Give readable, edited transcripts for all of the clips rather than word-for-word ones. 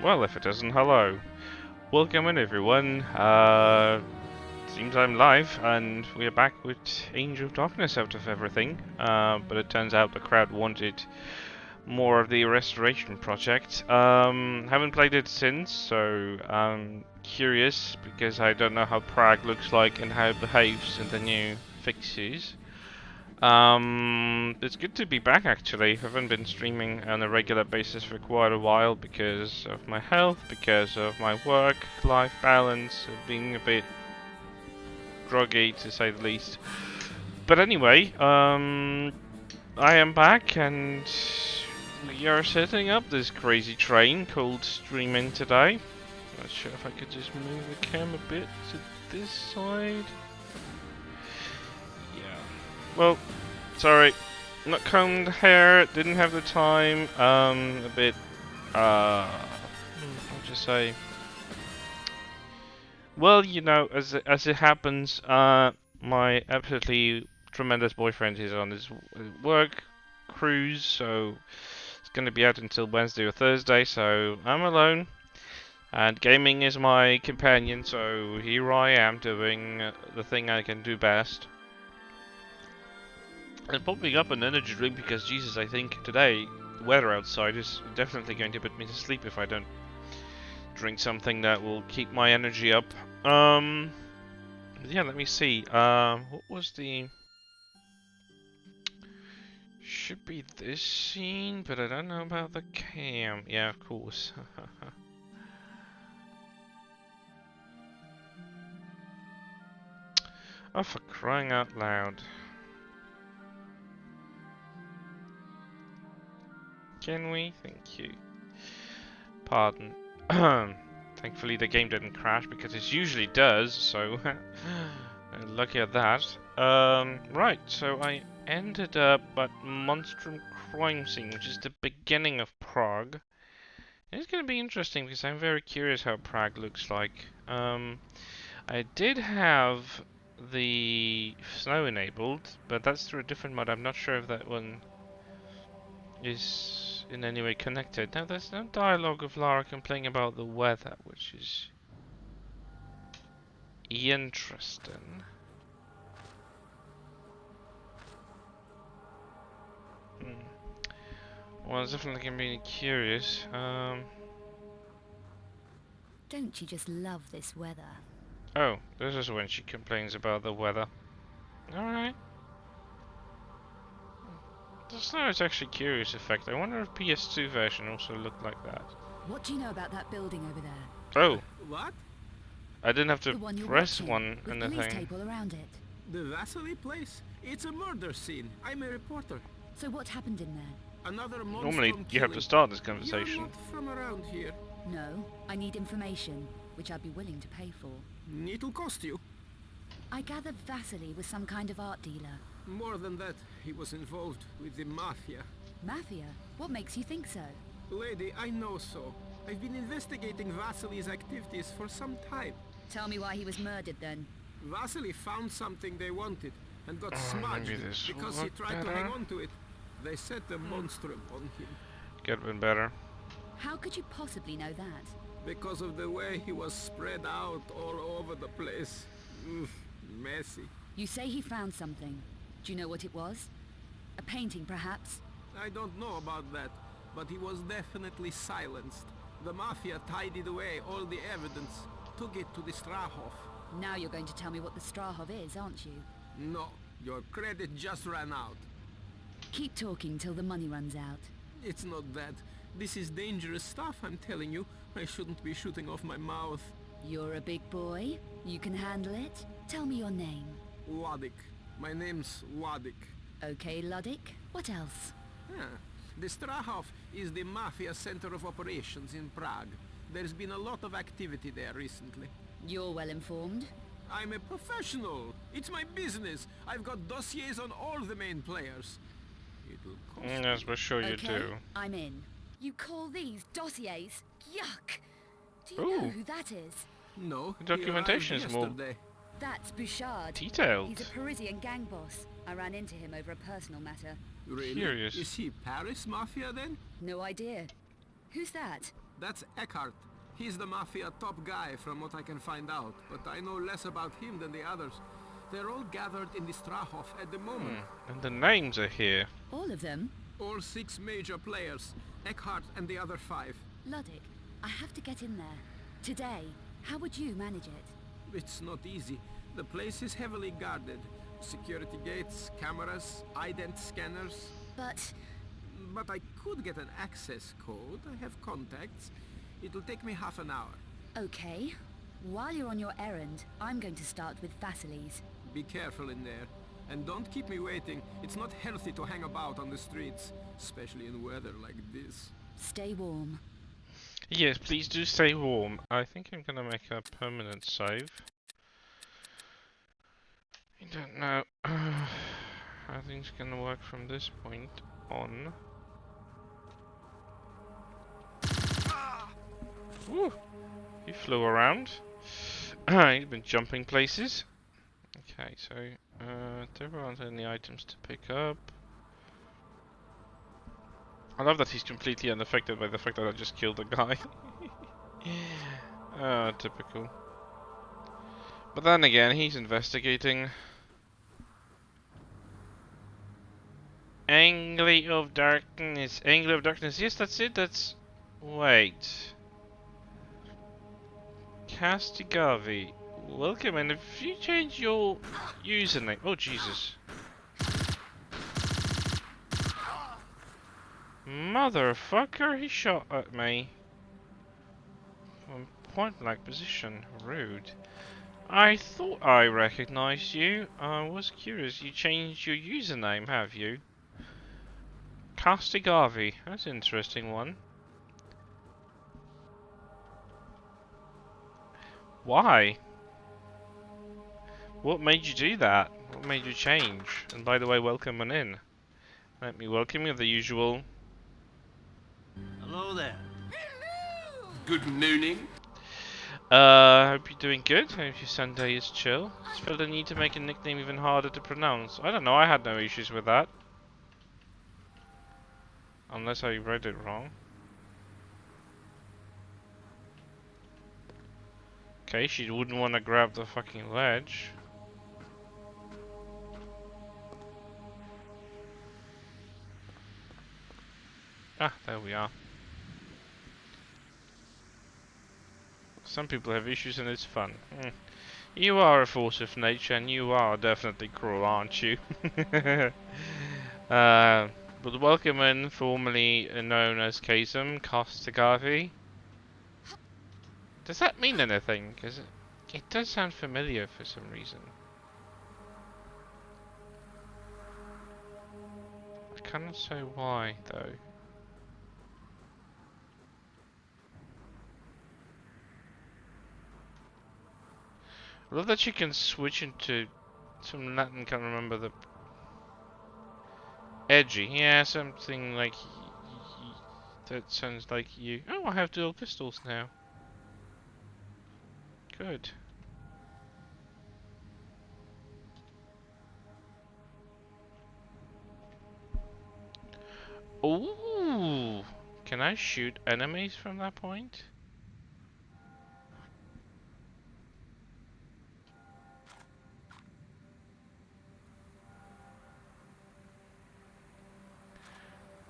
Well, if it isn't, hello. Welcome in, everyone. Seems I'm live, and we're back with Angel of Darkness out of everything. But it turns out the crowd wanted more of the restoration project. Haven't played it since, so I'm curious because I don't know how Prague looks like and how it behaves in the new fixes. It's good to be back actually. I haven't been streaming on a regular basis for quite a while because of my health, because of my work-life balance, of being a bit groggy to say the least. But anyway, I am back and we are setting up this crazy train called streaming today. Not sure if I could just move the camera a bit to this side. Yeah. Well, sorry, not combed hair, didn't have the time, a bit, I'll just say, well, you know, as it happens, my absolutely tremendous boyfriend is on his work cruise, so it's going to be out until Wednesday or Thursday, so I'm alone, and gaming is my companion, so here I am doing the thing I can do best. And popping up an energy drink because, Jesus, I think today the weather outside is definitely going to put me to sleep if I don't drink something that will keep my energy up. Yeah, let me see. What was the... Should be this scene, but I don't know about the cam. Yeah, of course. Oh, for crying out loud. Can we? Thank you. Pardon. Thankfully the game didn't crash because it usually does, so lucky at that. Right, so I ended up at Monstrum Crime Scene, which is the beginning of Prague. It's going to be interesting because I'm very curious how Prague looks like. I did have the snow enabled, but that's through a different mod. I'm not sure if that one is in any way connected. Now, there's no dialogue of Lara complaining about the weather, which is interesting. Well, it's definitely gonna be curious. Don't you just love this weather? Oh, this is when she complains about the weather. Alright. The snow is actually a curious effect. I wonder if PS2 version also looked like that. What do you know about that building over there? Oh, What? I didn't have to The one you're press watching, one with and the police thing. tape all around it. The Vasily place? It's a murder scene. I'm a reporter. So what happened in there? Another Normally, monstrum you have to killing. start this You're conversation. not from around here. No, I need information, which I'd be willing to pay for. It'll cost you. I gather Vasily was some kind of art dealer. More than that, he was involved with the mafia. Mafia? What makes you think so? Lady, I know so. I've been investigating Vasily's activities for some time. Tell me why he was murdered then. Vasily found something they wanted and got maybe smudged this will because he work tried to better. hang on to it. They set the monstrum on him. Get a bit better. How could you possibly know that? Because of the way he was spread out all over the place. Messy. You say he found something. Do you know what it was? A painting, perhaps? I don't know about that, but he was definitely silenced. The Mafia tidied away all the evidence, took it to the Strahov. Now you're going to tell me what the Strahov is, aren't you? No, your credit just ran out. Keep talking till the money runs out. It's not that. This is dangerous stuff, I'm telling you. I shouldn't be shooting off my mouth. You're a big boy. You can handle it. Tell me your name. Wadik. My name's Wadik. Okay, Luddick. What else? The Strahov is the Mafia center of operations in Prague. There's been a lot of activity there recently. You're well informed. I'm a professional. It's my business. I've got dossiers on all the main players. It'll cost Yes, we're sure you Okay, do. I'm in. You call these dossiers? Yuck! Do you Ooh. know who that is? No, The documentation he is arrived more yesterday. That's Bouchard. detailed. He's a Parisian gang boss. I ran into him over a personal matter. Really? Curious. Is he Paris Mafia then? No idea. Who's that? That's Eckhart. He's the Mafia top guy from what I can find out, but I know less about him than the others. They're all gathered in the Strahov at the moment. And the names are here. All of them? All 6 major players. Eckhart and the other 5. Ludwig, I have to get in there. Today. How would you manage it? It's not easy. The place is heavily guarded. Security gates, cameras, ident scanners. But I could get an access code. I have contacts. It'll take me half an hour. okay. While you're on your errand, I'm going to start with Vasily's. Be careful in there. And don't keep me waiting. It's not healthy to hang about on the streets, especially in weather like this. Stay warm. Yes, please do stay warm. I think I'm gonna make a permanent save. I don't know how things gonna work from this point on. Woo! He flew around. He's been jumping places. Okay, so there aren't any items to pick up. I love that he's completely unaffected by the fact that I just killed a guy. Typical. But then again, he's investigating. Angle of Darkness. Angle of Darkness. Yes, that's it. That's... Wait. Castigavi. Welcome, and if you change your username... Oh, Jesus. Motherfucker, he shot at me. From point blank position. Rude. I thought I recognized you. I was curious. You changed your username, have you? Castigavi. That's an interesting one. Why? What made you do that? What made you change? And by the way, welcome on in. Let me welcome you the usual. Hello there. Hello. Good nooning. Hope you're doing good. Hope your Sunday is chill. Just felt the need to make a nickname even harder to pronounce. I don't know, I had no issues with that. Unless I read it wrong. Okay, she wouldn't want to grab the fucking ledge. Ah, there we are. Some people have issues and it's fun. You are a force of nature and you are definitely cruel, aren't you? But welcome in, formerly known as Kasem Kostagavi. Does that mean anything? Because it does sound familiar for some reason. I cannot say why, though. I love that you can switch into some Latin, can't remember the... Edgy, yeah, something like... that sounds like you. Oh, I have dual pistols now. Good. Ooh! Can I shoot enemies from that point?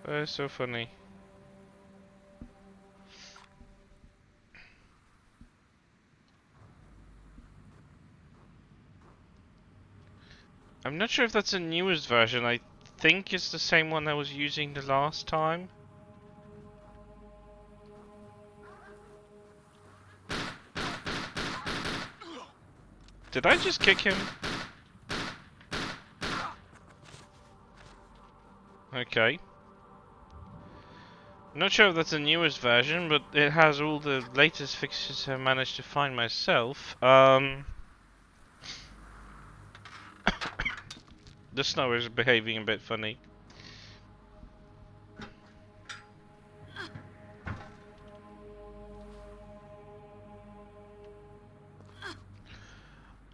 That's so funny. I'm not sure if that's a newest version. I think it's the same one I was using the last time. Did I just kick him? Okay. Not sure if that's the newest version, but it has all the latest fixes I managed to find myself. The snow is behaving a bit funny.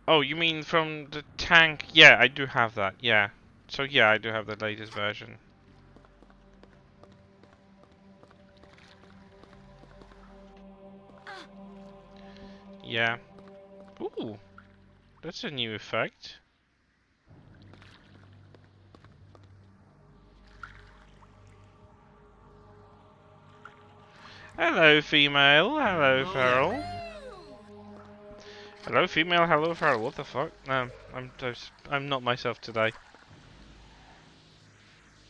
Oh, you mean from the tank? Yeah, I do have that, yeah. So yeah, I do have the latest version. Yeah. Ooh, that's a new effect. Hello, female. Hello, feral. Hello, female. Hello, feral. What the fuck? No, I'm not myself today.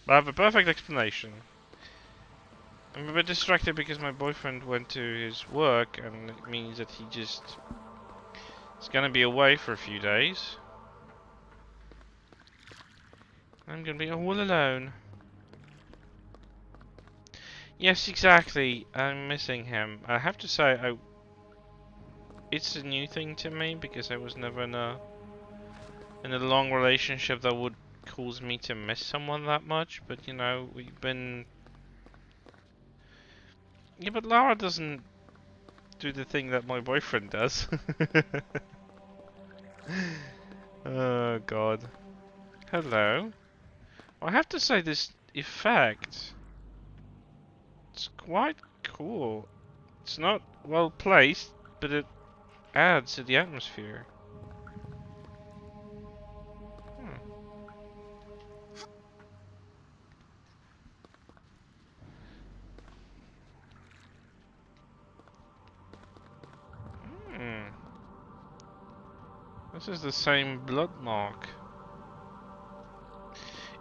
I have a perfect explanation. I'm a bit distracted because my boyfriend went to his work, and it means that he just is gonna be away for a few days. I'm gonna be all alone. Yes, exactly. I'm missing him. I have to say, it's a new thing to me because I was never in a long relationship that would cause me to miss someone that much. But you know, we've been. Yeah, but Lara doesn't do the thing that my boyfriend does. Oh God. Hello. I have to say this effect. It's quite cool. It's not well placed, but it adds to the atmosphere. Hmm. Hmm. This is the same blood mark.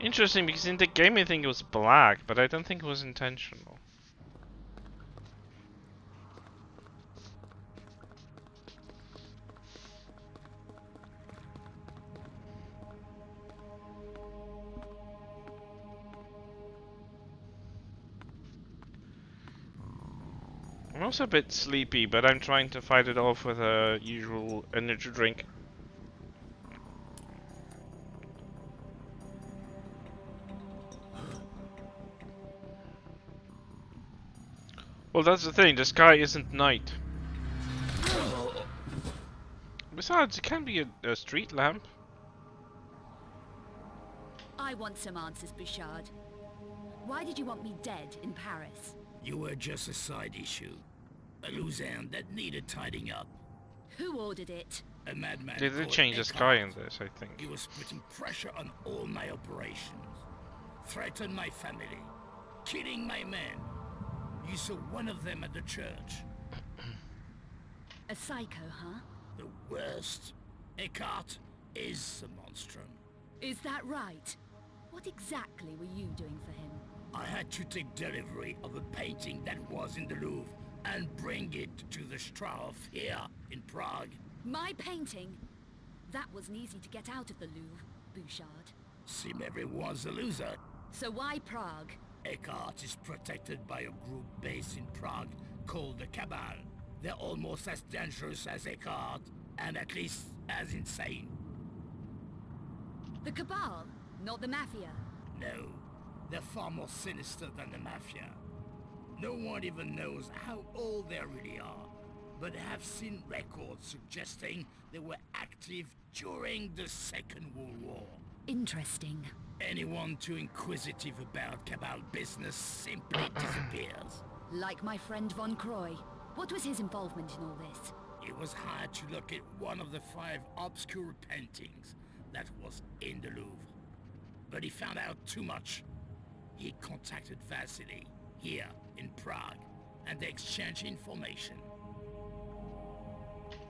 Interesting, because in the game I think it was black, but I don't think it was intentional. I'm also a bit sleepy, but I'm trying to fight it off with a usual energy drink. Well, that's the thing, the sky isn't night. Besides, it can be a street lamp. I want some answers, Bouchard. Why did you want me dead in Paris? You were just a side issue. A loose end that needed tidying up. Who ordered it? A madman They did called change the Eckhart. sky in this, I think. He was putting pressure on all my operations. Threatened my family. Killing my men. You saw one of them at the church. A psycho, huh? The worst. Eckhart is a monstrum. Is that right? What exactly were you doing for him? I had to take delivery of a painting that was in the Louvre and bring it to the Strauss here in Prague. My painting? That wasn't easy to get out of the Louvre, Bouchard. Seem everyone's a loser. So why Prague? Eckhart is protected by a group based in Prague called the Cabal. They're almost as dangerous as Eckhart, and at least as insane. The Cabal, not the Mafia. No, they're far more sinister than the Mafia. No one even knows how old they really are, but have seen records suggesting they were active during the Second World War. Interesting. Anyone too inquisitive about Cabal business simply disappears. Like my friend Von Croy. What was his involvement in all this? He was hired to look at one of the 5 obscure paintings that was in the Louvre. But he found out too much. He contacted Vasily, here in Prague, and they exchanged information.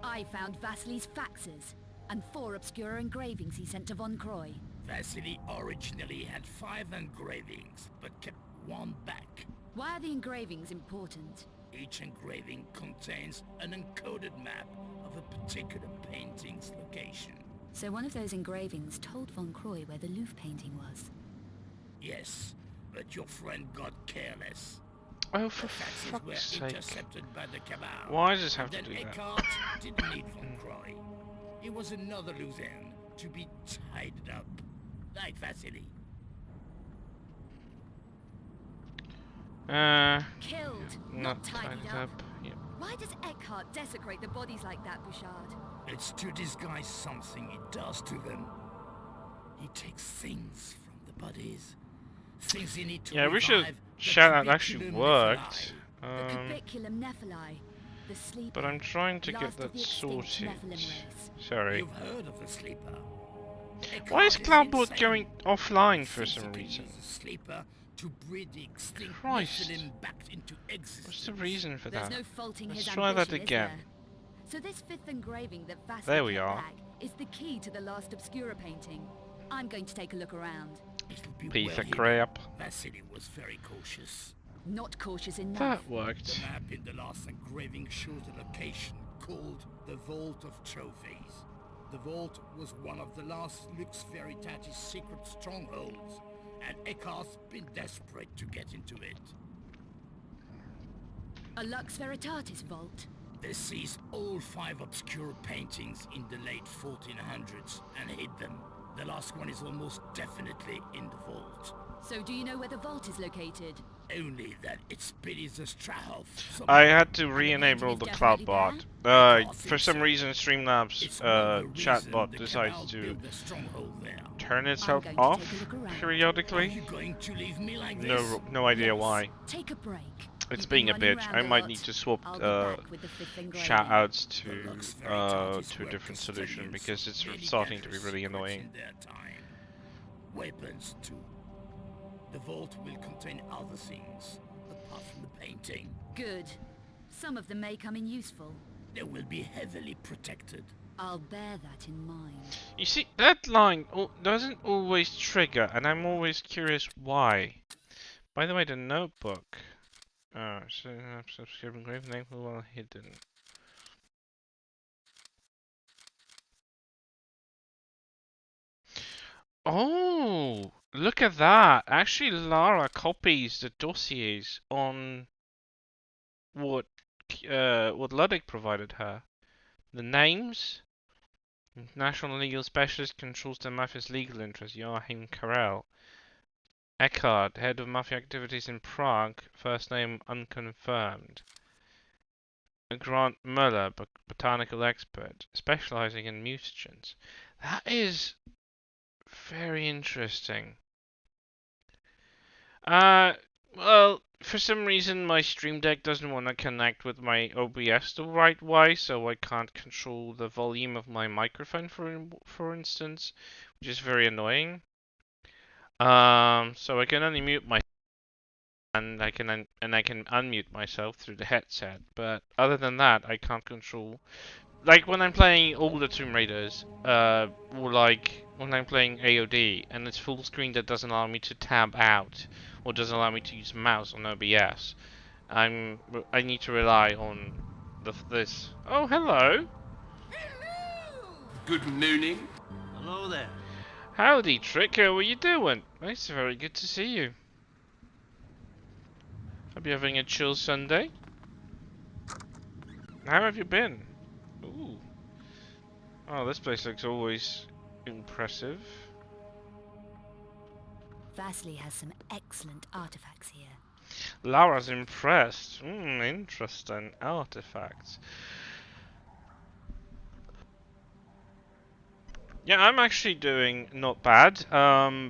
I found Vasily's faxes, and 4 obscure engravings he sent to Von Croy. Vasily originally had 5 engravings, but kept 1 back. Why are the engravings important? Each engraving contains an encoded map of a particular painting's location. So one of those engravings told Von Croy where the Louvre painting was. Yes, but your friend got careless. Oh, for The faxes fuck's were sake. intercepted by the Cabal. Why does this have to Then do that? Eckhart didn't need Von Croy. It was another loose end to be tied up, like Vasily. Killed, Not tidied tied up. up. Yep. Why does Eckhart desecrate the bodies like that, Bouchard? It's to disguise something he does to them. He takes things from the bodies. Things he need to Yeah, we should revive the shout out actually cubiculum worked. The Cubiculum Nephili. The sleeper. But I'm trying to get Last of that the extinct sorted. Nephilim race. Sorry. You've heard of the sleeper. Why is Eckhart Cloudboard insane. going offline He for thinks he some can reason? use the sleeper to breed the extinct Christ. Nephilim back into What's the existence. reason for There's that? no faulting Let's his try that ambition, is again. there? So this fifth engraving that Vasily There we kept are. back is the key to the last Obscura painting. I'm going to take a look around. It would be Piece well of hidden. crap. Vasily was very cautious. Not cautious enough. That The worked. map in the last engraving shows a location called the Vault of Trophies. The vault was one of the last Lux Veritatis secret strongholds, and Eckhart's been desperate to get into it. A Lux Veritatis vault? They seized all 5 obscure paintings in the late 1400s and hid them. The last one is almost definitely in the vault. So do you know where the vault is located? Only that it's beneath the Strahov. I had to And the re-enable painting the is definitely Cloudbot. For some reason, Streamlabs It's one of the chatbot reasons the decides Cabal to built their stronghold there. turn I'm itself going to off take a look around. Are periodically. you going to leave me like this? No idea Yes. why. Take a break. It's You've being been a running bitch. around I a might lot. need to swap I'll be back with the fifth engraving. shout outs The Lux to Veritatis a were different solution custodians because of it's many starting to be gathering really secrets annoying. in their time. Weapons too. The vault will contain other things apart from the painting. Good. Some of them may come in useful. They will be heavily protected. I'll bear that in mind. You see, that line doesn't always trigger, and I'm always curious why. By the way, the notebook. So subscribe engraved name well hidden. Oh, look at that! Actually, Lara copies the dossiers on what Ludwig provided her. The names. National Legal Specialist controls the mafia's legal interests. Joachim Karel. Eckhart, head of mafia activities in Prague. First name unconfirmed. Grant Muller, botanical expert, specializing in mutagens. That is very interesting. Well, for some reason my Stream Deck doesn't want to connect with my OBS the right way, so I can't control the volume of my microphone, for instance, which is very annoying. So I can only mute my and I can unmute myself through the headset, but other than that, I can't control. Like when I'm playing all the Tomb Raiders, or like when I'm playing AOD, and it's full screen that doesn't allow me to tab out, or doesn't allow me to use mouse on OBS. I need to rely on this. Oh, hello. Good nooning. Hello there. Howdy, Trick. How are you doing? It's very good to see you. Hope you're having a chill Sunday. How have you been? Ooh. Oh, this place looks always impressive. Vasily has some excellent artifacts here. Laura's impressed. Interesting artifacts. Yeah, I'm actually doing not bad.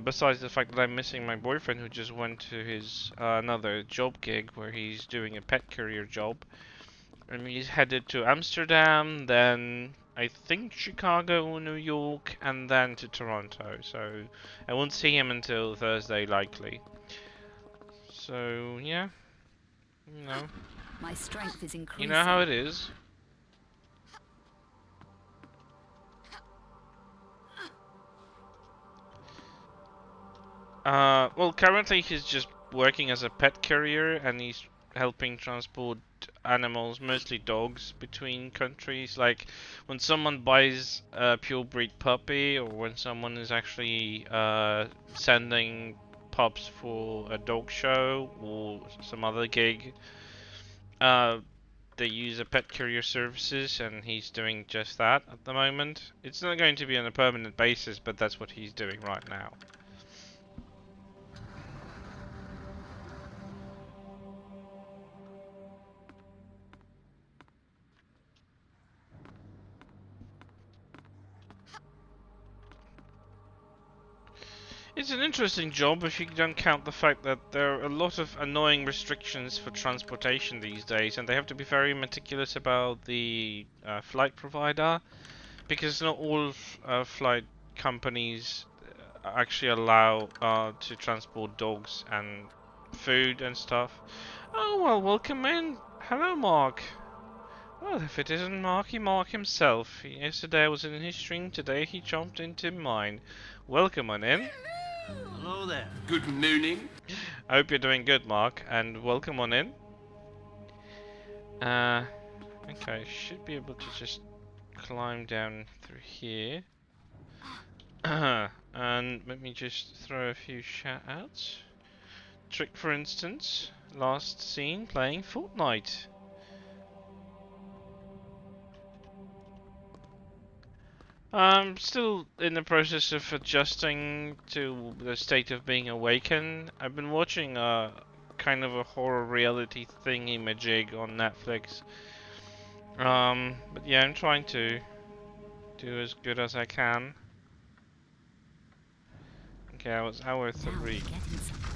Besides the fact that I'm missing my boyfriend who just went to his another job gig where he's doing a pet courier job. And he's headed to Amsterdam, then I think Chicago or New York, and then to Toronto. So I won't see him until Thursday likely. So yeah, you know. My strength is increasing. You know how it is. Well, currently he's just working as a pet carrier and he's helping transport animals, mostly dogs, between countries. Like when someone buys a pure breed puppy, or when someone is actually sending pups for a dog show or some other gig, they use a pet courier services, and he's doing just that at the moment. It's not going to be on a permanent basis, but that's what he's doing right now. It's an interesting job if you don't count the fact that there are a lot of annoying restrictions for transportation these days, and they have to be very meticulous about the flight provider, because not all flight companies actually allow to transport dogs and food and stuff. Oh well, welcome in. Hello, Mark. Well, if it isn't Marky Mark himself. Yesterday I was in his stream, today he jumped into mine. Welcome on in. Hello there. Good nooning. I hope you're doing good, Mark, and welcome on in. Okay, should be able to just climb down through here. And let me just throw a few shout outs. Trick, for instance, last seen playing Fortnite. I'm still in the process of adjusting to the state of being awakened. I've been watching a kind of a horror reality thingy majig on Netflix. But yeah, I'm trying to do as good as I can. Okay, I was hour 3. Getting somewhere.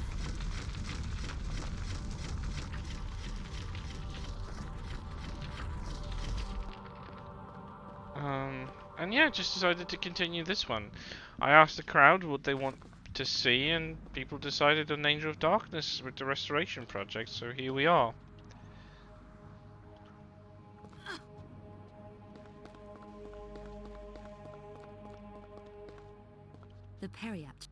And yeah, just decided to continue this one. I asked the crowd what they want to see, and people decided on Angel of Darkness with the restoration project, so here we are. The periapt.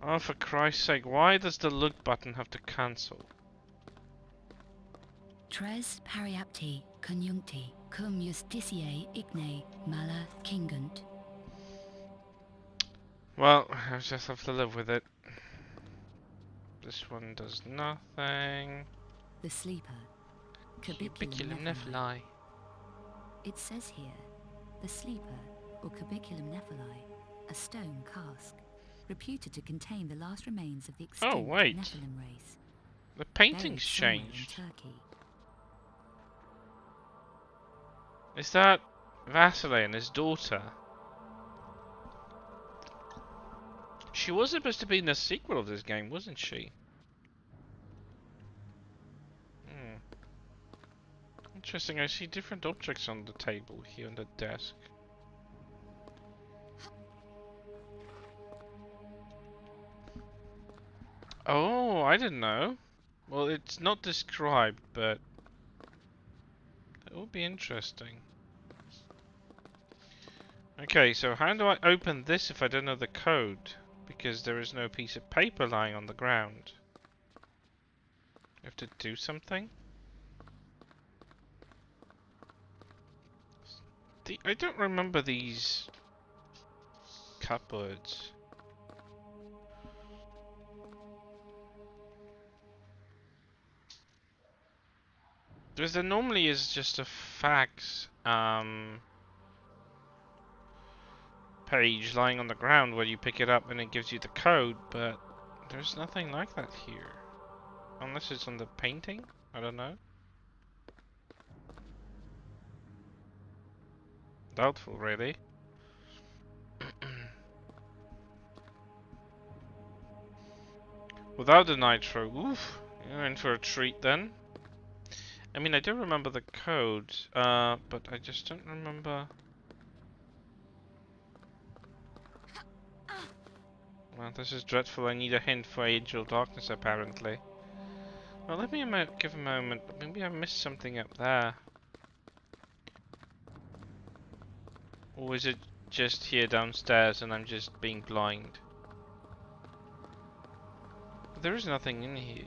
Oh, for Christ's sake, why does the look button have to cancel? Tres periapti conjuncti cum justitiae igne mala cingunt. Well, I just have to live with it. This one does nothing. The sleeper. Cubiculum Cubiculum nephili. nephili. It says here, the sleeper, or cubiculum nephili, a stone cask, reputed to contain the last remains of the extinct wait. Nephilim race. The buried painting's somewhere in changed. Turkey. Is that Vasily and his daughter? She was supposed to be in the sequel of this game, wasn't she? Interesting, I see different objects on the table here on the desk. Oh, I didn't know. Well, it's not described, but it will be interesting. Okay, so how do I open this if I don't know the code? Because there is no piece of paper lying on the ground. I have to do something? I don't remember these cupboards. There normally is just a fax page lying on the ground where you pick it up and it gives you the code, but there's nothing like that here. Unless it's on the painting? I don't know. Doubtful, really. Without the nitro, oof, you're in for a treat then. I mean, I do remember the code, but I just don't remember. Well, this is dreadful. I need a hint for Angel Darkness, apparently. Well, let me give a moment. Maybe I missed something up there. Or is it just here downstairs and I'm just being blind? There is nothing in here.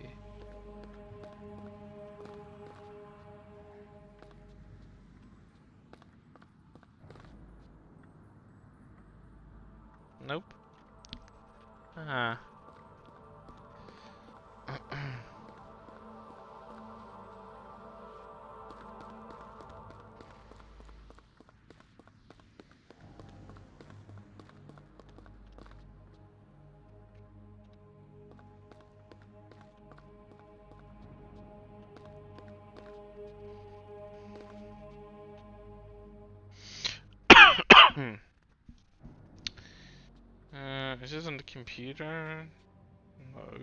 Nope. Ah. Is this on the computer? No.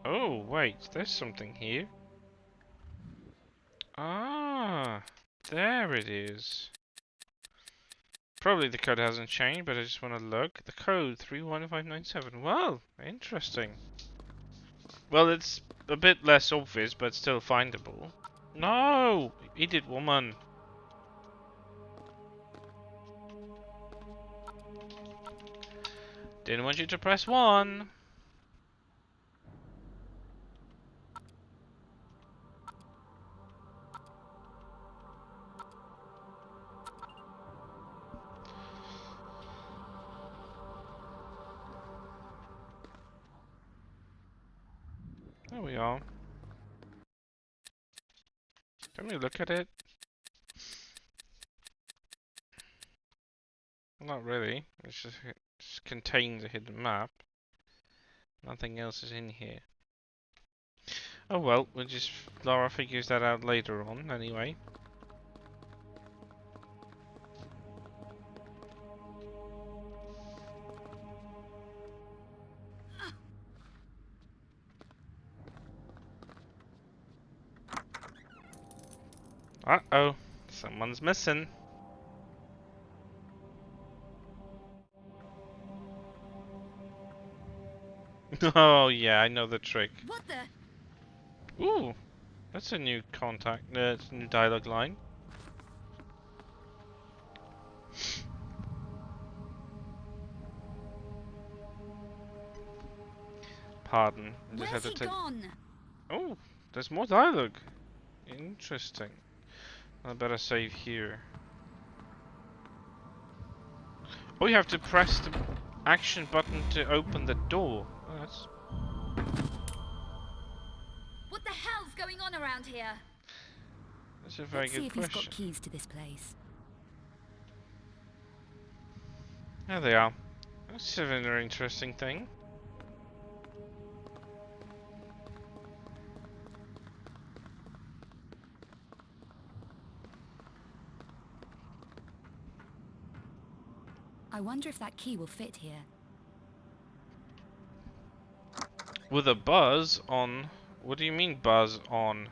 Oh, wait, there's something here. Ah, there it is. Probably the code hasn't changed, but I just want to look. The code 31597. Well, interesting. Well, it's a bit less obvious, but still findable. No! Idiot woman. Didn't want you to press 1. There we are. Can we look at it? Not really. It just contains a hidden map. Nothing else is in here. Oh well, Lara figures that out later on, anyway. Uh-oh, someone's missing. Oh yeah, I know the trick. What the? Ooh, that's a new contact, it's a new dialogue line. Pardon, I just had Where's to he take. gone? Oh, there's more dialogue. Interesting. I better save here. Oh, you have to press the action button to open the door. Oh, that's What the hell's going on around here? a very Let's see good if he's question. got keys to this place. There they are. That's a very interesting thing. I wonder if that key will fit here. With a buzz on. What do you mean buzz on?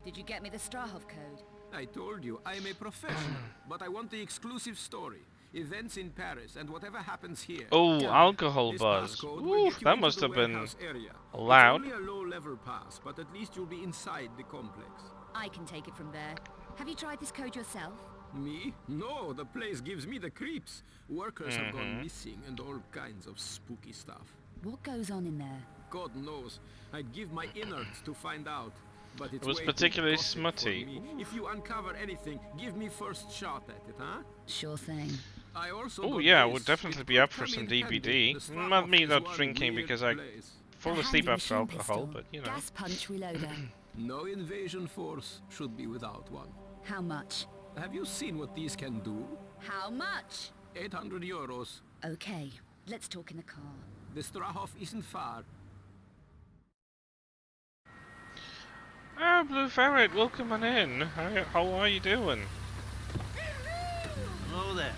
Did you get me the Strahov code? I told you, I am a professional, but I want the exclusive story. Events in Paris and whatever happens here. Oh, Done. alcohol This buzz. passcode will Ooh, get you that into must the have been warehouse area. loud. It's only a low-level pass, but at least you'll be inside the complex. I can take it from there. Have you tried this code yourself? Me? No, the place gives me the creeps. Workers have gone missing and all kinds of spooky stuff. What goes on in there? God knows. I'd give my innards to find out. But it's It was way too particularly gossip for smutty. me. If you uncover anything, give me first shot at it, huh? Sure thing. I also Oh got yeah, I this. would definitely It be could up for come some in handy. DVD. The Strahov Not me is not one drinking weird because I place. fall A asleep handy after machine alcohol, pistol. but you know. Gas punch reloader. No invasion force should be without one. How much? Have you seen what these can do? How much? 800 euros. Okay, let's talk in the car. The Strahov isn't far. Ah, Blue Ferret, welcome on in. How are you doing? Hello there.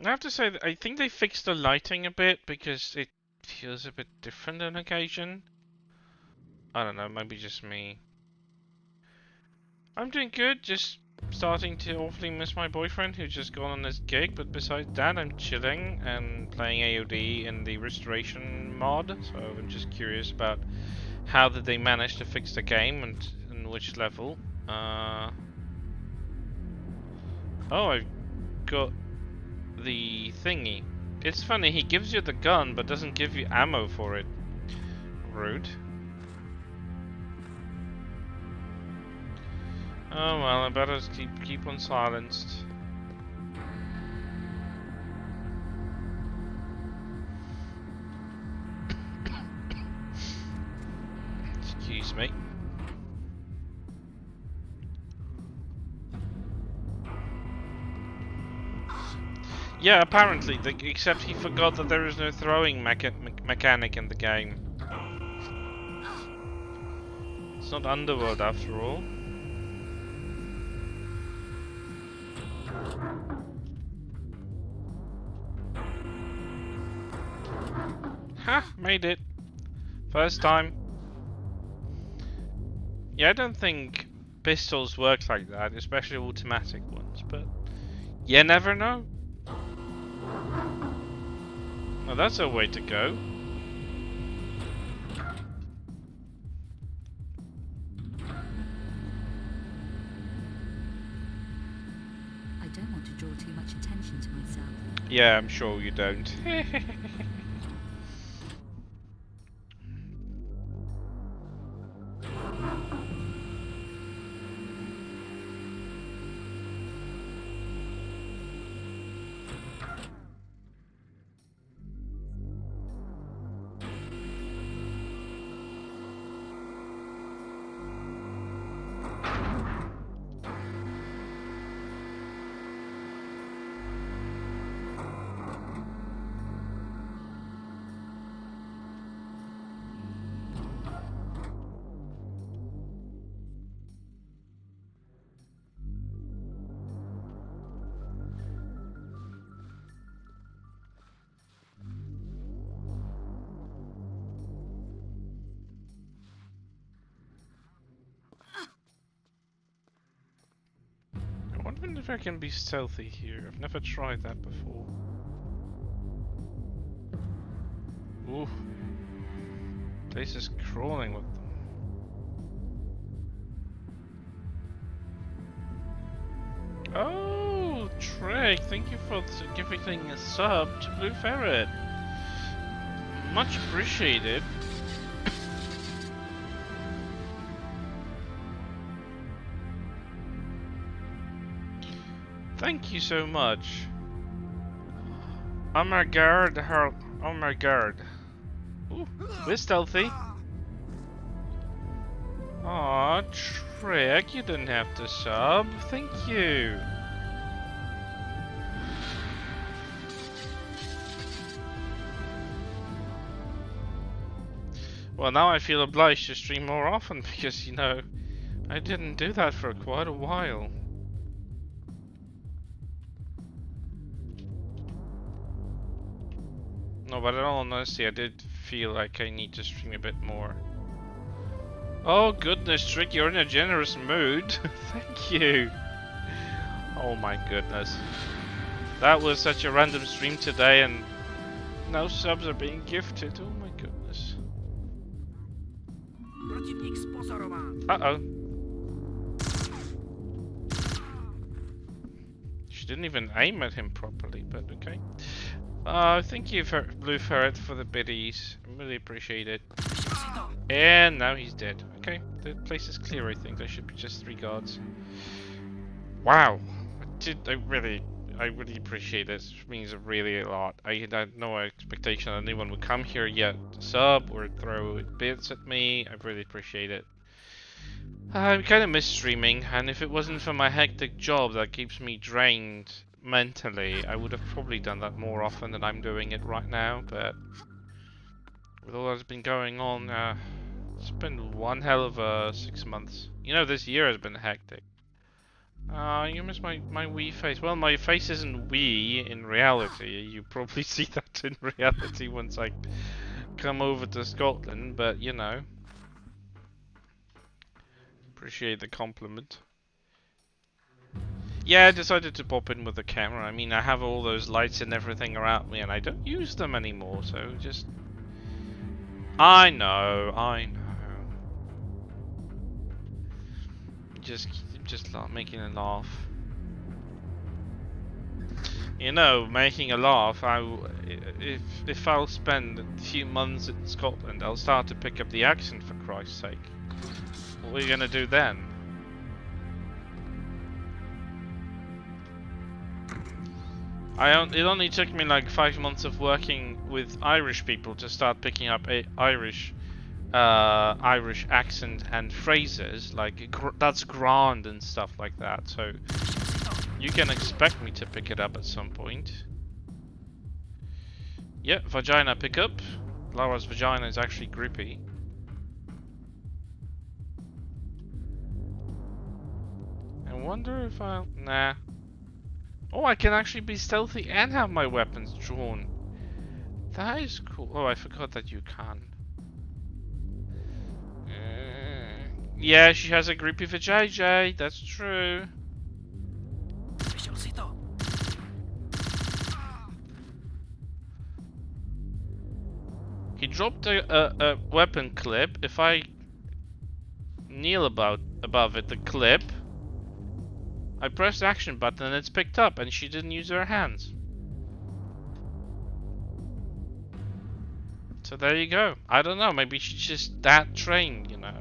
I have to say that I think they fixed the lighting a bit because it feels a bit different on occasion. I don't know, maybe just me. I'm doing good, just starting to awfully miss my boyfriend who's just gone on his gig, but besides that I'm chilling and playing AOD in the restoration mod, so I'm just curious about how did they manage to fix the game and which level. Oh, I've got the thingy. It's funny, he gives you the gun but doesn't give you ammo for it. Rude. Oh well, I better keep on silenced. me. Yeah, apparently, except he forgot that there is no throwing mechanic in the game. It's not Underworld after all. Ha! Made it. First time. Yeah, I don't think pistols work like that, especially automatic ones, but you never know. Well, that's a way to go. I don't want to draw too much attention to myself. Yeah, I'm sure you don't. I wonder if I can be stealthy here. I've never tried that before. Ooh. Place is crawling with them. Oh, Treg, thank you for giving a sub to Blue Ferret. Much appreciated. Thank you so much. Oh my god, oh my god. Ooh, we're stealthy. Aw, Trek, you didn't have to sub. Thank you. Well, now I feel obliged to stream more often because, you know, I didn't do that for quite a while. No, but in all honesty, I did feel like I need to stream a bit more. Oh goodness, Trick, you're in a generous mood. Thank you. Oh my goodness. That was such a random stream today and no subs are being gifted. Oh my goodness. Uh-oh. She didn't even aim at him properly, but okay. Thank you, Blue Ferret, for the biddies. I really appreciate it. And now he's dead. Okay, the place is clear, I think. There should be just 3 guards. Wow. I really appreciate this. It means really a lot. I had no expectation that anyone would come here yet to sub or throw bits at me. I really appreciate it. I kind of miss streaming, and if it wasn't for my hectic job that keeps me drained mentally, I would have probably done that more often than I'm doing it right now, but with all that's been going on, it's been one hell of a 6 months. You know, this year has been hectic. You miss my wee face. Well, my face isn't wee in reality. You probably see that in reality once I come over to Scotland, but you know. Appreciate the compliment. Yeah, I decided to pop in with the camera. I mean, I have all those lights and everything around me, and I don't use them anymore, so just... I know. Just making a laugh. You know, making a laugh, if I'll spend a few months in Scotland, I'll start to pick up the accent, for Christ's sake. What are we gonna do then? It only took me like 5 months of working with Irish people to start picking up Irish Irish accent and phrases, like that's grand and stuff like that. So you can expect me to pick it up at some point. Yeah, vagina pickup. Laura's vagina is actually grippy. I wonder if I'll... Nah. Oh, I can actually be stealthy and have my weapons drawn. That is cool. Oh, I forgot that you can. Yeah, she has a grippy vajayjay. That's true. He dropped a weapon clip. If I kneel above it, the clip, I press the action button and it's picked up, and she didn't use her hands. So there you go. I don't know. Maybe she's just that trained, you know.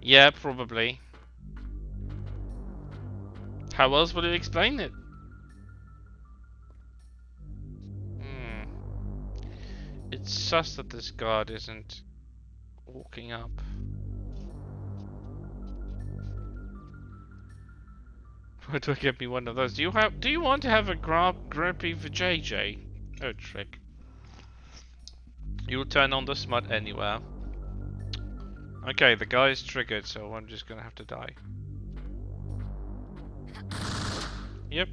Yeah, probably. How else would you explain it? It's sus that this guard isn't walking up. Why do I get me one of those? Do you want to have a grumpy vajayjay? Oh, trick. You'll turn on the smut anywhere. Okay, the guy is triggered, so I'm just gonna have to die. Yep.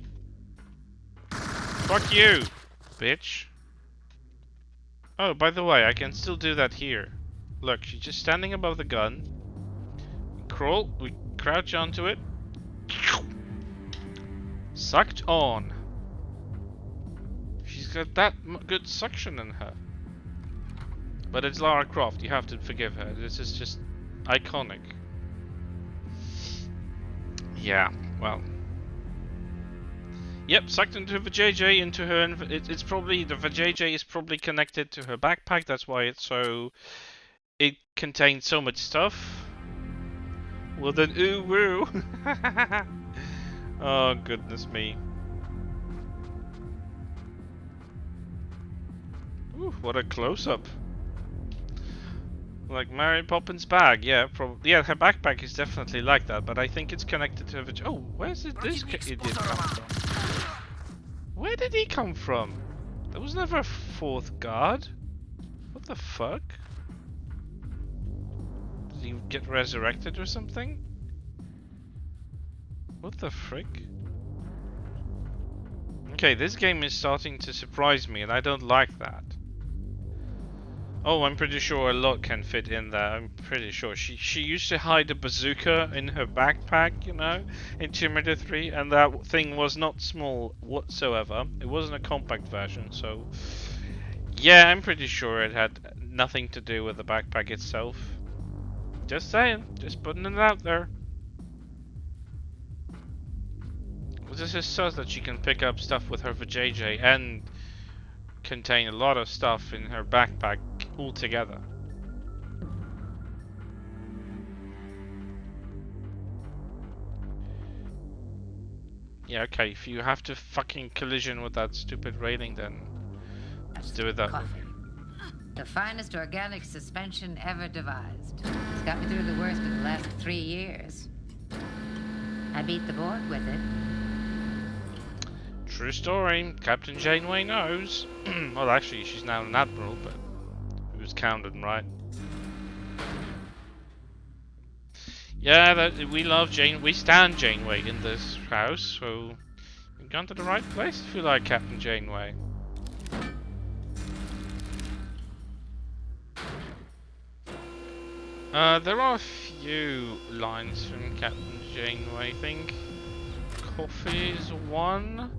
Fuck you, bitch. Oh, by the way, I can still do that here. Look, she's just standing above the gun. Crawl, we crouch onto it. Sucked on. She's got that good suction in her. But it's Lara Croft, you have to forgive her. This is just iconic. Yeah, well. Yep, sucked into the vajayjay, into her. It's probably the vajayjay is probably connected to her backpack. That's why it's so. It contains so much stuff. Well then, ooh woo. Oh goodness me. Ooh, what a close-up. Like Mary Poppins' bag, yeah, probably. Yeah, her backpack is definitely like that, but I think it's connected to her. Oh, where's this idiot come from? Where did he come from? There was never a fourth guard. What the fuck? Did he get resurrected or something? What the frick? Okay, this game is starting to surprise me, and I don't like that. Oh, I'm pretty sure a lot can fit in there. I'm pretty sure. She used to hide a bazooka in her backpack, you know, in Tomb Raider 3, and that thing was not small whatsoever. It wasn't a compact version, so... Yeah, I'm pretty sure it had nothing to do with the backpack itself. Just saying. Just putting it out there. This is sus that she can pick up stuff with her vajayjay and contain a lot of stuff in her backpack all together. Yeah, okay, if you have to fucking collision with that stupid railing, then let's do it that way. The finest organic suspension ever devised. It's got me through the worst of the last 3 years. I beat the board with it. True story. Captain Janeway knows. Well, actually, she's now an admiral, but it was counted, right? Yeah, we love Jane. We stand Janeway in this house, so you've gone to the right place if you like Captain Janeway. There are a few lines from Captain Janeway. I think coffee is one.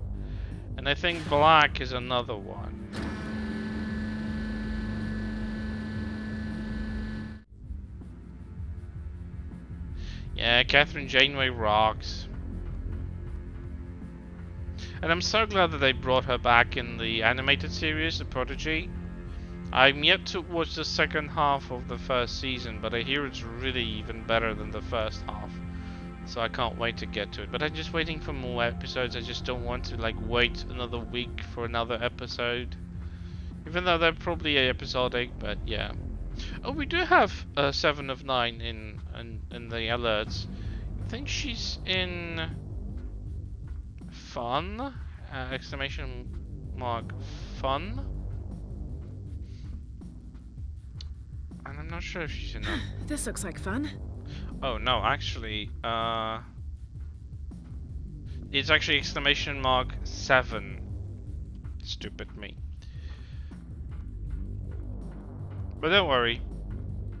And I think black is another one. Yeah, Catherine Janeway rocks. And I'm so glad that they brought her back in the animated series, The Prodigy. I'm yet to watch the second half of the first season, but I hear it's really even better than the first half. So I can't wait to get to it. But I'm just waiting for more episodes. I just don't want to like wait another week for another episode. Even though they're probably episodic, but yeah. Oh, we do have 7 of 9 in the alerts. I think she's in fun. Exclamation mark fun. And I'm not sure if she's in that. This looks like fun. Oh no, actually, it's actually exclamation mark 7. Stupid me. But don't worry.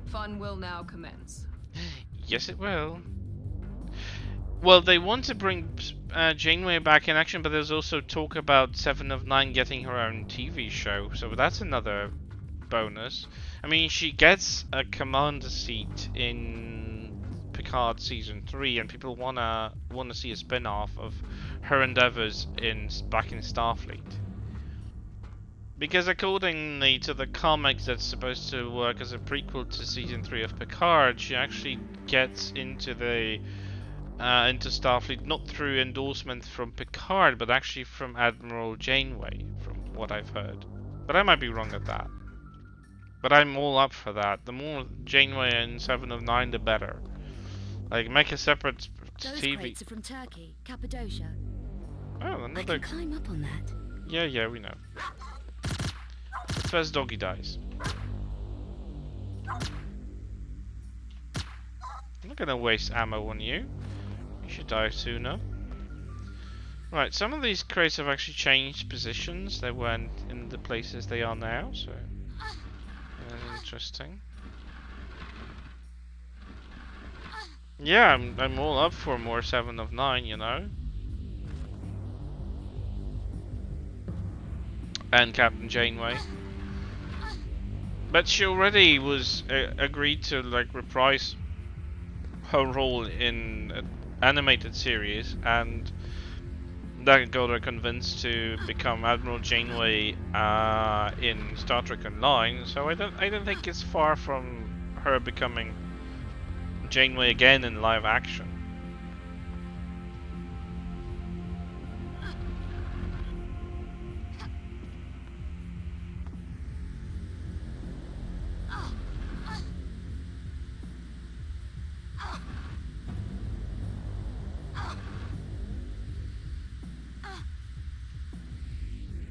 Fun will now commence. Yes, it will. Well, they want to bring Janeway back in action, but there's also talk about 7 of 9 getting her own TV show, so that's another bonus. I mean, she gets a commander seat in Picard season 3, and people wanna see a spin-off of her endeavors back in Starfleet. Because accordingly to the comics that's supposed to work as a prequel to season 3 of Picard, she actually gets into Starfleet not through endorsement from Picard, but actually from Admiral Janeway, from what I've heard. But I might be wrong at that. But I'm all up for that. The more Janeway in 7 of 9, the better. Like, make a separate Those TV. crates are from Turkey, Cappadocia. Oh, I another. can climb up on that. Yeah, we know. First doggy dies. I'm not gonna waste ammo on you. You should die sooner. Right, some of these crates have actually changed positions. They weren't in the places they are now, so interesting. Yeah, I'm all up for more 7 of 9, you know. And Captain Janeway. But she already was agreed to like reprise her role in an animated series, and that got her convinced to become Admiral Janeway in Star Trek Online. So I don't think it's far from her becoming Janeway again in live action.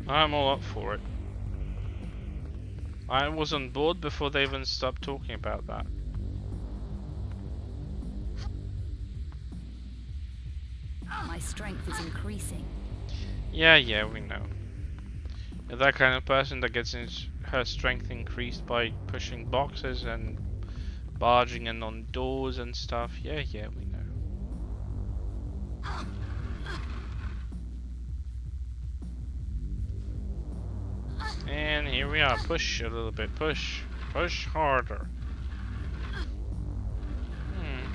I'm all up for it. I was on board before they even stopped talking about that. My strength is increasing. Yeah, we know. You're that kind of person that gets her strength increased by pushing boxes and barging in on doors and stuff. Yeah, we know. And here we are. Push a little bit. Push harder.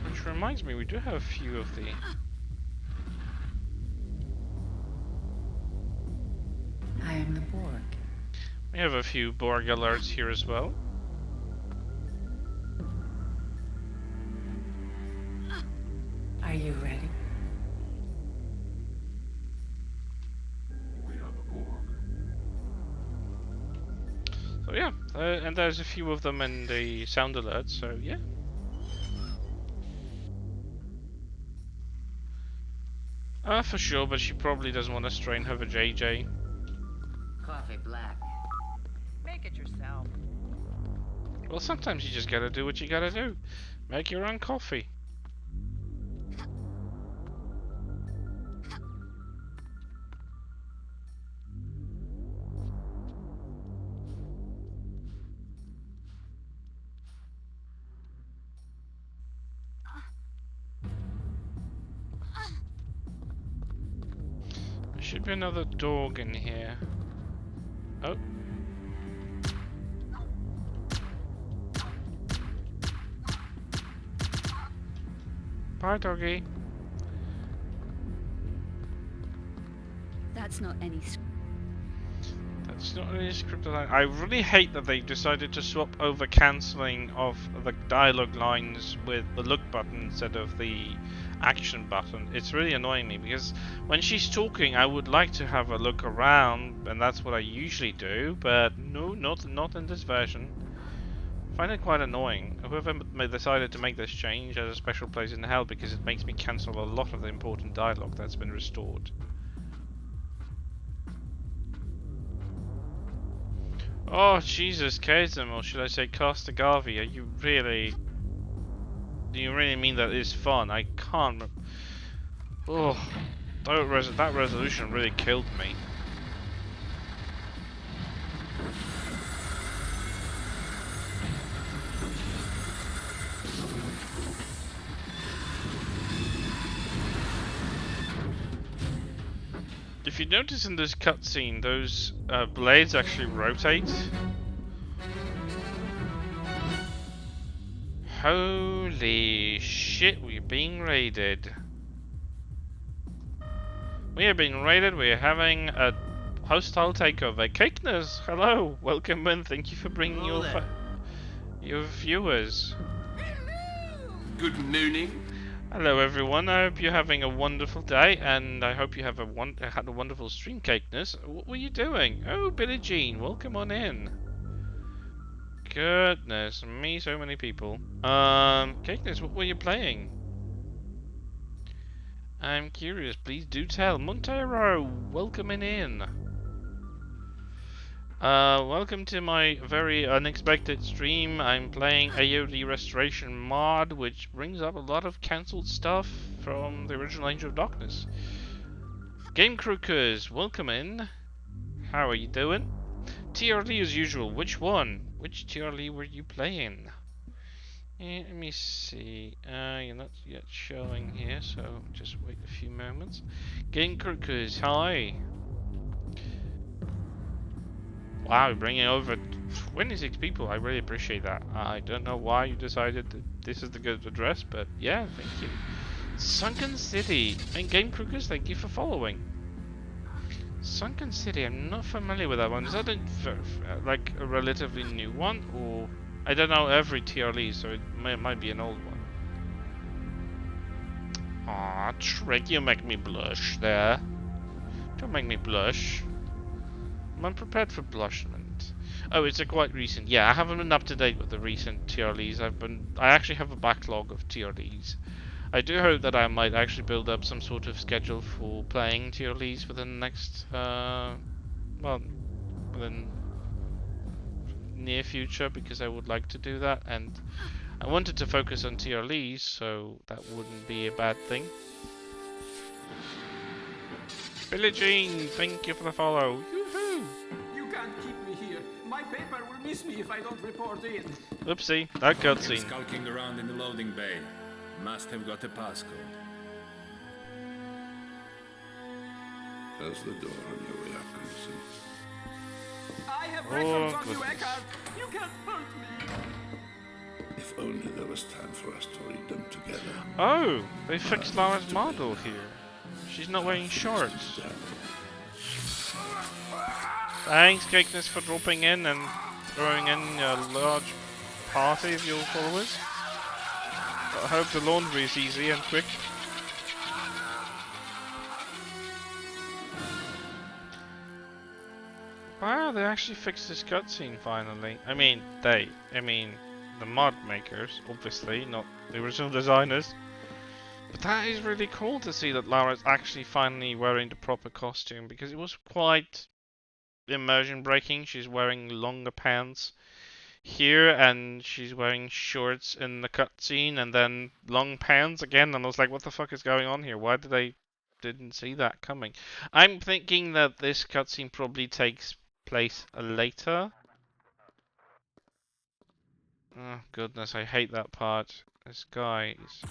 Which reminds me, we do have a few of the... I am the Borg. We have a few Borg alerts here as well. Are you ready? So yeah, and there's a few of them in the sound alerts, so yeah. For sure, but she probably doesn't want to strain her JJ. Coffee black. Make it yourself. Well, sometimes you just gotta do what you gotta do. Make your own coffee. There should be another dog in here. Oh. Bye, doggy. That's not any. That's not really scripted. I really hate that they decided to swap over cancelling of the dialogue lines with the look button instead of the action button. It's really annoying me because when she's talking, I would like to have a look around, and that's what I usually do. But no, not in this version. I find it quite annoying. Whoever decided to make this change has a special place in hell because it makes me cancel a lot of the important dialogue that's been restored. Oh Jesus, Kazim, or should I say Castagavi? Are you really? Do you really mean that is fun? I can't. Oh, that resolution really killed me. If you notice in this cutscene, those blades actually rotate. Holy shit, we're being raided. We are being raided, we are having a hostile takeover. Cakeness, hello, welcome in, thank you for bringing your viewers. Good nooning. Hello everyone, I hope you're having a wonderful day, and I hope you have had a wonderful stream, Cakeness. What were you doing? Oh, Billie Jean, welcome on in. Goodness me, so many people. Cakeness, what were you playing? I'm curious, please do tell. Montero, welcoming in. Welcome to my very unexpected stream. I'm playing AOD Restoration mod, which brings up a lot of cancelled stuff from the original Angel of Darkness. Game Crookers, welcome in. How are you doing? TRD as usual, which one? Which TRD were you playing? Let me see. You're not yet showing here, so just wait a few moments. Game Crookers, hi. Wow, you're bringing over 26 people. I really appreciate that. I don't know why you decided that this is the good address, but yeah, thank you. Sunken City and Game Crookers, thank you for following. Sunken City, I'm not familiar with that one. Is that like a relatively new one, or I don't know every TRE, so it might be an old one. Aw, Trick, you make me blush there. Don't make me blush. I'm unprepared for blushment. Oh, it's a quite recent. Yeah, I haven't been up to date with the recent TREs. I actually have a backlog of TREs. I do hope that I might actually build up some sort of schedule for playing TREs within the next, well, within near future, because I would like to do that, and I wanted to focus on TREs, so that wouldn't be a bad thing. Billie Jean, thank you for the follow. Yoo-hoo! You can't keep me here. My paper will miss me if I don't report in. Oopsie, that cutscene. Skulking around in the loading bay. Must have got a passcode. Close the door on your way up, Crimson. I have records on you, goodness. Eckhart. You can't hurt me. If only there was time for us to read them together. Oh, they fixed Lara's model here. She's not wearing shorts. Thanks, Cakeness, for dropping in and throwing in a large party of your followers. I hope the laundry is easy and quick. Wow, they actually fixed this cutscene finally. I mean, the mod makers, obviously, not the original designers. But that is really cool to see that Lara's actually finally wearing the proper costume, because it was quite immersion breaking. She's wearing longer pants here, and she's wearing shorts in the cutscene, and then long pants again, and I was like, what the fuck is going on here? Why did I didn't see that coming? I'm thinking that this cutscene probably takes place later. Oh goodness, I hate that part. This guy is...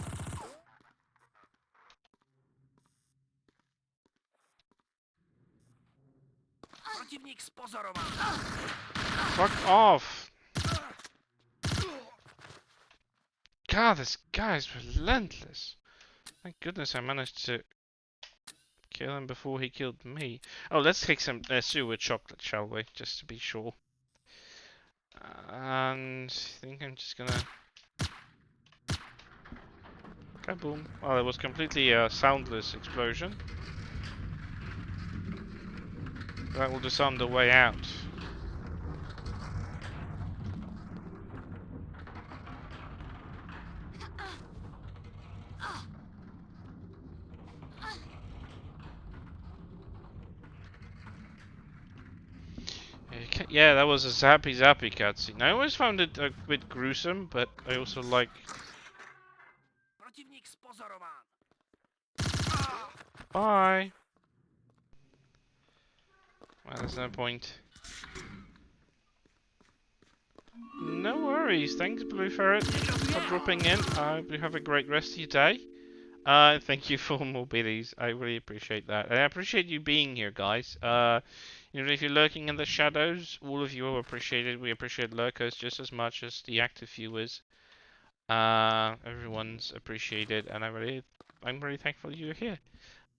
Fuck off! God, this guy is relentless. Thank goodness I managed to kill him before he killed me. Oh, let's take some sewer chocolate, shall we? Just to be sure. And I think I'm just gonna... Kaboom. Well, it was completely a soundless explosion. That will disarm the way out. Yeah, that was a zappy cutscene. I always found it a bit gruesome, but I also like... Bye! Well, there's no point. No worries. Thanks, Blue Ferret, for dropping in. I hope you have a great rest of your day. Thank you for more biddies. I really appreciate that. And I appreciate you being here, guys. You know, if you're lurking in the shadows, all of you are appreciated. We appreciate lurkers just as much as the active viewers. Everyone's appreciated, and I'm really thankful you're here.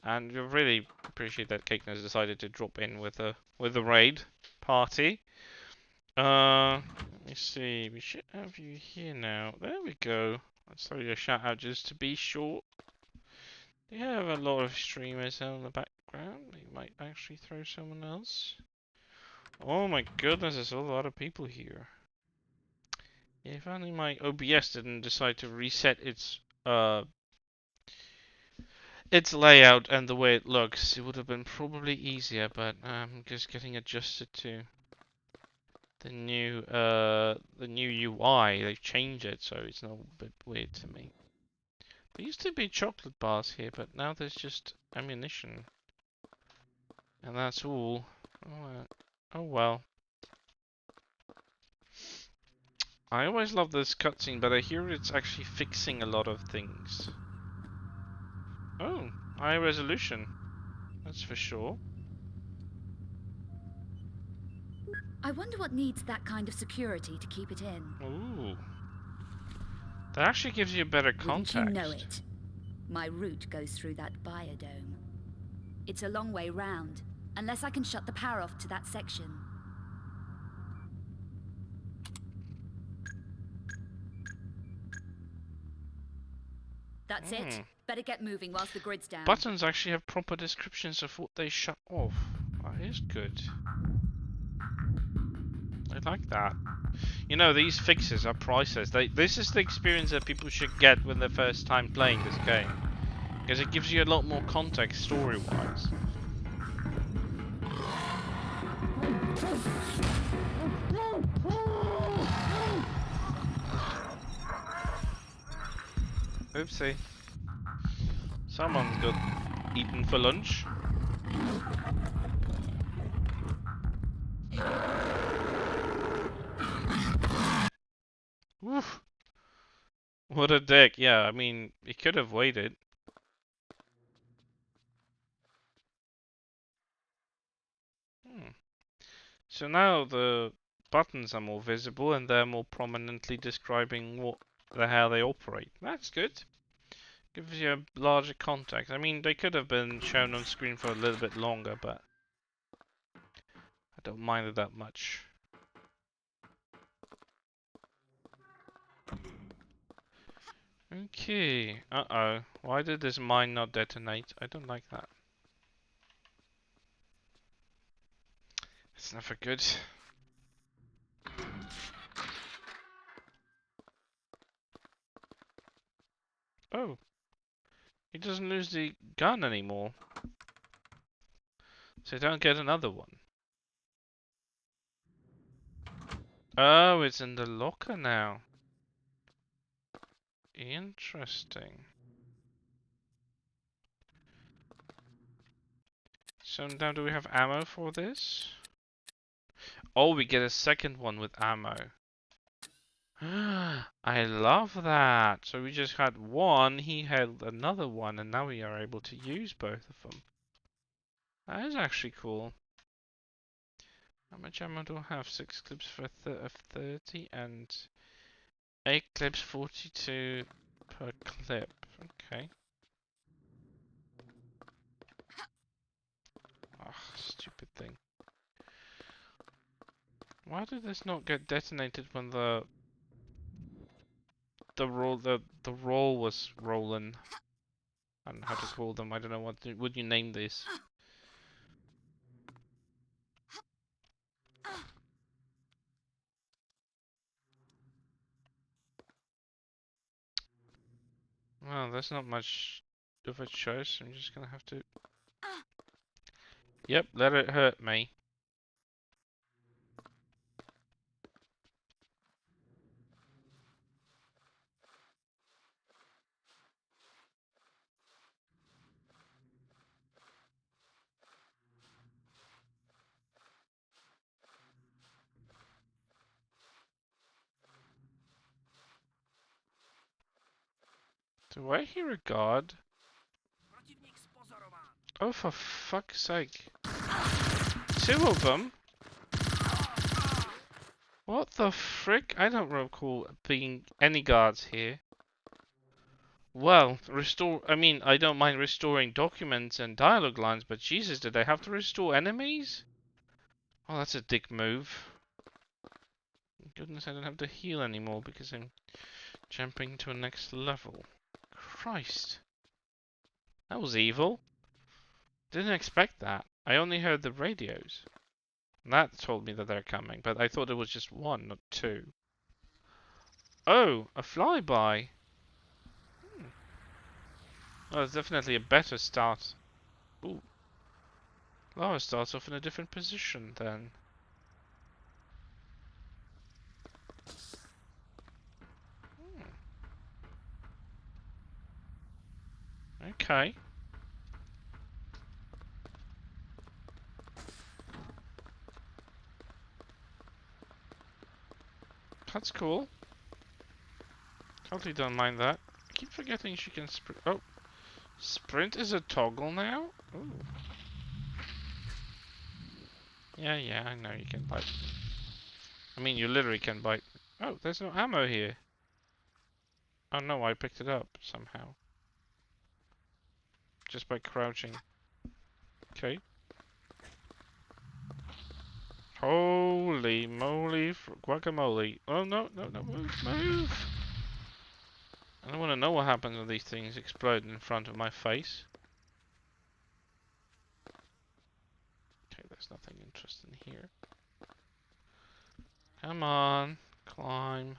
And we really appreciate that Caithness decided to drop in with a raid party. Let me see. We should have you here now. There we go. Let's throw you a shout out just to be sure. They have a lot of streamers in the background. They might actually throw someone else. Oh my goodness, there's a lot of people here. If only my OBS didn't decide to reset its layout and the way it looks, it would have been probably easier, but I'm just getting adjusted to the new UI. They've changed it, so it's now a bit weird to me. There used to be chocolate bars here, but now there's just ammunition. And that's all. Oh well. I always love this cutscene, but I hear it's actually fixing a lot of things. Oh, high resolution. That's for sure. I wonder what needs that kind of security to keep it in. Ooh. That actually gives you a better context. Wouldn't you know it? My route goes through that biodome. It's a long way round, unless I can shut the power off to that section. That's it. Better get moving whilst the grid's down. Buttons actually have proper descriptions of what they shut off. That is good. I like that. You know, these fixes are priceless. This is the experience that people should get when they're first time playing this game. Because it gives you a lot more context story-wise. Oopsie. Someone's got eaten for lunch. Oof. What a dick. Yeah, I mean, he could have waited. So now the buttons are more visible and they're more prominently describing how they operate. That's good. Gives you a larger context. I mean, they could have been shown on screen for a little bit longer, but I don't mind it that much. Okay. Uh-oh. Why did this mine not detonate? I don't like that. It's never good. Oh. He doesn't lose the gun anymore. So don't get another one. Oh, it's in the locker now. Interesting. So now do we have ammo for this? Oh, we get a second one with ammo. I love that. So we just had one, he had another one, and now we are able to use both of them. That is actually cool. How much ammo do I have? 6 clips for 30 and 8 clips 42 per clip. Okay. Ugh, stupid thing. Why did this not get detonated when the the roll was rolling. I don't know how to call them. I don't know what would you name this. Well, there's not much of a choice. I'm just gonna have to. Yep, let it hurt me. Do I hear a god? Oh, for fuck's sake. Two of them? What the frick? I don't recall being any guards here. Well, I don't mind restoring documents and dialogue lines, but Jesus, did I have to restore enemies? Oh, that's a dick move. Goodness, I don't have to heal anymore because I'm jumping to a next level. Christ. That was evil. Didn't expect that. I only heard the radios. And that told me that they're coming, but I thought it was just one, not two. Oh, a flyby. Well, it's definitely a better start. Ooh. Lara starts off in a different position then. Okay. That's cool. Totally don't mind that. I keep forgetting she can sprint. Oh, sprint is a toggle now? Ooh. Yeah, I know you can bite. I mean, you literally can bite. Oh, there's no ammo here. Oh no, I picked it up somehow. Just by crouching. Okay. Holy moly, guacamole. Oh no, move! I don't want to know what happens when these things explode in front of my face. Okay, there's nothing interesting here. Come on, climb.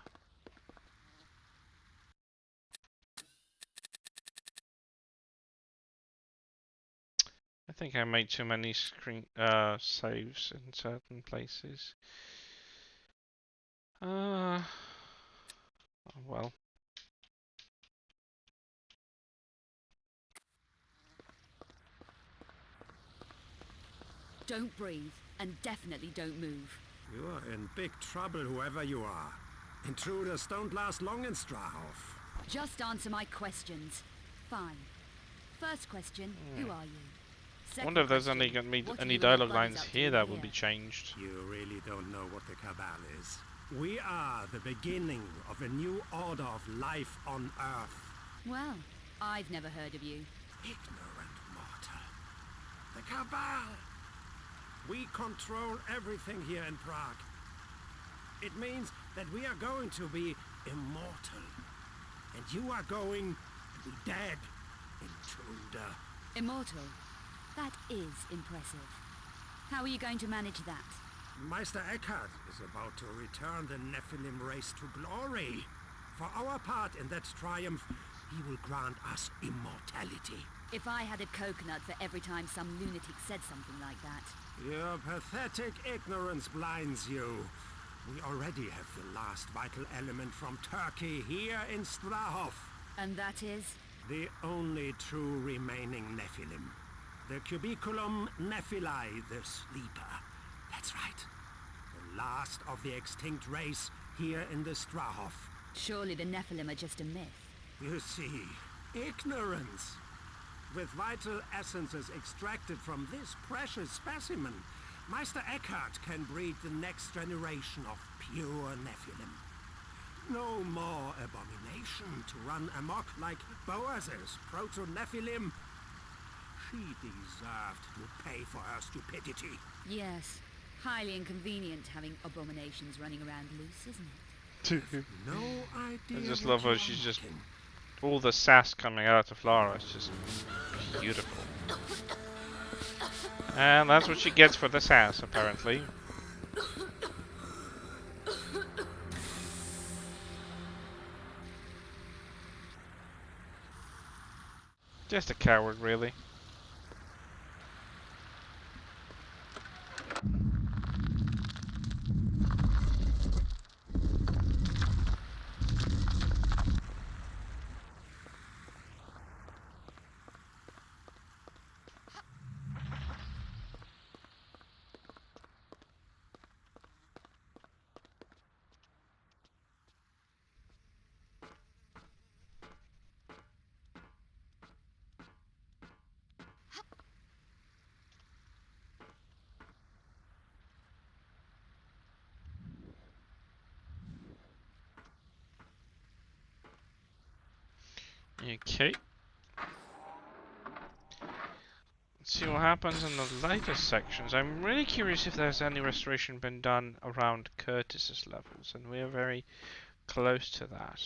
I think I made too many saves in certain places. Oh well. Don't breathe, and definitely don't move. You are in big trouble, whoever you are. Intruders don't last long in Strahov. Just answer my questions. Fine. First question, who are you? I wonder if there's any Second gonna question, be what any are you and your dialogue buddies lines up to here that here? will be changed. You really don't know what the Cabal is. We are the beginning of a new order of life on Earth. Well, I've never heard of you. Ignorant mortal. The Cabal. We control everything here in Prague. It means that we are going to be immortal. And you are going to be dead, intruder. Immortal? That is impressive. How are you going to manage that? Meister Eckhart is about to return the Nephilim race to glory. For our part in that triumph, he will grant us immortality. If I had a coconut for every time some lunatic said something like that. Your pathetic ignorance blinds you. We already have the last vital element from Turkey here in Strahov. And that is? The only true remaining Nephilim. The Cubiculum Nephilae, the Sleeper. That's right. The last of the extinct race here in the Strahov. Surely the Nephilim are just a myth. You see, ignorance. With vital essences extracted from this precious specimen, Meister Eckhart can breed the next generation of pure Nephilim. No more abomination to run amok like Boaz's proto-Nephilim. She deserved to pay for her stupidity. Yes. Highly inconvenient having abominations running around loose, isn't it? No I idea just what love you how are she's just looking. all the sass coming out of Lara. It's just beautiful. And that's what she gets for the sass, apparently. Just a coward, really. Okay. Let's see what happens in the later sections. I'm really curious if there's any restoration been done around Curtis's levels, and we're very close to that.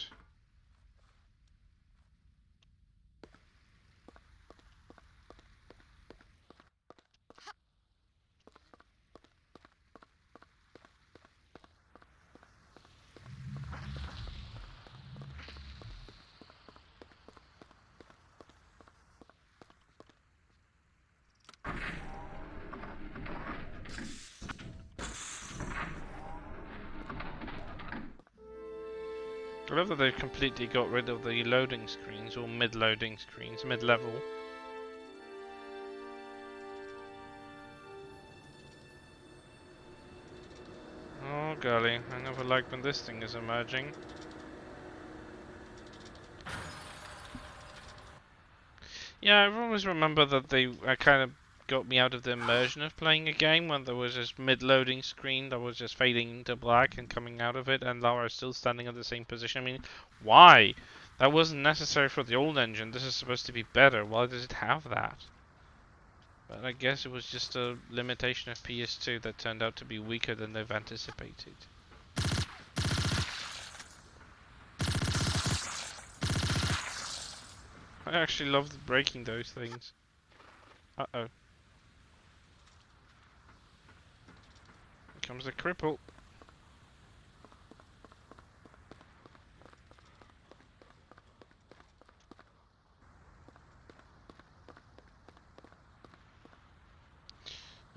I love that they've completely got rid of the loading screens, or mid-loading screens, mid-level. Oh golly, I never like when this thing is emerging. Yeah, I always remember that they kind of got me out of the immersion of playing a game when there was this mid-loading screen that was just fading into black and coming out of it, and Lara is still standing at the same position. I mean, why? That wasn't necessary for the old engine. This is supposed to be better. Why does it have that? But I guess it was just a limitation of PS2 that turned out to be weaker than they've anticipated. I actually love breaking those things. Uh-oh. Here comes the cripple.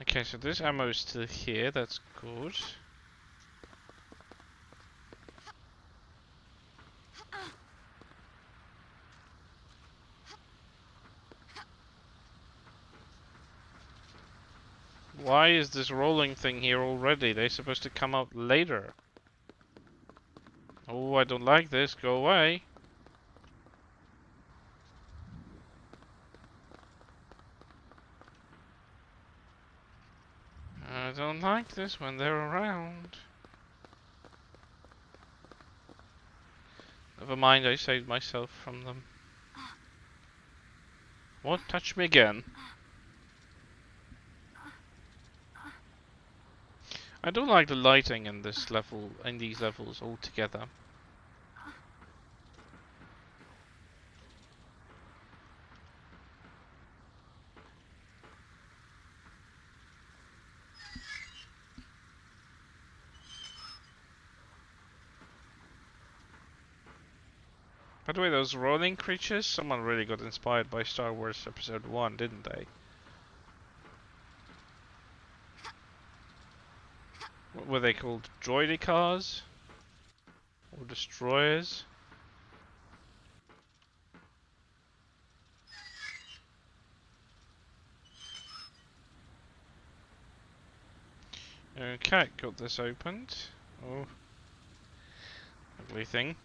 Okay, so this ammo is still here, that's good. Why is this rolling thing here already? They're supposed to come out later. Oh, I don't like this, go away. I don't like this when they're around. Never mind, I saved myself from them. What? Touch me again. I don't like the lighting in this level, in these levels altogether. By the way, those rolling creatures, someone really got inspired by Star Wars Episode 1, didn't they? What were they called? Droidicars? Or destroyers? Okay, got this opened. Oh, ugly thing.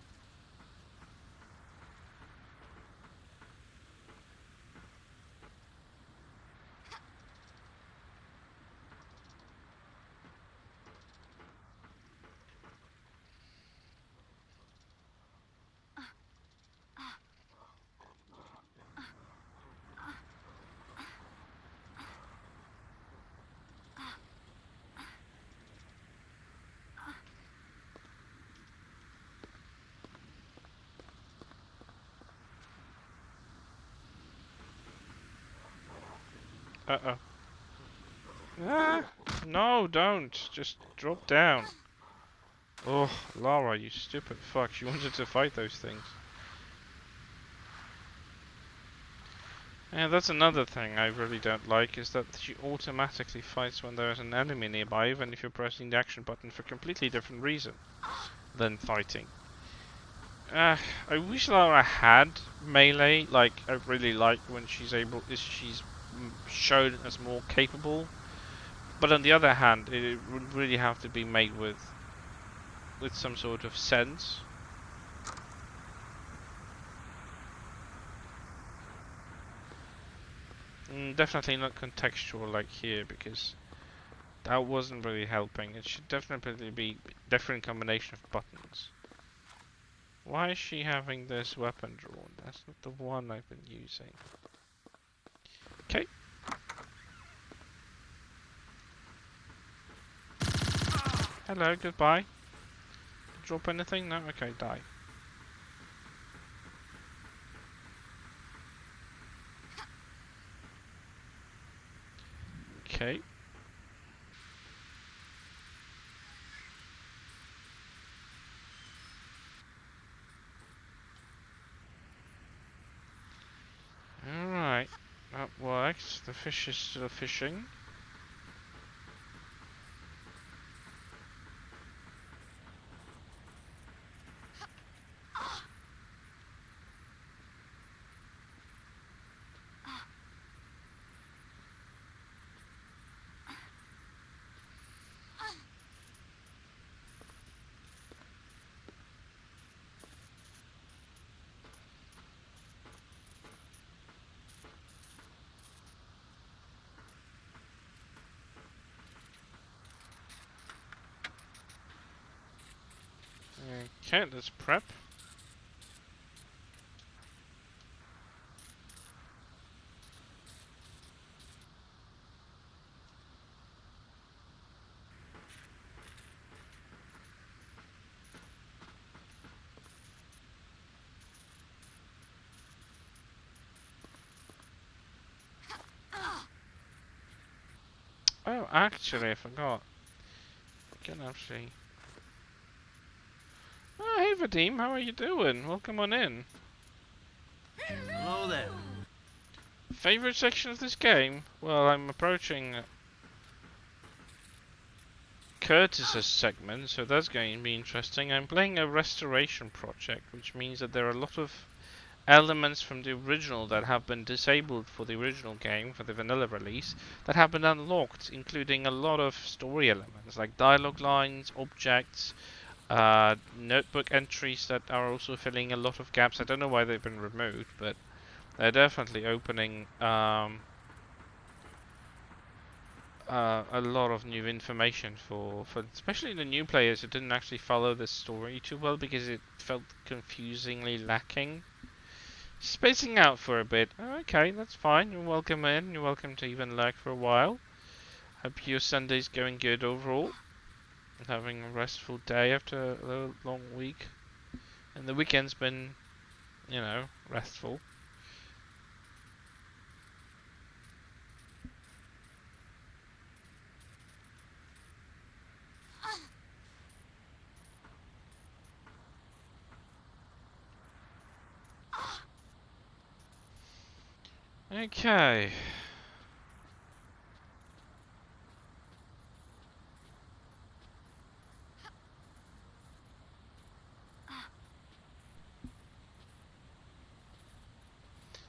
Uh-oh. Ah! No, don't! Just drop down. Oh, Lara, you stupid fuck. She wanted to fight those things. Yeah, that's another thing I really don't like, is that she automatically fights when there is an enemy nearby, even if you're pressing the action button for a completely different reason than fighting. I wish Lara had melee. Like, I really like when she's shown as more capable. But on the other hand, it would really have to be made with some sort of sense. Definitely not contextual like here, because that wasn't really helping. It should definitely be different combination of buttons. Why is she having this weapon drawn? That's not the one I've been using. Okay. Hello, goodbye. Drop anything? No? Okay, die. Okay. Alright. That works. The fish is still fishing. Okay, let's prep. Oh, actually, I forgot. I can actually... Oh, hey Vadim, how are you doing? Welcome on in. Hello there. Favorite section of this game? Well, I'm approaching Curtis's segment, so that's going to be interesting. I'm playing a restoration project, which means that there are a lot of elements from the original that have been disabled for the original game, for the vanilla release, that have been unlocked, including a lot of story elements, like dialogue lines, objects, notebook entries that are also filling a lot of gaps. I don't know why they've been removed, but they're definitely opening a lot of new information for especially the new players who didn't actually follow the story too well, because it felt confusingly lacking. Spacing out for a bit. Okay, that's fine. You're welcome in. You're welcome to even lurk for a while. Hope your Sunday's going good overall. Having a restful day after a long week. And the weekend's been, you know, restful. Okay.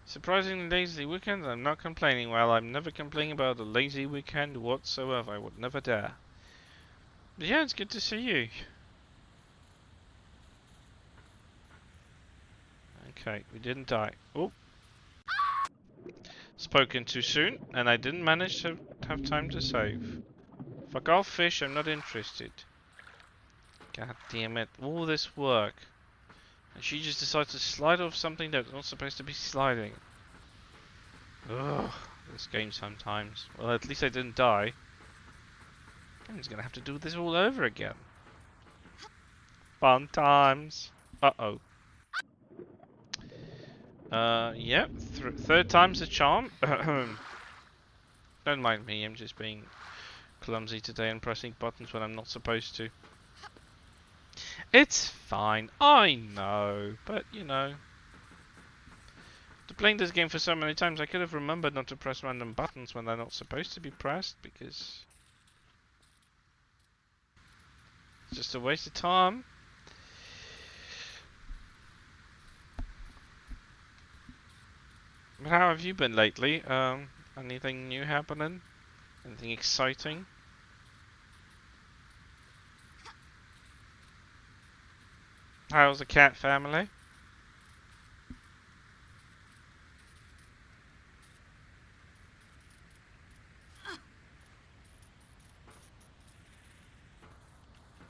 Surprisingly lazy weekend. I'm not complaining. Well, I'm never complaining about a lazy weekend whatsoever. I would never dare. But yeah, it's good to see you. Okay, we didn't die. Oh. Spoken too soon, and I didn't manage to have time to save. Fuck off, fish. I'm not interested. God damn it. All this work. And she just decides to slide off something that's not supposed to be sliding. Ugh, this game sometimes. Well, at least I didn't die. I'm just gonna have to do this all over again. Fun times. Uh-oh. Yep. Third time's a charm. Don't mind me, I'm just being clumsy today and pressing buttons when I'm not supposed to. It's fine, I know, but you know. After playing this game for so many times, I could have remembered not to press random buttons when they're not supposed to be pressed, because it's just a waste of time. But how have you been lately? Anything new happening? Anything exciting? How's the cat family?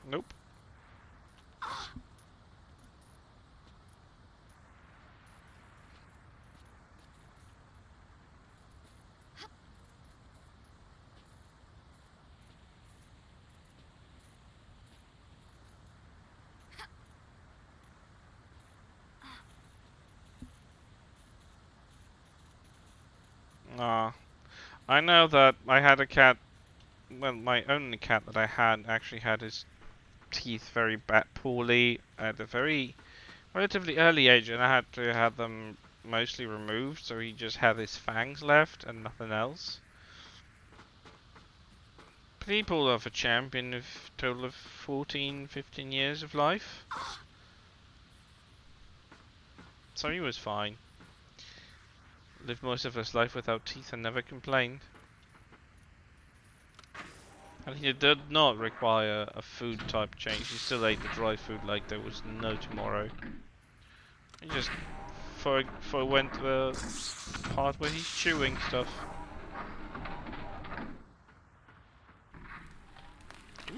Nope. Ah, I know that I had a cat. Well, my only cat that I had actually had his teeth very poorly at a very relatively early age, and I had to have them mostly removed, so he just had his fangs left and nothing else. But he pulled off a champion of total of 14, 15 years of life. So he was fine. Lived most of his life without teeth and never complained. And he did not require a food type change. He still ate the dry food like there was no tomorrow. He just went to the part where he's chewing stuff.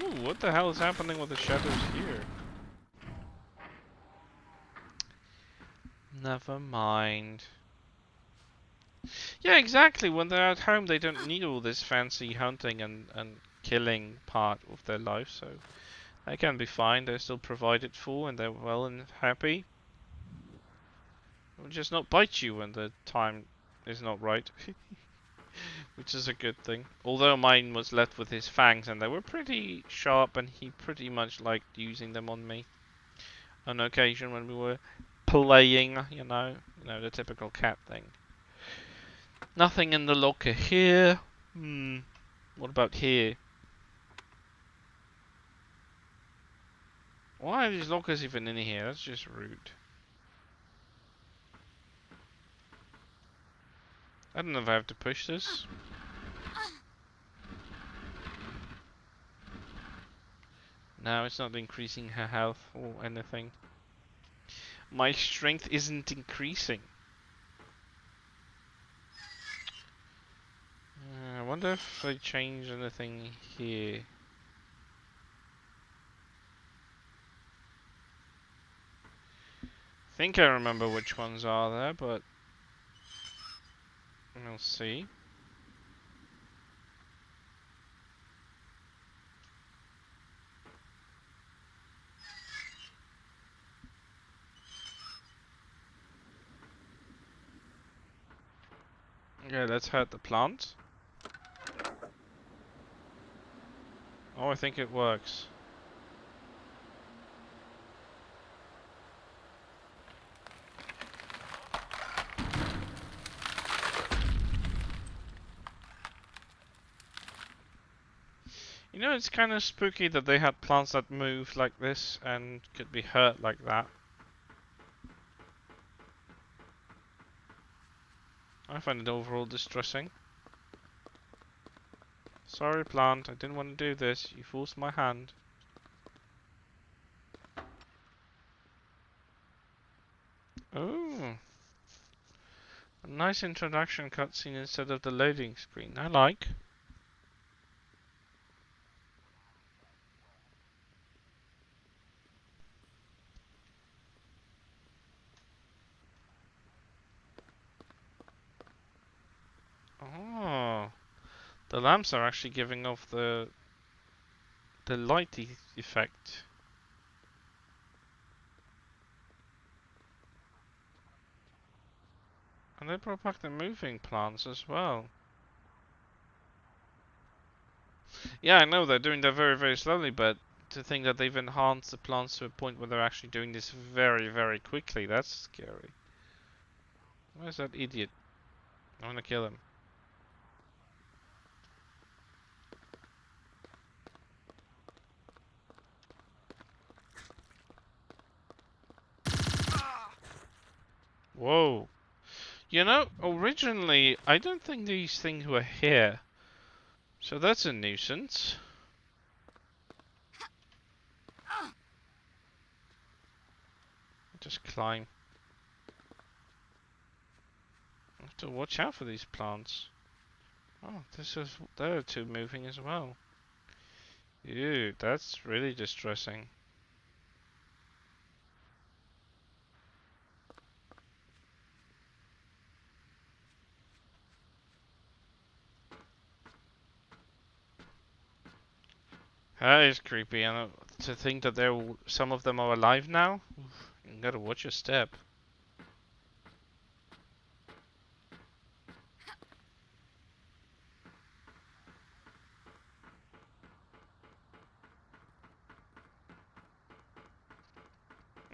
Ooh, what the hell is happening with the shadows here? Never mind. Yeah, exactly. When they're at home, they don't need all this fancy hunting and killing part of their life, so they can be fine. They're still provided for, and they're well and happy. They'll just not bite you when the time is not right, which is a good thing. Although mine was left with his fangs, and they were pretty sharp, and he pretty much liked using them on me. On occasion when we were playing, you know, the typical cat thing. Nothing in the locker here. What about here? Why are these lockers even in here? That's just rude. I don't know if I have to push this. No, it's not increasing her health or anything. My strength isn't increasing. I wonder if they changed anything here. I think I remember which ones are there, but we'll see. Okay, let's hurt the plant. Oh, I think it works. You know, it's kind of spooky that they had plants that move like this and could be hurt like that. I find it overall distressing. Sorry, plant, I didn't want to do this. You forced my hand. Oh, a nice introduction cutscene instead of the loading screen. I like. Oh, the lamps are actually giving off the light effect. And they brought back the moving plants as well. Yeah, I know they're doing that very, very slowly, but to think that they've enhanced the plants to a point where they're actually doing this very, very quickly, that's scary. Where's that idiot? I want to kill him. Whoa. You know, originally, I don't think these things were here. So that's a nuisance. Just climb. I have to watch out for these plants. Oh, there are two moving as well. Ew, that's really distressing. That is creepy, and to think that some of them are alive now. Oof, you gotta watch your step.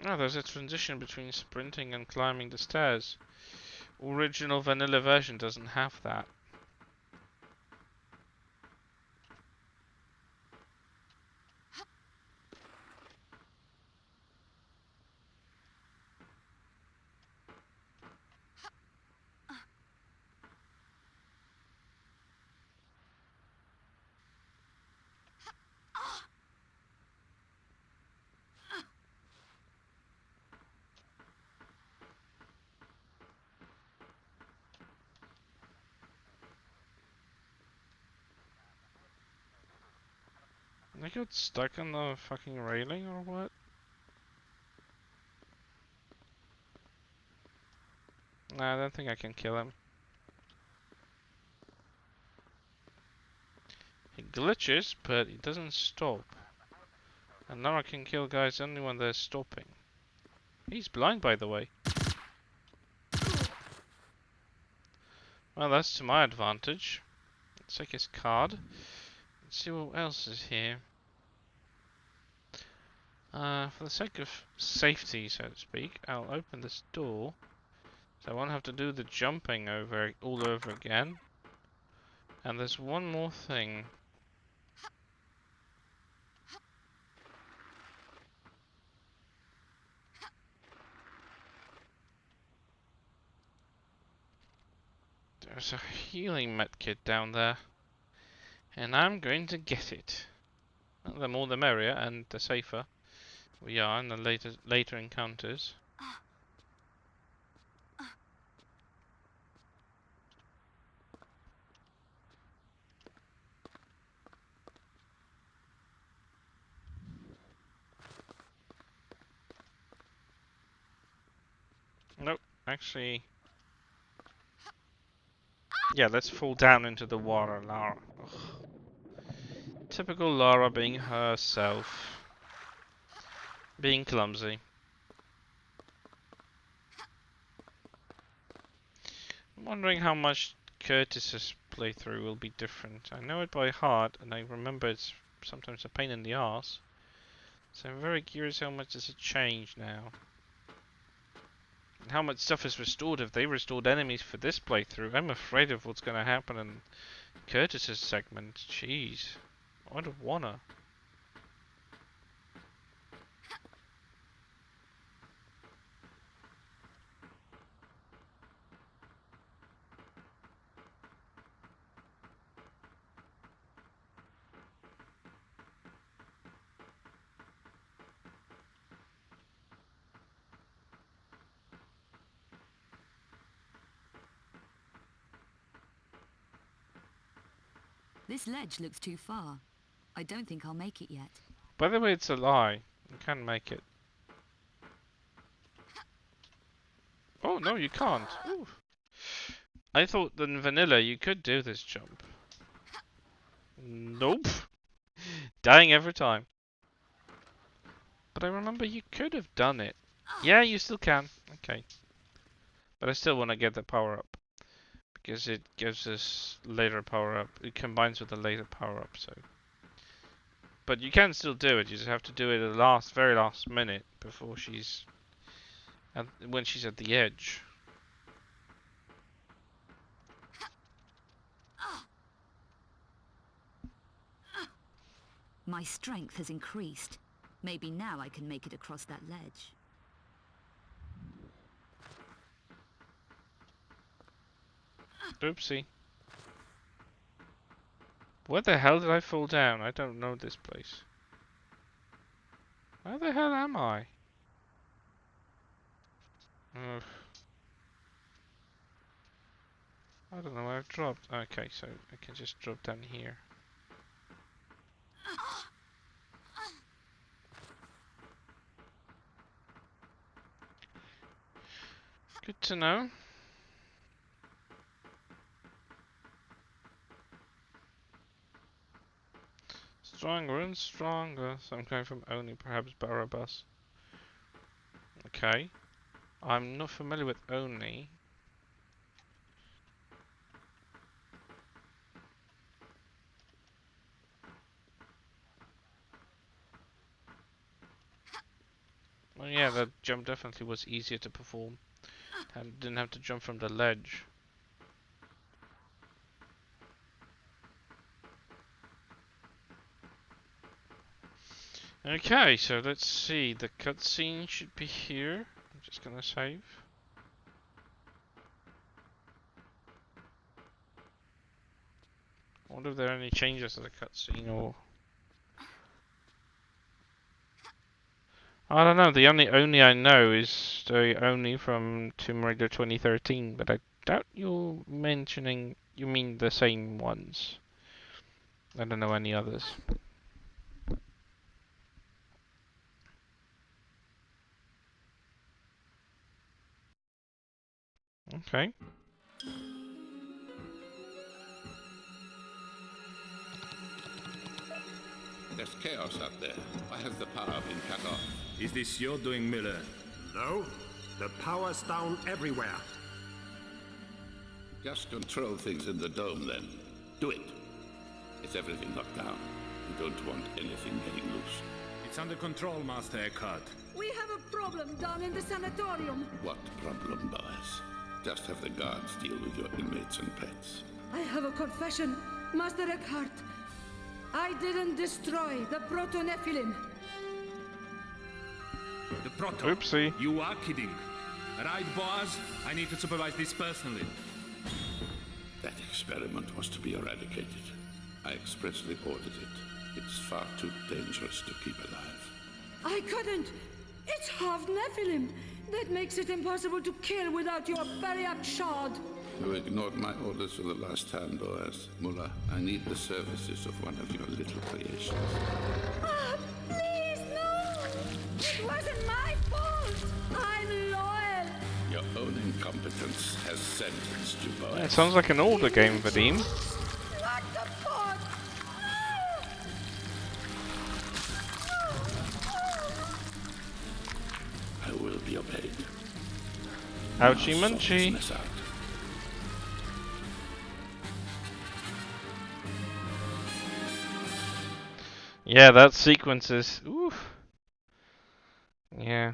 Oh, there's a transition between sprinting and climbing the stairs. Original vanilla version doesn't have that. I got stuck on the fucking railing or what? Nah, I don't think I can kill him. He glitches, but he doesn't stop. And now I can kill guys only when they're stopping. He's blind, by the way. Well, that's to my advantage. Let's take his card. Let's see what else is here. For the sake of safety, so to speak, I'll open this door. So I won't have to do the jumping all over again. And there's one more thing. There's a healing medkit down there. And I'm going to get it. Well, the more the merrier, and the safer we are in the later encounters. Nope, actually... Yeah, let's fall down into the water, Lara. Ugh. Typical Lara being herself. Being clumsy. I'm wondering how much Curtis's playthrough will be different. I know it by heart, and I remember it's sometimes a pain in the ass. So I'm very curious how much does it change now. And how much stuff is restored if they restored enemies for this playthrough. I'm afraid of what's going to happen in Curtis's segment. Jeez. I don't wanna. This ledge looks too far. I don't think I'll make it yet. By the way, it's a lie. You can make it. Oh, no, you can't. Ooh. I thought that in vanilla you could do this jump. Nope. Dying every time. But I remember you could have done it. Yeah, you still can. Okay. But I still want to get the power up. Because it gives us later power up. It combines with the later power up, so. But you can still do it. You just have to do it at the very last minute before when she's at the edge. My strength has increased. Maybe now I can make it across that ledge. Oopsie. Where the hell did I fall down? I don't know this place. Where the hell am I? Ugh. I don't know where I've dropped. Okay, so I can just drop down here. Good to know. Stronger and stronger. So I'm going from Oni, perhaps Barabbas. Okay. I'm not familiar with Oni. Oh yeah, that jump definitely was easier to perform. Didn't have to jump from the ledge. Okay, so let's see. The cutscene should be here. I'm just gonna save. I wonder if there are any changes to the cutscene or... I don't know, the only I know is the only from Tomb Raider 2013, but I doubt you're mentioning... You mean the same ones. I don't know any others. Okay. There's chaos out there. Why has the power been cut off? Is this your doing, Miller? No, the power's down everywhere. Just control things in the dome, then. Do it. Is everything locked down? You don't want anything getting loose. It's under control, Master Eckhart. We have a problem down in the sanatorium. What problem, boys? Just have the guards deal with your inmates and pets. I have a confession, Master Eckhart. I didn't destroy the proto-Nephilim. The Proto? Oopsie. You are kidding. Right, Boaz? I need to supervise this personally. That experiment was to be eradicated. I expressly ordered it. It's far too dangerous to keep alive. I couldn't. It's half Nephilim. That makes it impossible to kill without your bariac shard. You ignored my orders for the last time, Boaz. Mullah, I need the services of one of your little creations. Ah, please, no! It wasn't my fault! I'm loyal! Your own incompetence has sentenced you, Boaz. It sounds like an older game, Vadim. Not the pot! I will be obeyed. Ouchie Now, munchy. sort this out. Yeah, that sequence is... Oof. Yeah.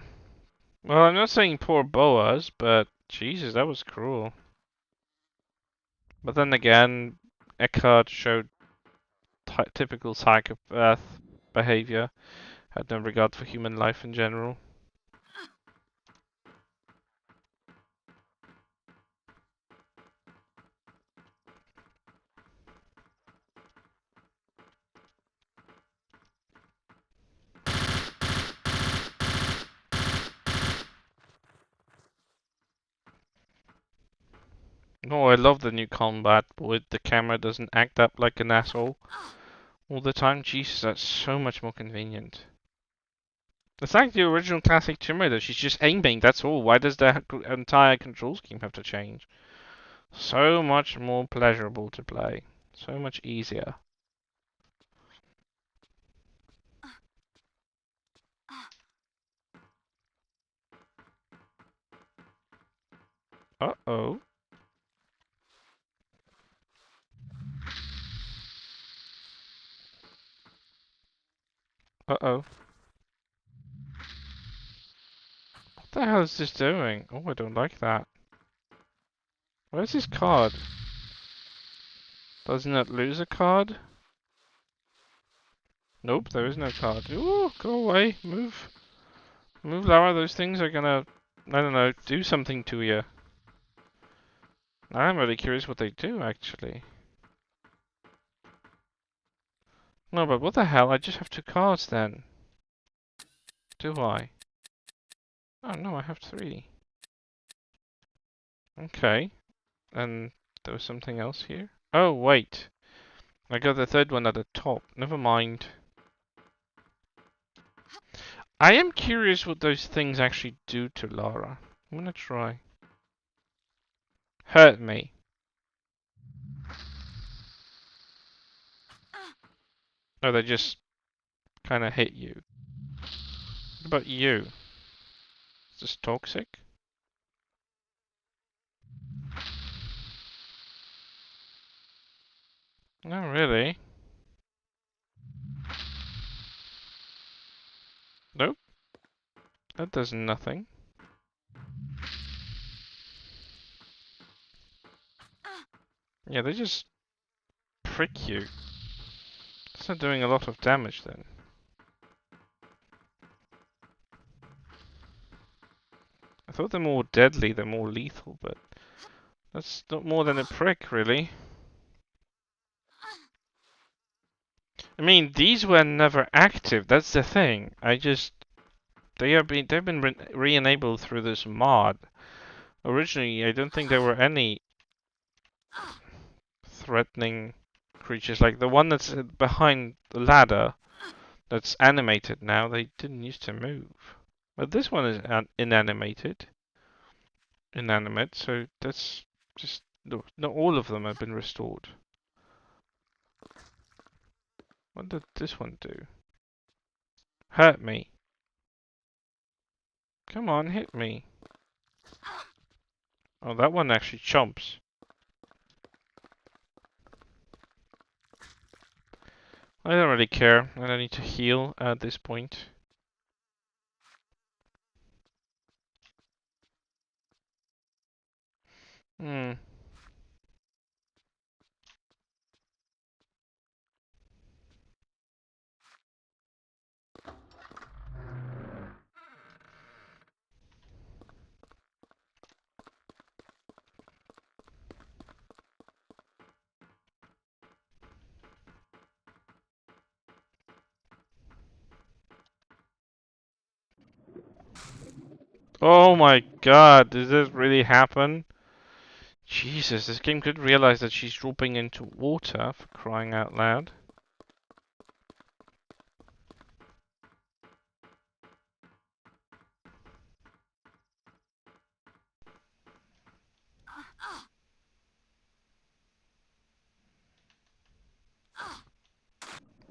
Well, I'm not saying poor Boaz, but Jesus, that was cruel. But then again, Eckhart showed typical psychopath behavior, had no regard for human life in general. Oh, I love the new combat with the camera doesn't act up like an asshole all the time. Jesus, that's so much more convenient. It's like the original classic Tomb Raider. She's just aiming, that's all. Why does the entire control scheme have to change? So much more pleasurable to play. So much easier. Uh-oh. Uh-oh. What the hell is this doing? Oh, I don't like that. Where's his card? Doesn't it lose a card? Nope, there is no card. Ooh, go away. Move. Move, Lara. Those things are gonna, I don't know, do something to you. I'm really curious what they do, actually. No, but what the hell? I just have 2 cards then. Do I? Oh, no, I have 3. Okay. And there was something else here? Oh, wait. I got the 3rd one at the top. Never mind. I am curious what those things actually do to Lara. I'm gonna try. Hurt me. No, they just kind of hit you. What about you? Is this toxic? No, really. Nope. That does nothing. Yeah, they just prick you. It's not doing a lot of damage then. I thought they're more deadly, they're more lethal, but that's not more than a prick, really. I mean, these were never active. That's the thing. They've been re-enabled through this mod. Originally, I don't think there were any threatening creatures like the one that's behind the ladder. That's animated now. They didn't used to move, but this one is inanimate. So that's just not all of them have been restored. What did this one do? Hurt me. Come on, hit me. Oh, that one actually chomps. I don't really care. I don't need to heal at this point. Hmm. Oh my god, did this really happen? Jesus, this game could realize that she's dropping into water, for crying out loud.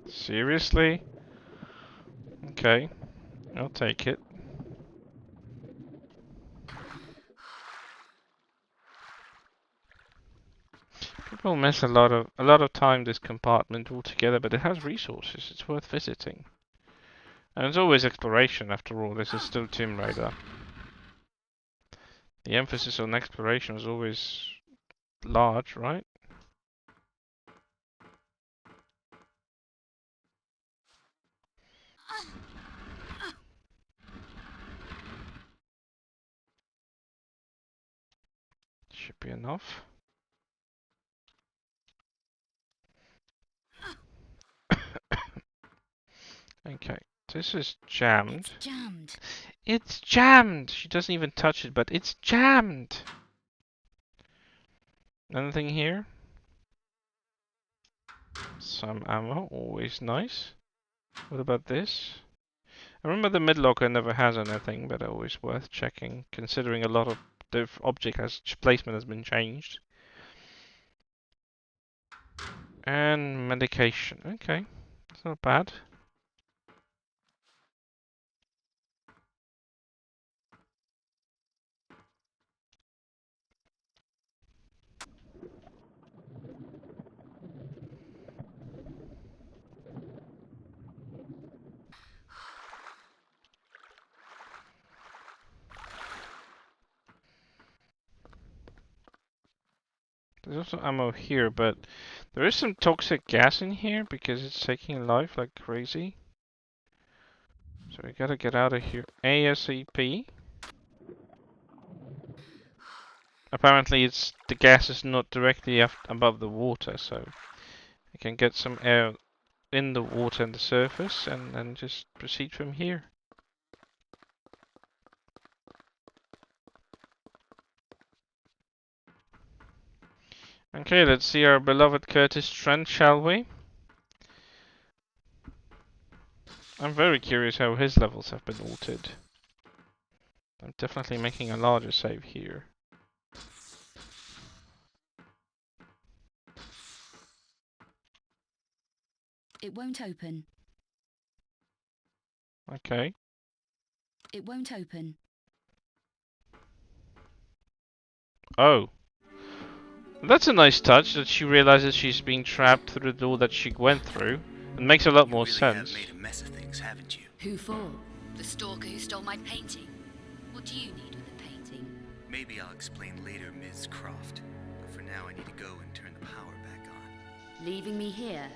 Seriously? Okay, I'll take it. People miss a lot of time this compartment altogether, but it has resources. It's worth visiting. And it's always exploration after all. This is still Tomb Raider. The emphasis on exploration is always large, right? Should be enough. Okay, this is jammed. It's jammed. It's jammed! She doesn't even touch it, but it's jammed! Anything here? Some ammo, always nice. What about this? I remember the mid-locker never has anything, but always worth checking, considering a lot of the placement has been changed. And medication. Okay, it's not bad. There's also ammo here, but there is some toxic gas in here because it's taking life like crazy. So we gotta get out of here ASAP. Apparently the gas is not directly above the water, so we can get some air in the water and the surface and then just proceed from here. Okay, let's see our beloved Curtis Trent, shall we? I'm very curious how his levels have been altered. I'm definitely making a larger save here. It won't open. Okay. It won't open. Oh. That's a nice touch that she realizes she's being trapped through the door that she went through. It makes a lot more sense. You really have made a mess of things, haven't you? Who for? The stalker who stole my painting? What do you need with the painting? Maybe I'll explain later, Ms. Croft. But for now, I need to go and turn the power back on. Leaving me here?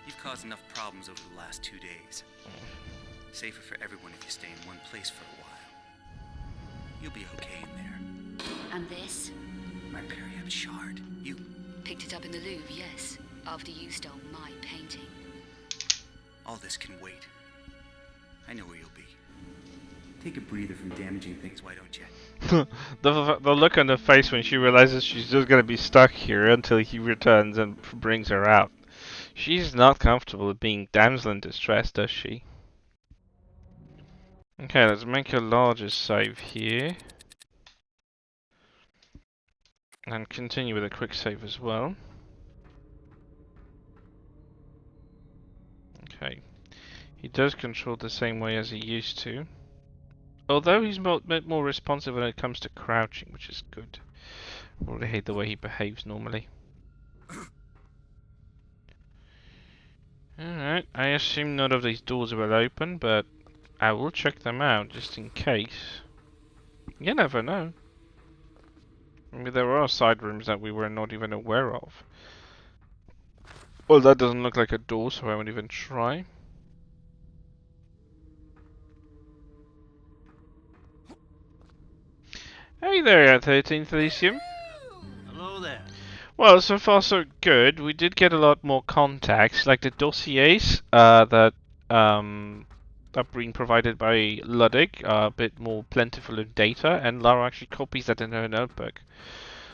You've caused enough problems over the last 2 days. Safer for everyone if you stay in one place for a while. You'll be okay in there. And this? My Periab shard. You Picked it up in the Louvre, yes. After you stole my painting. All this can wait. I know where you'll be. Take a breather from damaging things, why don't you? The look on her face when she realizes she's just gonna be stuck here until he returns and brings her out. She's not comfortable with being damsel in distress, does she? Okay, let's make a larger save here. And continue with a quick save as well. Okay. He does control the same way as he used to. Although he's a bit more responsive when it comes to crouching, which is good. I really hate the way he behaves normally. Alright, I assume none of these doors will open, but I will check them out just in case. You never know. Maybe there are side rooms that we were not even aware of. Well, that doesn't look like a door, so I won't even try. Hey there, 13th Elysium. Hello there. Well, so far so good. We did get a lot more contacts, like the dossiers that are being provided by Ludwig are a bit more plentiful in data, and Lara actually copies that in her notebook.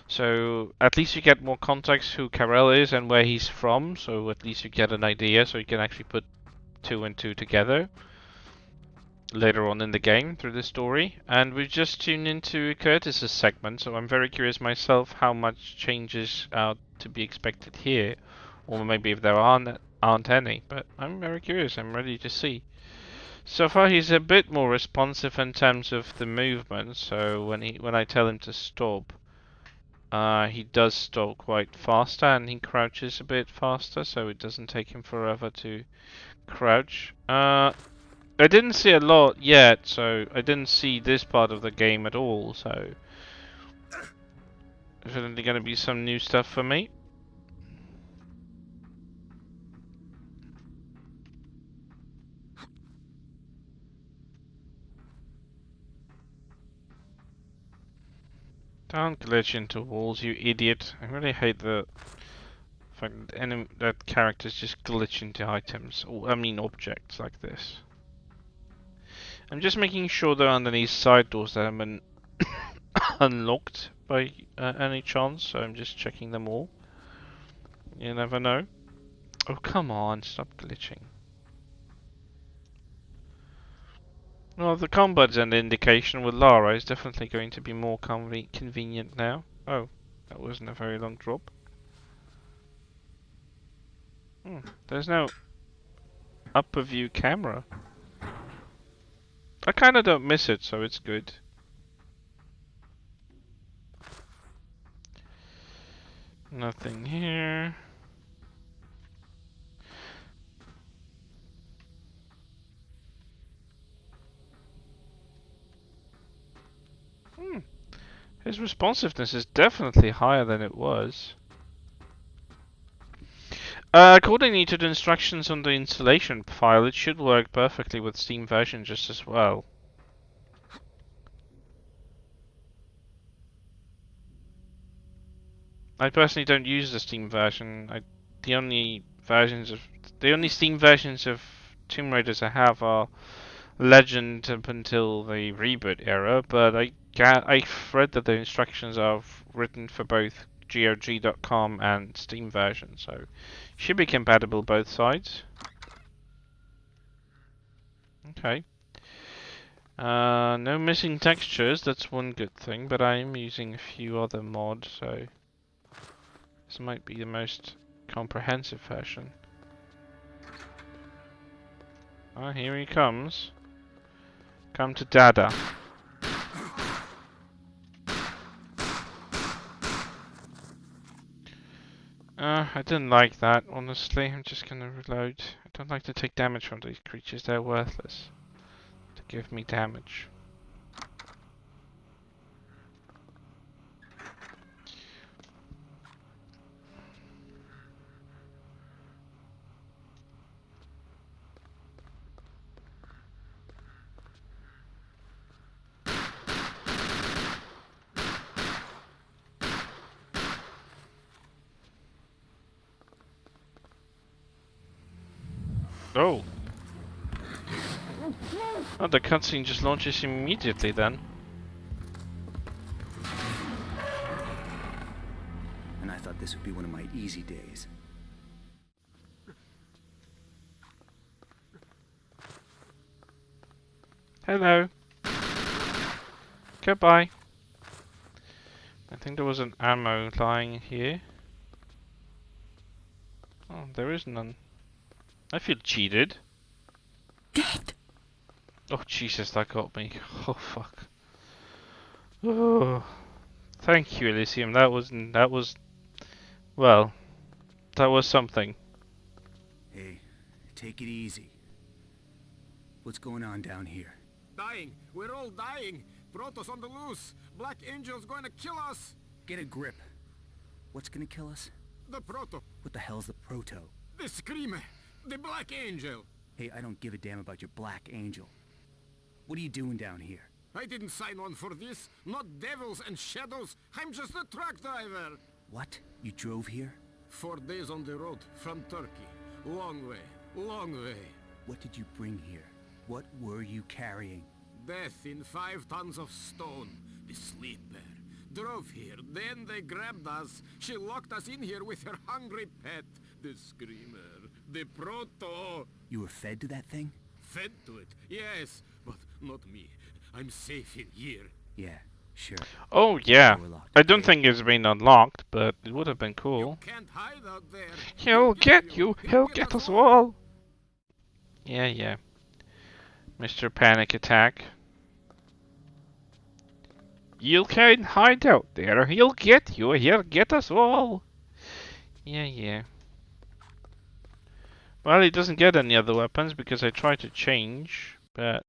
So at least you get more context who Karel is and where he's from, so at least you get an idea, so you can actually put 2 and 2 together later on in the game through the story. And we've just tuned into Curtis's segment, so I'm very curious myself how much changes are to be expected here, or maybe if there aren't any. But I'm very curious. I'm ready to see. So far, he's a bit more responsive in terms of the movement. So when I tell him to stop, he does stop quite faster, and he crouches a bit faster, so it doesn't take him forever to crouch. I didn't see a lot yet, so I didn't see this part of the game at all, so definitely gonna be some new stuff for me. Don't glitch into walls, you idiot. I really hate the fact that characters just glitch into items, or I mean objects like this. I'm just making sure there aren't any side doors that have been unlocked by any chance, so I'm just checking them all. You never know. Oh, come on, stop glitching. Well, the combat's an indication with Lara is definitely going to be more convenient now. Oh, that wasn't a very long drop. There's no upper view camera. I kinda don't miss it, so it's good. Nothing here. His responsiveness is definitely higher than it was. According to the instructions on the installation file, it should work perfectly with Steam version just as well. I personally don't use the Steam version. The only Steam versions of Tomb Raiders I have are Legend up until the reboot era, but I've read that the instructions are written for both GOG.com and Steam version, so should be compatible both sides. Okay. No missing textures, that's one good thing, but I am using a few other mods, so this might be the most comprehensive version. Ah, here he comes. Come to Dada. I didn't like that, honestly. I'm just gonna reload. I don't like to take damage from these creatures, they're worthless to give me damage. Oh! Oh, the cutscene just launches immediately then. And I thought this would be one of my easy days. Hello. Goodbye. I think there was an ammo lying here. Oh, there is none. I feel cheated. Dead. Oh Jesus, that got me. Oh fuck. Oh, thank you, Elysium. That was well, that was something. Hey, take it easy. What's going on down here? Dying. We're all dying. Protoss on the loose. Black Angel's going to kill us. Get a grip. What's gonna kill us? The Proto. What the hell's the Proto? The Screamer. The Black Angel. Hey, I don't give a damn about your Black Angel. What are you doing down here? I didn't sign on for this. Not devils and shadows. I'm just a truck driver. What? You drove here? 4 days on the road from Turkey. Long way. Long way. What did you bring here? What were you carrying? Death in 5 tons of stone. The Sleeper. Drove here, then they grabbed us. She locked us in here with her hungry pet. The Screamer. The Proto. You were fed to that thing? Fed to it, yes. But not me. I'm safe in here. Yeah, sure. Oh yeah. Warlock, I don't okay. think it's been unlocked, but it would have been cool. You can't hide out there. He'll get you. He'll get us all. Yeah, yeah. Mr. Panic Attack. You can't hide out there. He'll get you. He'll get us all. Yeah, yeah. Well, he doesn't get any other weapons because I tried to change, but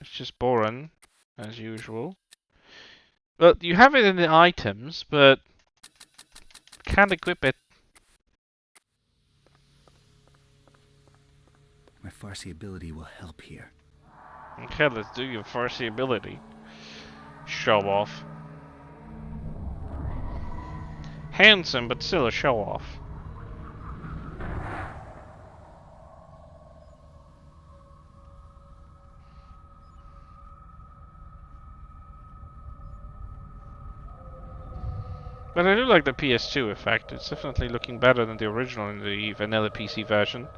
it's just boring, as usual. Well, you have it in the items, but can't equip it. My Farsi ability will help here. Okay, let's do your Farsi ability. Show off. Handsome, but still a show off. But I do like the PS2 effect. It's definitely looking better than the original in the vanilla PC version.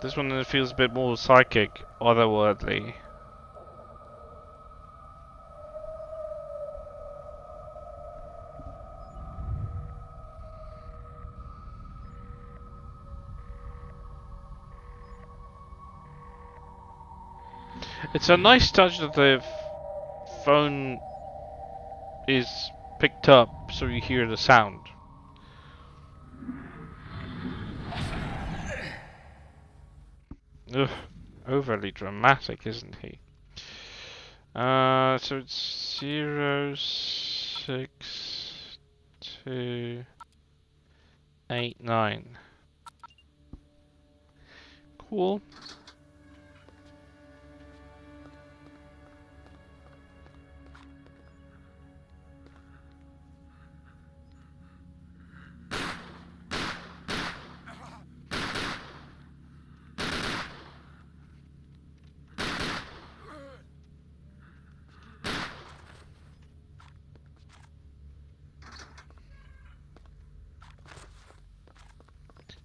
This one feels a bit more psychic, otherworldly. It's a nice touch that the phone is picked up so you hear the sound. Ugh, overly dramatic, isn't he? So it's 06289. Cool.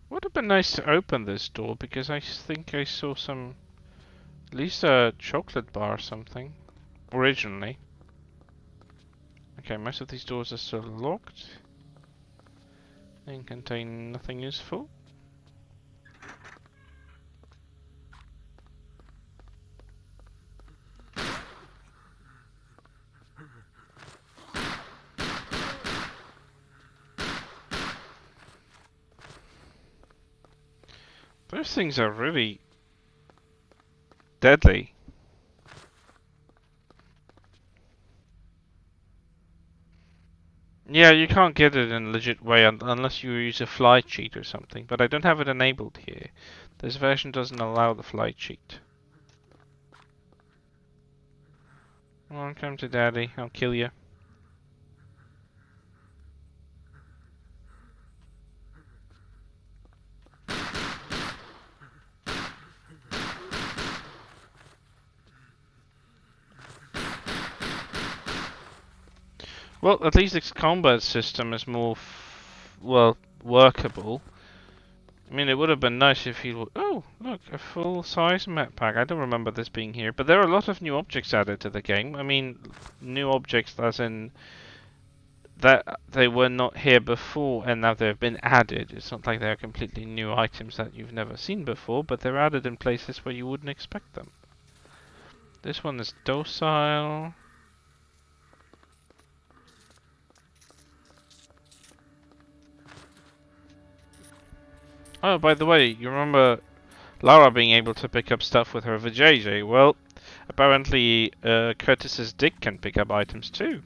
Would have been nice to open this door because I think I saw some, at least a chocolate bar or something, originally. Okay, most of these doors are still locked and contain nothing useful. Those things are really deadly. Yeah, you can't get it in a legit way unless you use a fly cheat or something, but I don't have it enabled here. This version doesn't allow the fly cheat. Come on, come to daddy, I'll kill you. Well, at least its combat system is more, well, workable. I mean, it would have been nice if he would... Oh, look, a full-size map pack. I don't remember this being here, but there are a lot of new objects added to the game. I mean, new objects as in that they were not here before and now they've been added. It's not like they're completely new items that you've never seen before, but they're added in places where you wouldn't expect them. This one is docile. Oh, by the way, you remember Lara being able to pick up stuff with her vajayjay? Well, apparently Curtis's dick can pick up items too.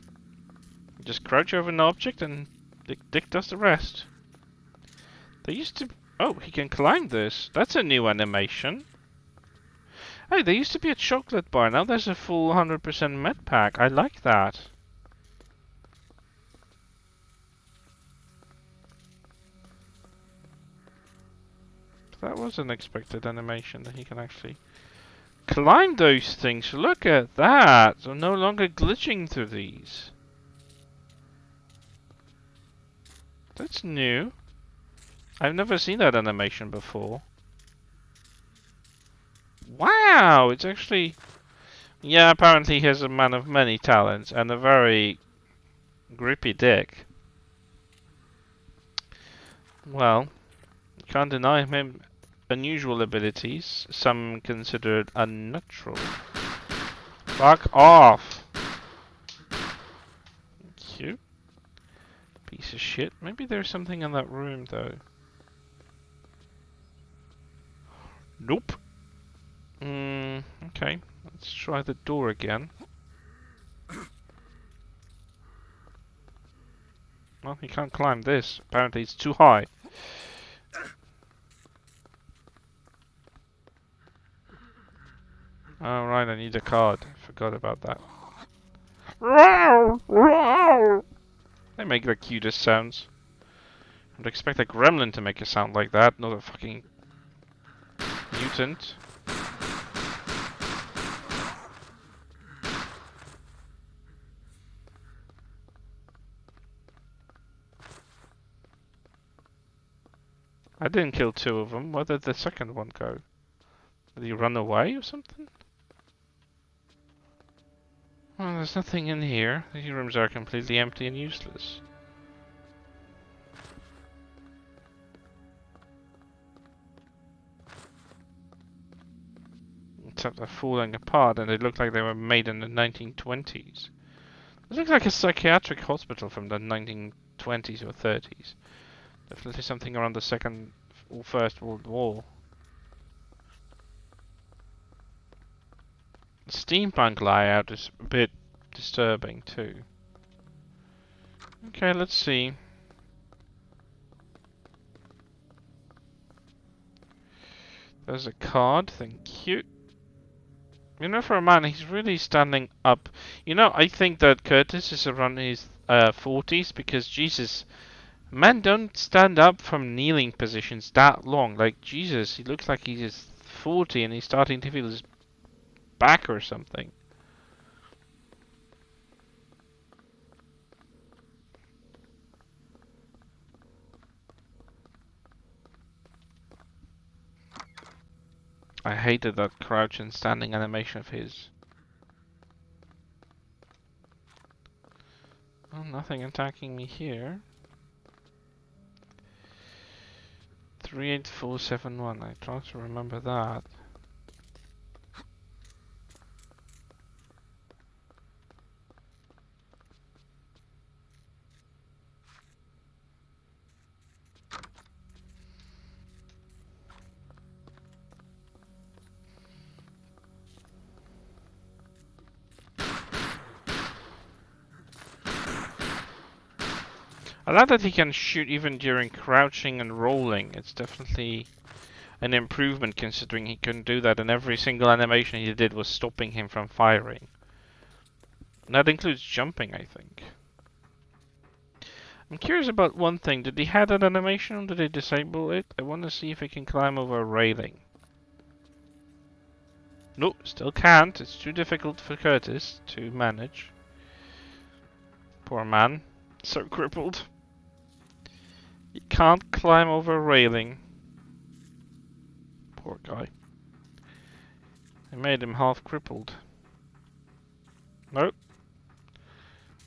Just crouch over an object and dick does the rest. They used to... Oh, he can climb this. That's a new animation. Hey, there used to be a chocolate bar. Now there's a full 100% med pack. I like that. That was an unexpected animation that he can actually climb those things. Look at that. I'm no longer glitching through these. That's new. I've never seen that animation before. Wow, it's actually... Yeah, apparently he's a man of many talents and a very grippy dick. Well, you can't deny him unusual abilities, some considered unnatural. Fuck off! Thank you. Piece of shit. Maybe there's something in that room though. Nope. Okay. Let's try the door again. Well, he can't climb this. Apparently it's too high. Oh right, I need a card. Forgot about that. They make the cutest sounds. I'd expect a gremlin to make a sound like that, not a fucking mutant. I didn't kill two of them. Where did the second one go? Did he run away or something? Well, there's nothing in here. These rooms are completely empty and useless. Except they're falling apart and they look like they were made in the 1920s. This looks like a psychiatric hospital from the 1920s or 30s. Definitely something around the Second or First World War. steampunk layout is a bit disturbing too. Okay, let's see. There's a card, thank you. You know, for a man, he's really standing up. You know, I think that Curtis is around his 40s because, Jesus, men don't stand up from kneeling positions that long. Like, Jesus, he looks like he's 40 and he's starting to feel his back or something. I hated that crouch and standing animation of his. Oh, nothing attacking me here. 38471, I try to remember that. I like that he can shoot even during crouching and rolling. It's definitely an improvement considering he couldn't do that and every single animation he did was stopping him from firing. And that includes jumping, I think. I'm curious about one thing. Did he have that animation or did he disable it? I want to see if he can climb over a railing. Nope, still can't. It's too difficult for Curtis to manage. Poor man. So crippled. He can't climb over a railing. Poor guy. I made him half crippled. Nope.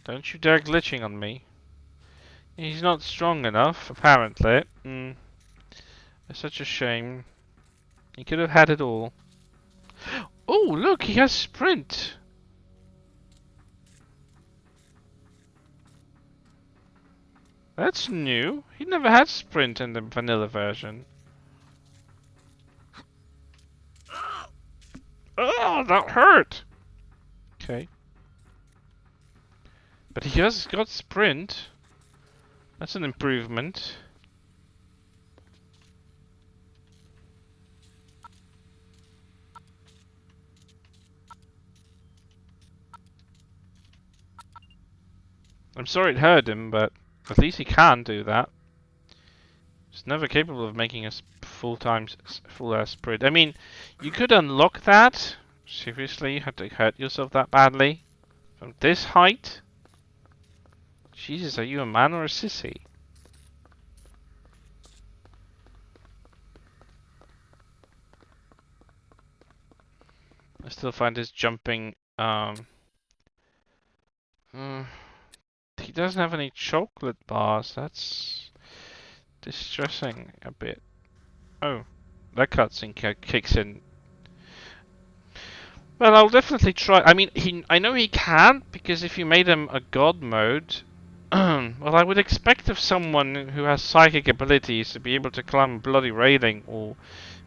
Don't you dare glitching on me. He's not strong enough, apparently. It's such a shame. He could have had it all. Oh, look, he has sprint. That's new. He never had sprint in the vanilla version. Oh, that hurt. Okay. But he has got sprint. That's an improvement. I'm sorry it hurt him, but at least he can do that. He's never capable of making a full sprint. I mean, you could unlock that. Seriously, you had to hurt yourself that badly? From this height? Jesus, are you a man or a sissy? I still find his jumping, he doesn't have any chocolate bars. That's distressing a bit. Oh, that cutscene kicks in. Well, I'll definitely try. I mean, I know he can't, because if you made him a god mode, well, I would expect of someone who has psychic abilities to be able to climb a bloody railing, or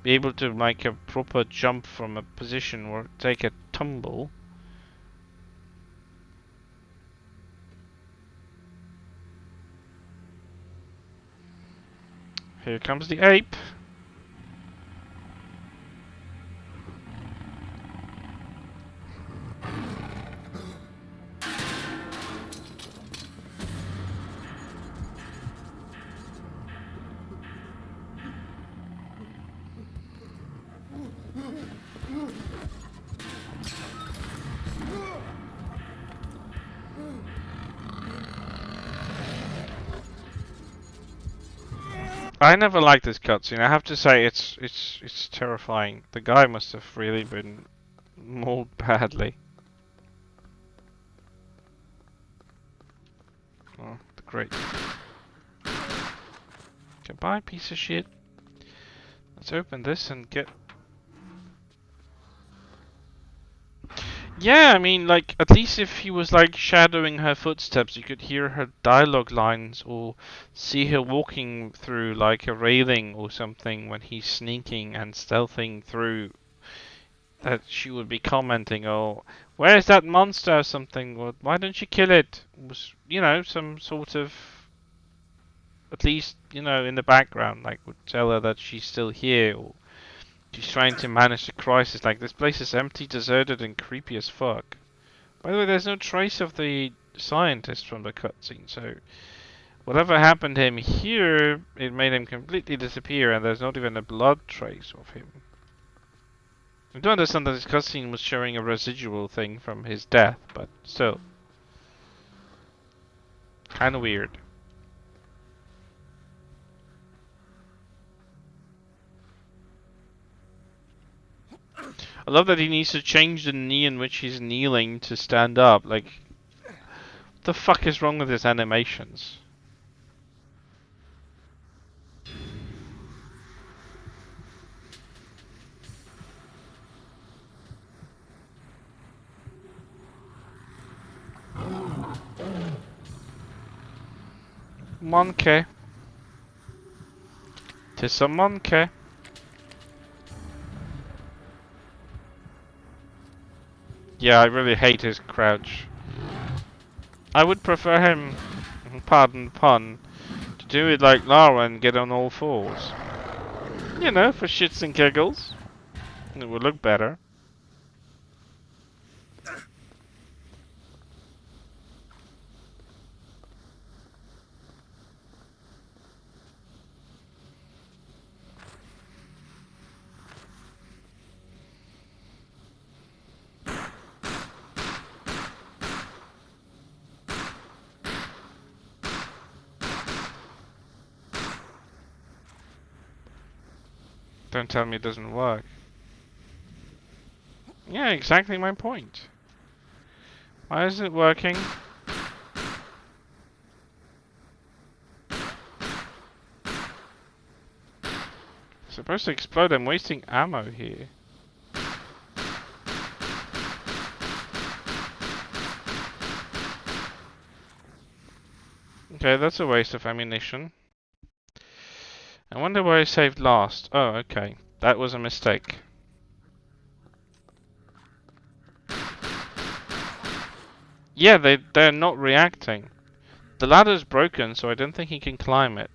be able to make a proper jump from a position or take a tumble. Here comes the ape. I never liked this cutscene. I have to say, it's terrifying. The guy must have really been mauled badly. Oh, great. Goodbye, piece of shit. Let's open this and get... Yeah, I mean, like, at least if he was, like, shadowing her footsteps, you could hear her dialogue lines or see her walking through, like, a railing or something when he's sneaking and stealthing through that she would be commenting, "Oh, where's that monster?" or something. Or, "Why don't you kill it?" Was, you know, some sort of, at least, you know, in the background, like would tell her that she's still here, or she's trying to manage the crisis. Like, this place is empty, deserted, and creepy as fuck. By the way, there's no trace of the scientist from the cutscene, so whatever happened to him here, it made him completely disappear, and there's not even a blood trace of him. I do understand that this cutscene was showing a residual thing from his death, but still. Kinda weird. I love that he needs to change the knee in which he's kneeling to stand up. Like, what the fuck is wrong with his animations? Monkey. Tis a monkey. Yeah, I really hate his crouch. I would prefer him, pardon the pun, to do it like Lara and get on all fours. You know, for shits and giggles. It would look better. Don't tell me it doesn't work. Yeah, exactly my point. Why isn't it working? It's supposed to explode. I'm wasting ammo here. Okay, that's a waste of ammunition. I wonder where I saved last. Oh, okay. That was a mistake. Yeah, they're not reacting. The ladder's broken, so I don't think he can climb it.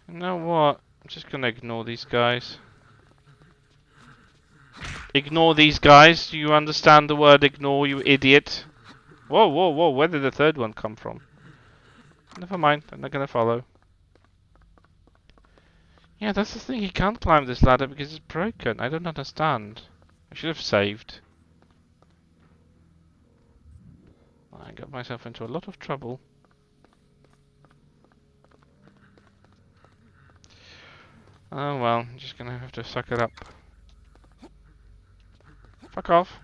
You know what? I'm just gonna ignore these guys. Ignore these guys. Do you understand the word ignore, you idiot? Whoa, whoa, whoa. Where did the third one come from? Never mind. I'm not gonna follow. Yeah, that's the thing. He can't climb this ladder because it's broken. I don't understand. I should have saved. I got myself into a lot of trouble. Oh well, I'm just gonna have to suck it up. Fuck off.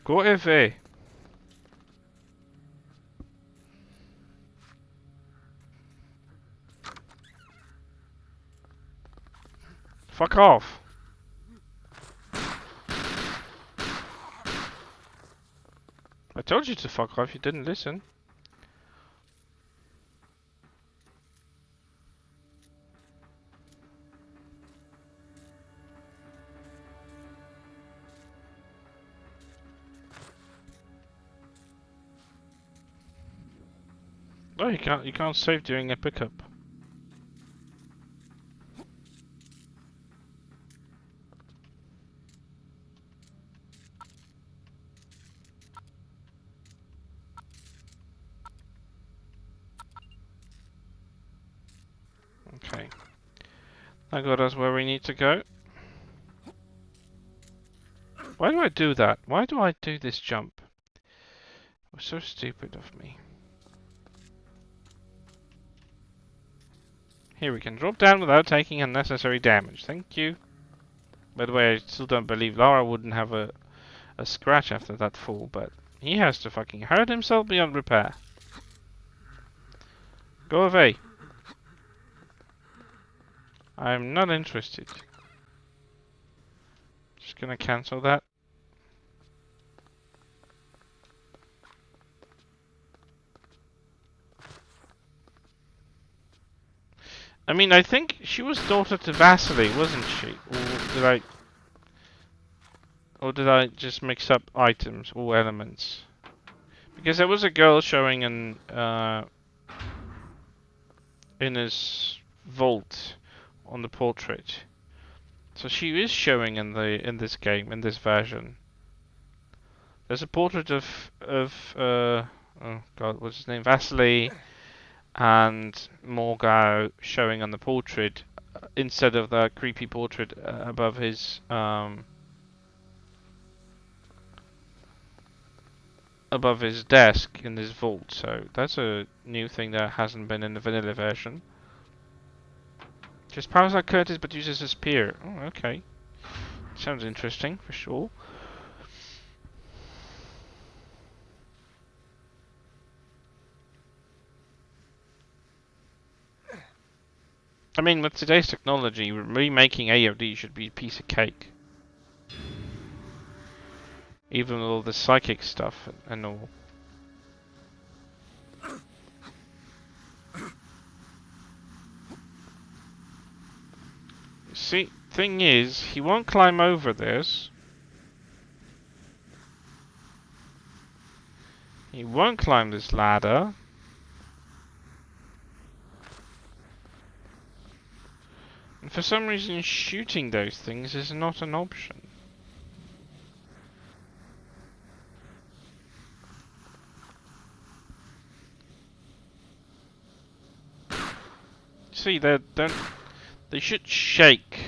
Go away. Fuck off. I told you to fuck off, you didn't listen. Oh, you can't save during a pickup. Okay. That got us where we need to go. Why do I do that? Why do I do this jump? It was so stupid of me. Here we can drop down without taking unnecessary damage. Thank you. By the way, I still don't believe Lara wouldn't have a scratch after that fall, but he has to fucking hurt himself beyond repair. Go away. I'm not interested. Just gonna cancel that. I mean, I think she was daughter to Vasily, wasn't she? Or did I just mix up items or elements? Because there was a girl showing in his vault on the portrait. So she is showing in this game, in this version. There's a portrait of oh god, what's his name? Vasily and Morgau showing on the portrait instead of the creepy portrait above his desk in his vault. So that's a new thing that hasn't been in the vanilla version. Just powers like Curtis but uses a spear. Oh, okay. Sounds interesting for sure. I mean, with today's technology, remaking AOD should be a piece of cake. Even with all the psychic stuff and all. See, thing is, he won't climb over this. He won't climb this ladder. And for some reason, shooting those things is not an option. See, they should shake.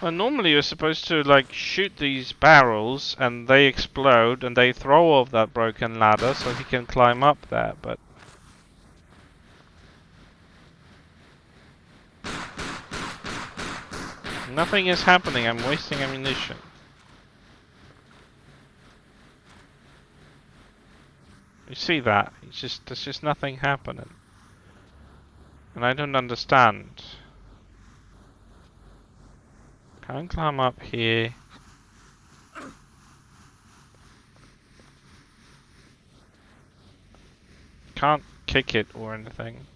Well, normally you're supposed to like shoot these barrels and they explode and they throw off that broken ladder so he can climb up there, but nothing is happening. I'm wasting ammunition. You see that? There's just nothing happening. And I don't understand. Can't climb up here. Can't kick it or anything.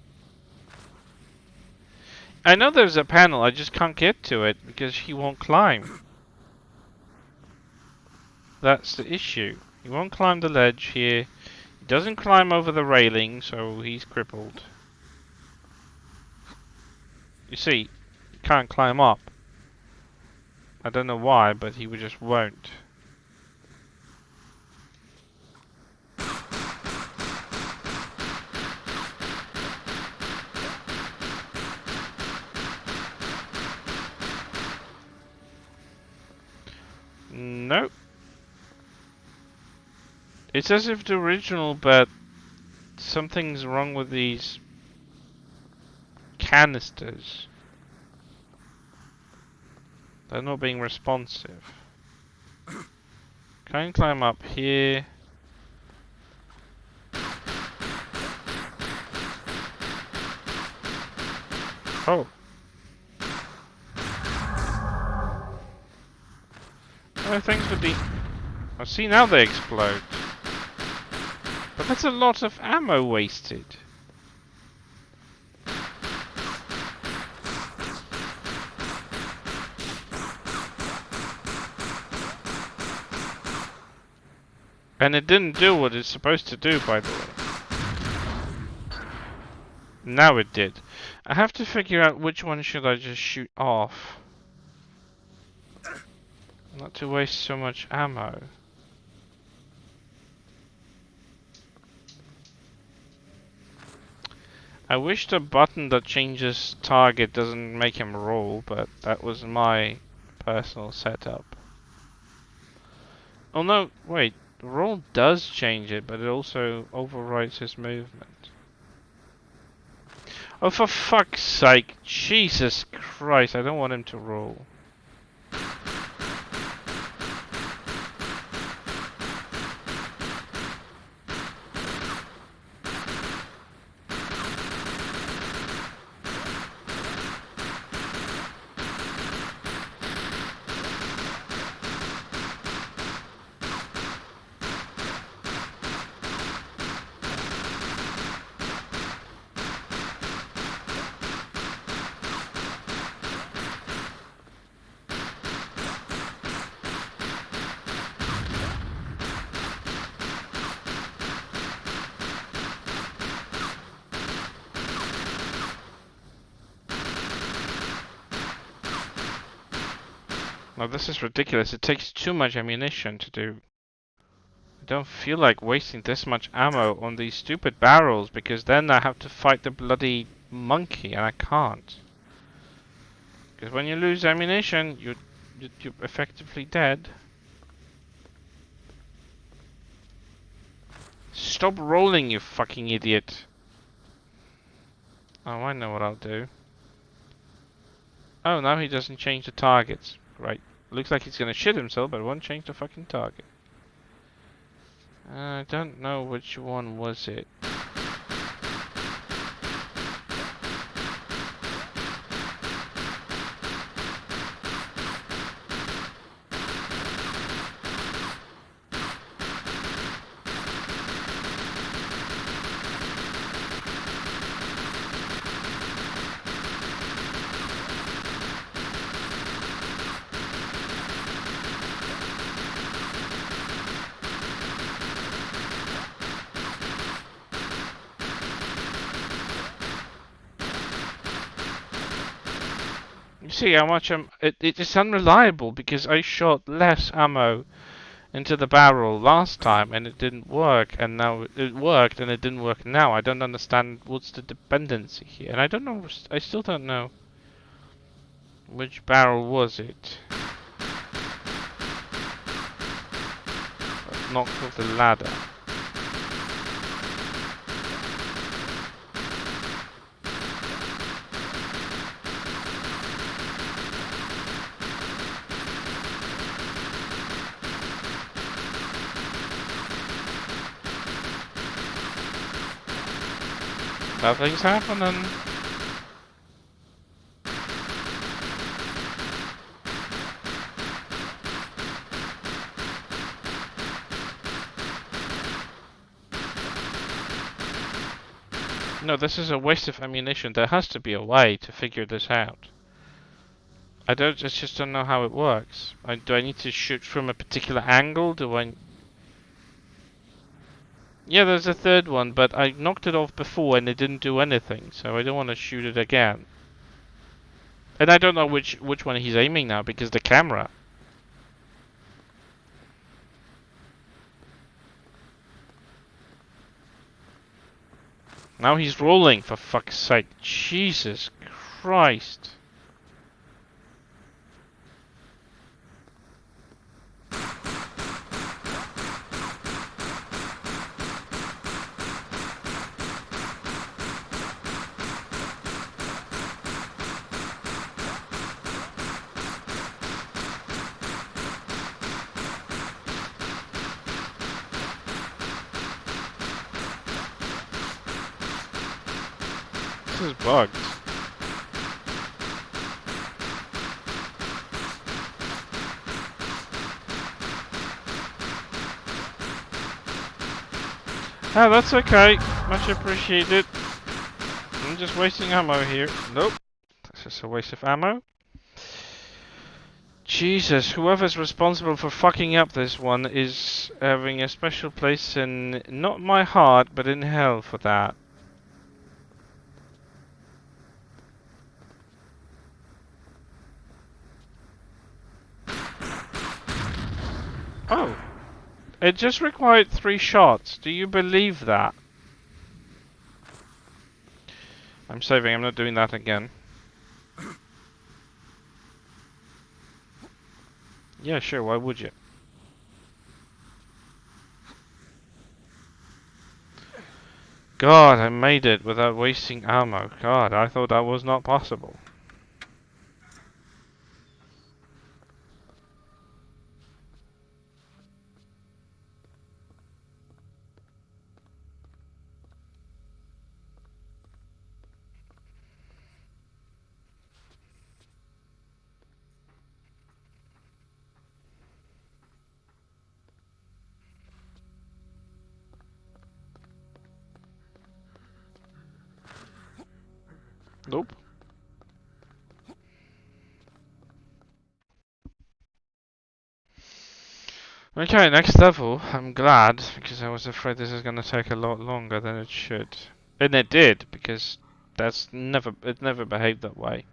I know there's a panel, I just can't get to it because he won't climb. That's the issue. He won't climb the ledge here. He doesn't climb over the railing, so he's crippled. You see, he can't climb up. I don't know why, but he just won't. Nope. It's as if the original, but something's wrong with these canisters. They're not being responsive. Can I climb up here? Oh. Oh, thanks for the... I see now they explode. But that's a lot of ammo wasted. And it didn't do what it's supposed to do, by the way. Now it did. I have to figure out which one should I just shoot off. Not to waste so much ammo. I wish the button that changes target doesn't make him roll, but that was my personal setup. Oh no, wait. The roll does change it, but it also overrides his movement. Oh, for fuck's sake. Jesus Christ, I don't want him to roll. No, this is ridiculous. It takes too much ammunition to do. I don't feel like wasting this much ammo on these stupid barrels because then I have to fight the bloody monkey and I can't. Because when you lose ammunition, you're effectively dead. Stop rolling, you fucking idiot. Oh, I know what I'll do. Oh, now he doesn't change the targets. Right. Looks like he's gonna shit himself, but it won't change the fucking target. I don't know which one was it. You see how much it's unreliable because I shot less ammo into the barrel last time and it didn't work, and now it worked and it didn't work now. I don't understand what's the dependency here, and I don't know. I still don't know which barrel was it. Knocked off the ladder. Nothing's happening. No, this is a waste of ammunition. There has to be a way to figure this out. I just don't know how it works. Do I need to shoot from a particular angle? Do I... Yeah, there's a third one, but I knocked it off before and it didn't do anything, so I don't want to shoot it again. And I don't know which one he's aiming now, because the camera. Now he's rolling, for fuck's sake. Jesus Christ. This is bugged. Ah, that's okay. Much appreciated. I'm just wasting ammo here. Nope. This is a waste of ammo. Jesus, whoever's responsible for fucking up this one is having a special place in not my heart, but in hell for that. Oh. It just required 3 shots. Do you believe that? I'm saving. I'm not doing that again. Yeah, sure. Why would you? God, I made it without wasting ammo. God, I thought that was not possible. Nope. Okay, next level. I'm glad, because I was afraid this is gonna take a lot longer than it should. And it did, because it never behaved that way.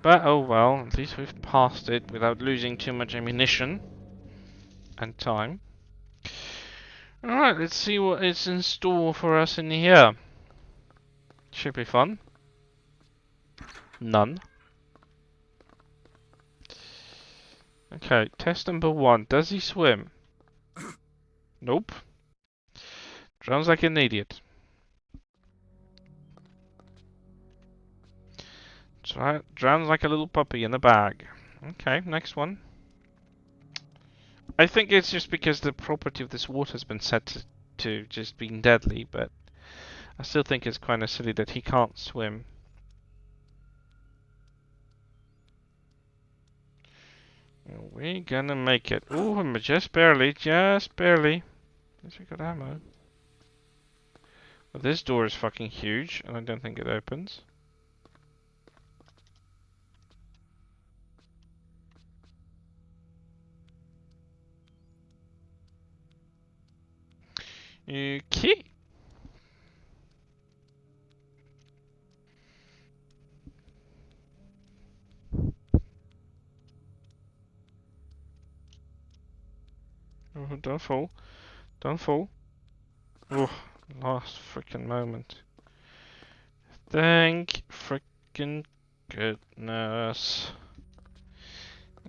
But oh well, at least we've passed it without losing too much ammunition and time. Alright, let's see what is in store for us in here. Should be fun. None. Okay, test number 1. Does he swim? Nope. Drowns like an idiot. Drowns like a little puppy in a bag. Okay, next one. I think it's just because the property of this water has been set to just being deadly, but I still think it's kind of silly that he can't swim. We're gonna make it. Ooh, just barely, just barely. At least we got ammo. Well, this door is fucking huge, and I don't think it opens. Okay. Oh, don't fall. Don't fall. Oh, last freaking moment. Thank freaking goodness.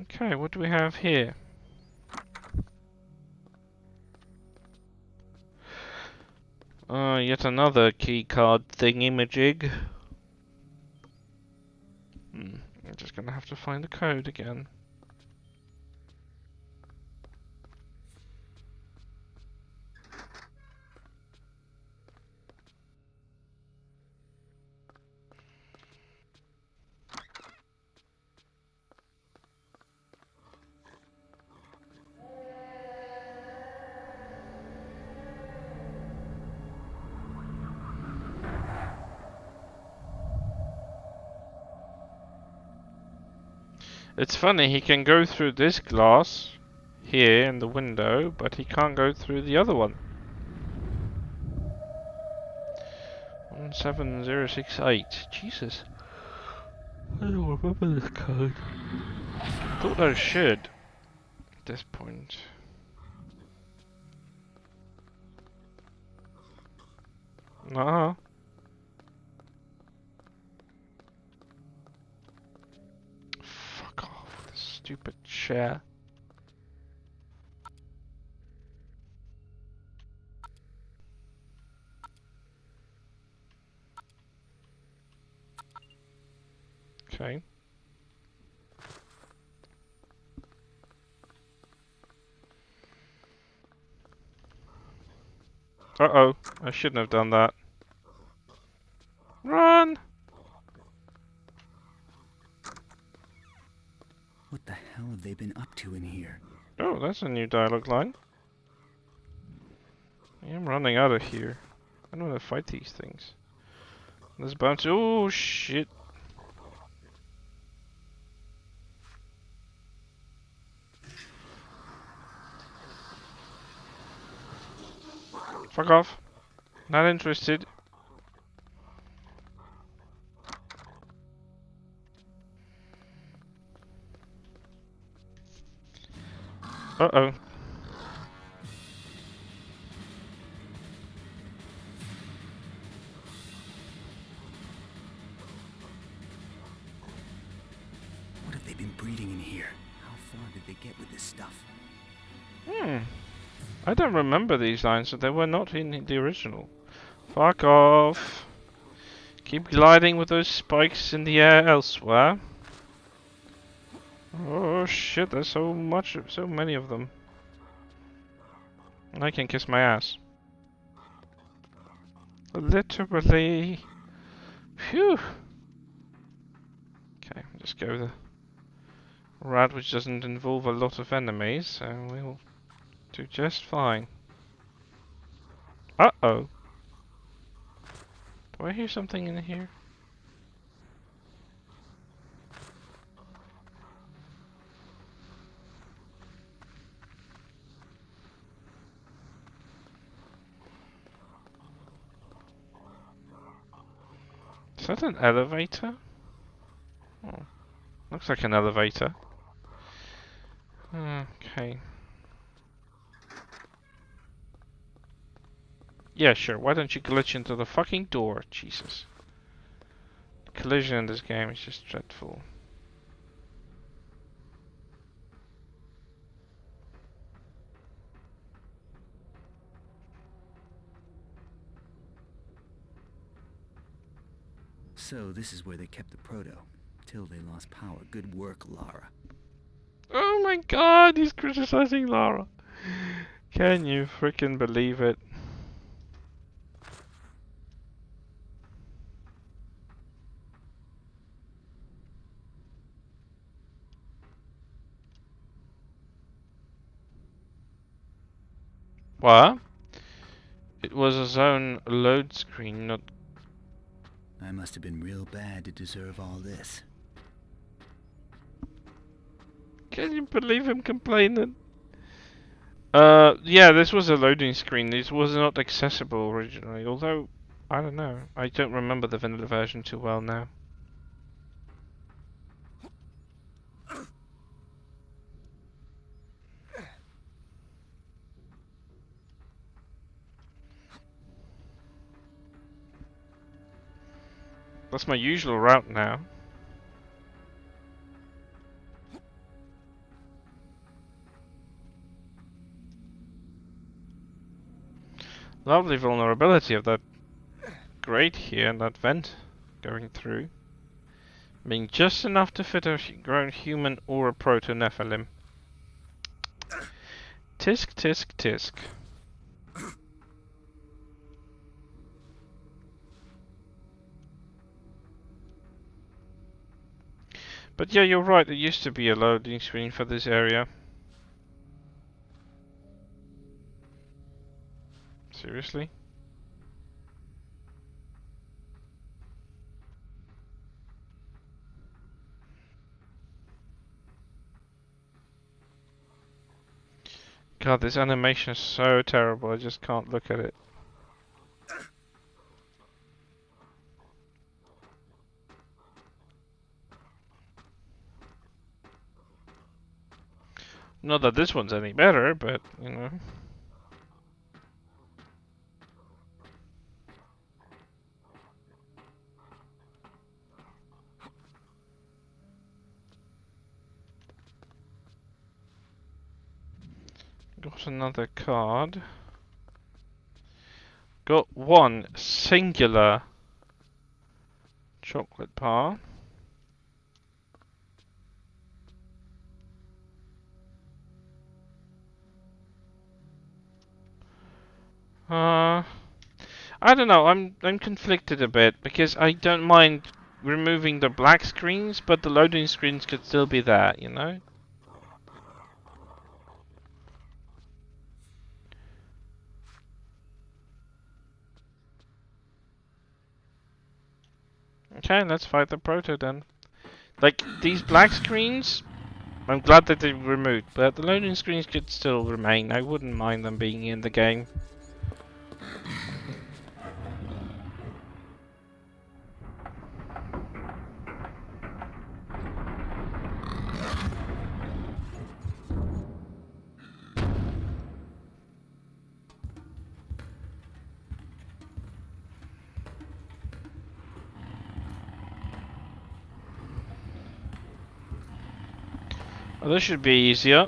Okay, what do we have here? Yet another keycard thingy-majig. I'm just gonna have to find the code again. It's funny, he can go through this glass here in the window, but he can't go through the other one. 17068. Jesus. I don't remember this code. I thought I should at this point. Nah. Fuck off, this stupid chair. Okay. Uh-oh, I shouldn't have done that. Run! What the hell have they been up to in here? Oh, that's a new dialogue line. I am running out of here. I don't want to fight these things. There's bounty. Oh, shit. Fuck off. Not interested. Uh-oh. What have they been breeding in here? How far did they get with this stuff? I don't remember these lines, so they were not in the original. Fuck off. Keep gliding with those spikes in the air elsewhere. Oh shit, there's so many of them. I can kiss my ass. Literally. Phew. Okay, just go the route which doesn't involve a lot of enemies, so we'll do just fine. Uh-oh. Do I hear something in here? Is that an elevator? Oh, looks like an elevator. Okay. Yeah, sure. Why don't you glitch into the fucking door? Jesus. Collision in this game is just dreadful. So this is where they kept the proto, till they lost power. Good work, Lara. Oh my god, he's criticizing Lara. Can you freaking believe it? What? It was a zone load screen, not... I must have been real bad to deserve all this. Can you believe him complaining? Yeah, this was a loading screen. This was not accessible originally, although, I don't know. I don't remember the vanilla version too well now. That's my usual route now. Lovely vulnerability of that grate here and that vent going through. Being just enough to fit a grown human or a proto-Nephilim. Tisk, tisk, tisk. But yeah, you're right, there used to be a loading screen for this area. Seriously? God, this animation is so terrible, I just can't look at it. Not that this one's any better, but, you know. Got another card. Got one singular chocolate bar. I don't know, I'm conflicted a bit, because I don't mind removing the black screens, but the loading screens could still be there, you know? Okay, let's fight the proto then. Like, these black screens, I'm glad that they were removed, but the loading screens could still remain. I wouldn't mind them being in the game. Well, this should be easier.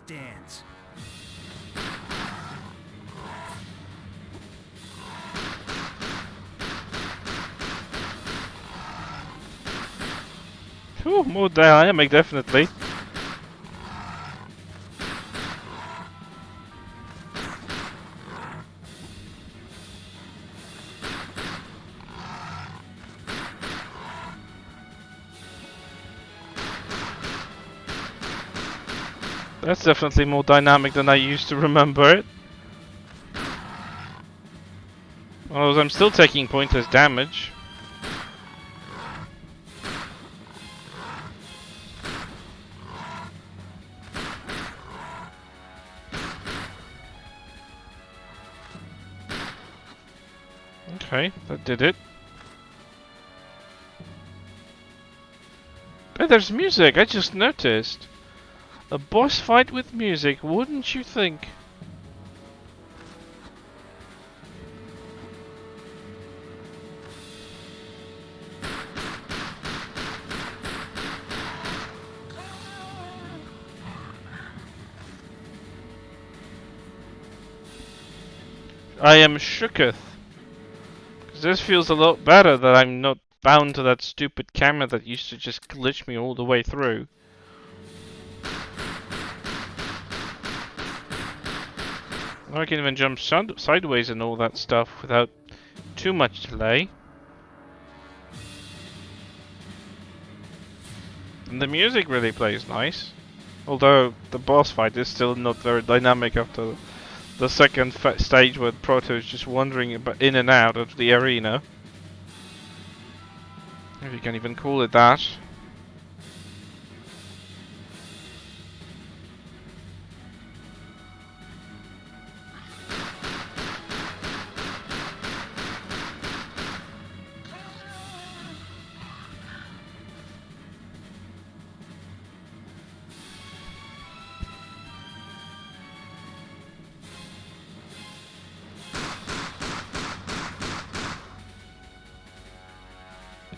dance. Ooh, more dynamic, definitely. That's definitely more dynamic than I used to remember it. Although I'm still taking pointless damage. Okay, that did it. Hey, there's music, I just noticed. A boss fight with music, wouldn't you think? I am shooketh. Because this feels a lot better that I'm not bound to that stupid camera that used to just glitch me all the way through. I can even jump sideways and all that stuff without too much delay. And the music really plays nice. Although the boss fight is still not very dynamic after the second stage where Proto is just wandering in and out of the arena. If you can even call it that.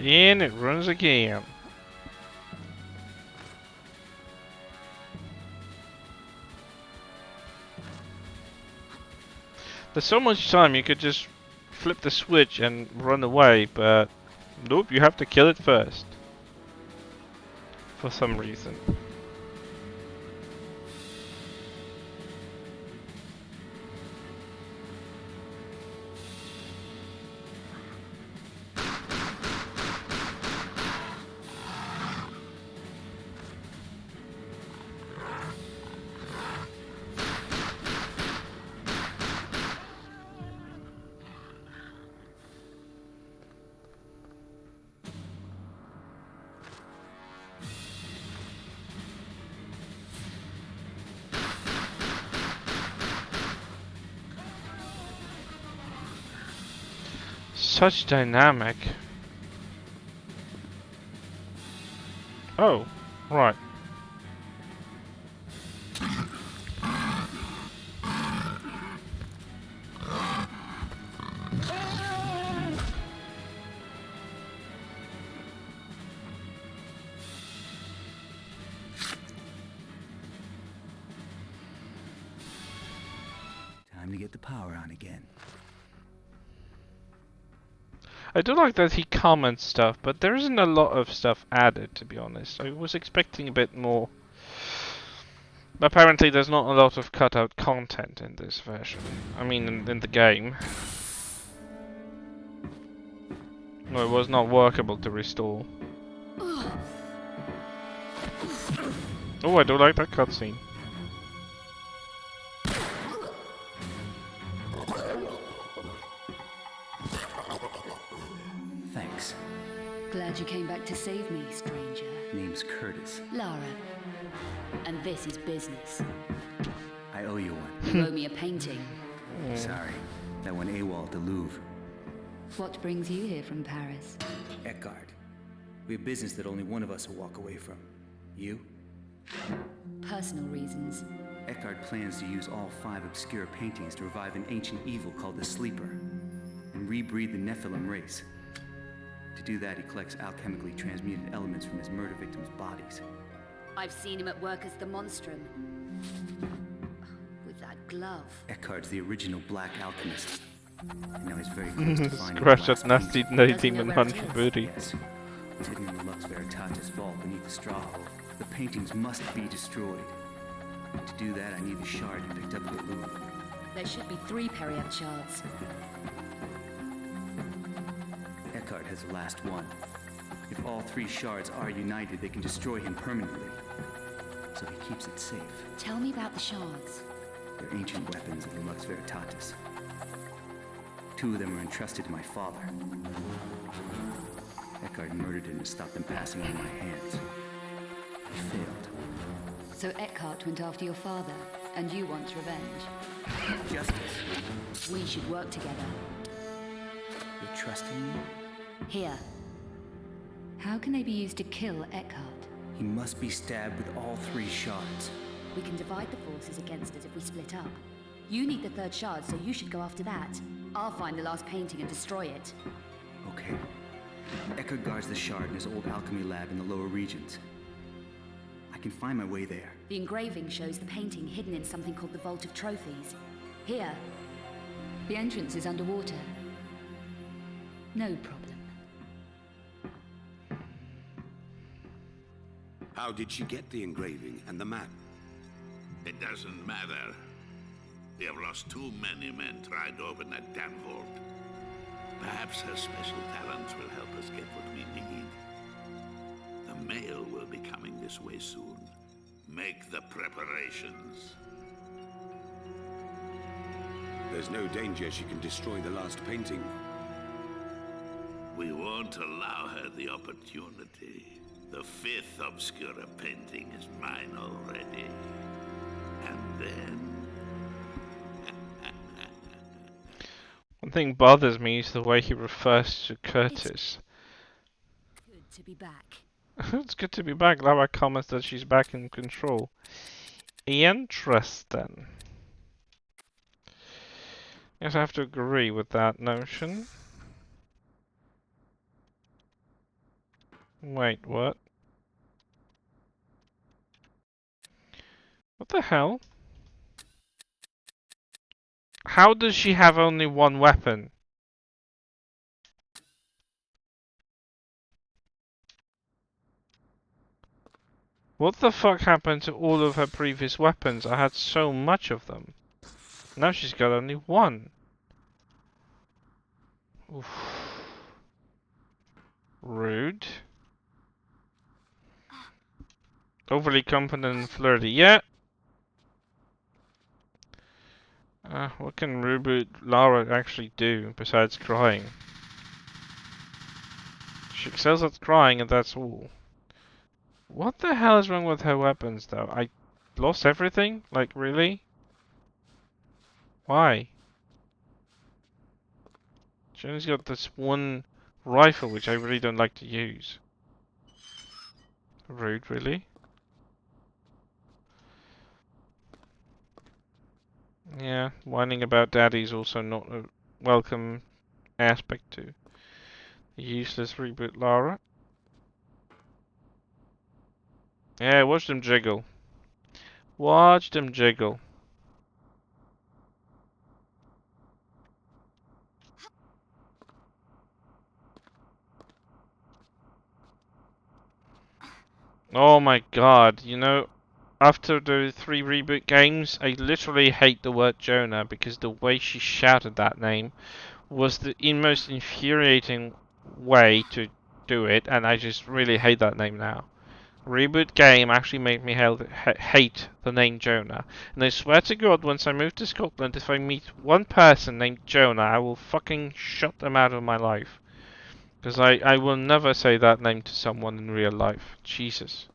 And it runs again. There's so much time you could just flip the switch and run away, but nope, you have to kill it first. For some reason. Such dynamic. Oh, right. Time to get the power on again. I do like that he comments stuff, but there isn't a lot of stuff added, to be honest. I was expecting a bit more. Apparently there's not a lot of cutout content in this version. I mean, in the game. No, it was not workable to restore. Oh, I do like that cutscene. Thanks. Glad you came back to save me, stranger. Name's Curtis. Lara. And this is business. I owe you one. You owe me a painting. Sorry. That went AWOL at the Louvre. What brings you here from Paris? Eckhart. We have business that only one of us will walk away from. You? Personal reasons. Eckhart plans to use all 5 obscure paintings to revive an ancient evil called the Sleeper, and rebreed the Nephilim race. To do that, he collects alchemically transmuted elements from his murder victims' bodies. I've seen him at work as the Monstrum. With that glove. Eckhart's the original black alchemist. And now he's very close to finding Scratch the that last nasty painting. no demon hunt for booty. Yes. It's hidden in the Lux Veritatis vault beneath the straw hole. The paintings must be destroyed. To do that, I need the shard you picked up at the Louvre. There should be 3 Periapt shards. Eckhart has the last one. If all 3 shards are united, they can destroy him permanently. So he keeps it safe. Tell me about the shards. They're ancient weapons of the Lux Veritatis. 2 of them were entrusted to my father. Eckhart murdered him to stop them passing into my hands. He failed. So Eckhart went after your father, and you want revenge. Justice. We should work together. You're trusting me? Here. How can they be used to kill Eckhart? He must be stabbed with all 3 shards. We can divide the forces against us if we split up. You need the 3rd shard, so you should go after that. I'll find the last painting and destroy it. Okay. Eckhart guards the shard in his old alchemy lab in the lower regions. I can find my way there. The engraving shows the painting hidden in something called the Vault of Trophies. Here. The entrance is underwater. No problem. How did she get the engraving and the map? It doesn't matter. We have lost too many men trying to open that damn vault. Perhaps her special talents will help us get what we need. The mail will be coming this way soon. Make the preparations. There's no danger she can destroy the last painting. We won't allow her the opportunity. The 5th Obscura painting is mine already. And then... One thing bothers me is the way he refers to Curtis. Good to be back. It's good to be back. Lara comments that she's back in control. Interesting. Yes, I have to agree with that notion. Wait, what? What the hell? How does she have only 1 weapon? What the fuck happened to all of her previous weapons? I had so much of them. Now she's got only 1. Oof. Rude. Overly confident and flirty. Yeah. What can Reboot Lara actually do besides crying? She excels at crying and that's all. What the hell is wrong with her weapons though? I lost everything? Like really? Why? She only's got this 1 rifle which I really don't like to use. Rude, really? Yeah, whining about daddy's also not a welcome aspect to the useless Reboot Lara. Yeah, watch them jiggle. Watch them jiggle. Oh my god, you know, after the 3 Reboot games, I literally hate the word Jonah because the way she shouted that name was the most infuriating way to do it, and I just really hate that name now. Reboot game actually made me hate the name Jonah, and I swear to God, once I move to Scotland, if I meet 1 person named Jonah, I will fucking shut them out of my life. Because I will never say that name to someone in real life. Jesus.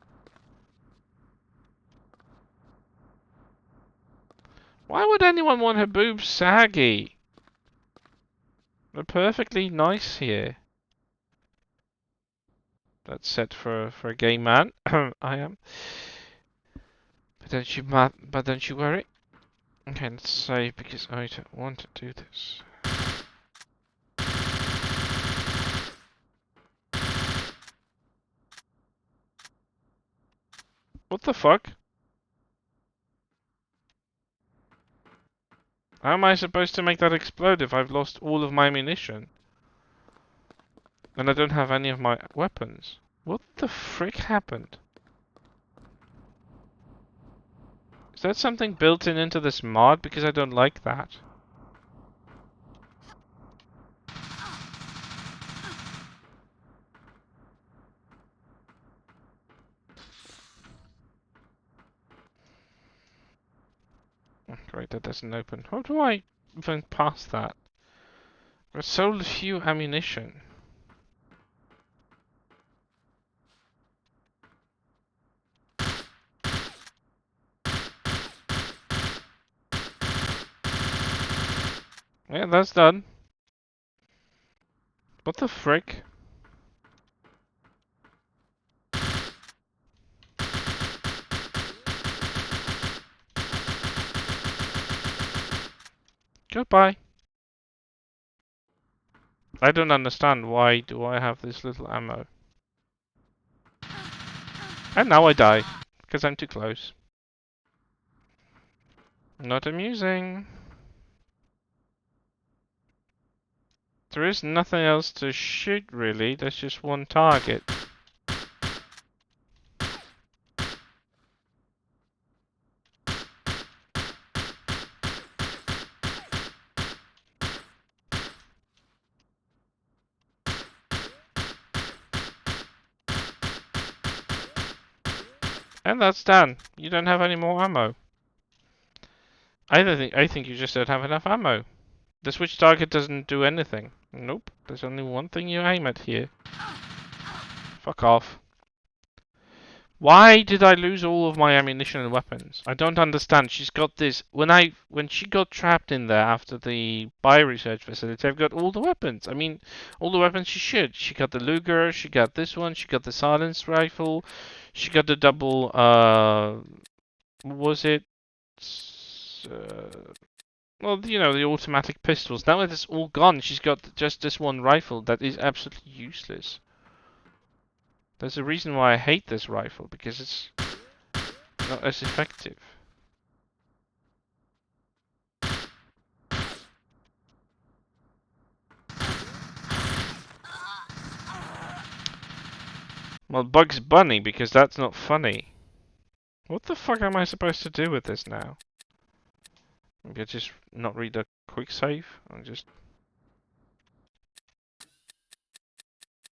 Why would anyone want her boobs saggy? They're perfectly nice here. That's set for a gay man. I am. But don't you worry. Okay, let's save because I don't want to do this. What the fuck? How am I supposed to make that explode if I've lost all of my ammunition? And I don't have any of my weapons. What the frick happened? Is that something built in into this mod? Because I don't like that. Oh, great, that doesn't open. How do I even pass that? There's so few ammunition. Yeah, that's done. What the frick? Goodbye. I don't understand why do I have this little ammo. And now I die. Because I'm too close. Not amusing. There is nothing else to shoot really, there's just one target. And that's done. You don't have any more ammo. I think you just don't have enough ammo. The switch target doesn't do anything. Nope. There's only one thing you aim at here. Fuck off. Why did I lose all of my ammunition and weapons? I don't understand. She's got this. When she got trapped in there after the bioresearch facility, I've got all the weapons. I mean, all the weapons she should. She got the Luger. She got this one. She got the silenced rifle. She got the double. What was it? Well, you know, the automatic pistols. Now that it's all gone, she's got just this one rifle that is absolutely useless. There's a reason why I hate this rifle, because it's not as effective. Well, Bugs Bunny, because that's not funny. What the fuck am I supposed to do with this now? Maybe I just not read the quick save and just...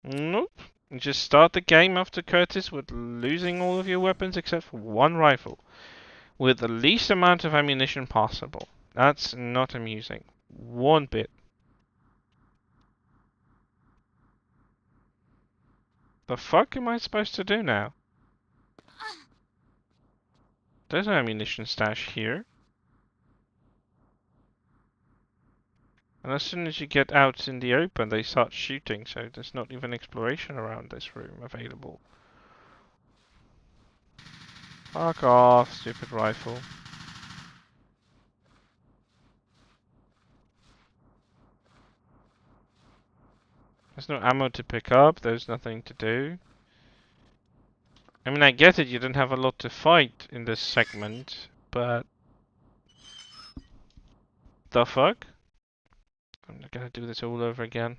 Nope. You just start the game after Curtis with losing all of your weapons except for one rifle. With the least amount of ammunition possible. That's not amusing. One bit. The fuck am I supposed to do now? There's an ammunition stash here. And as soon as you get out in the open, they start shooting, so there's not even exploration around this room available. Fuck off, stupid rifle. There's no ammo to pick up, there's nothing to do. I mean, I get it, you don't have a lot to fight in this segment, but... The fuck? I'm not gonna do this all over again.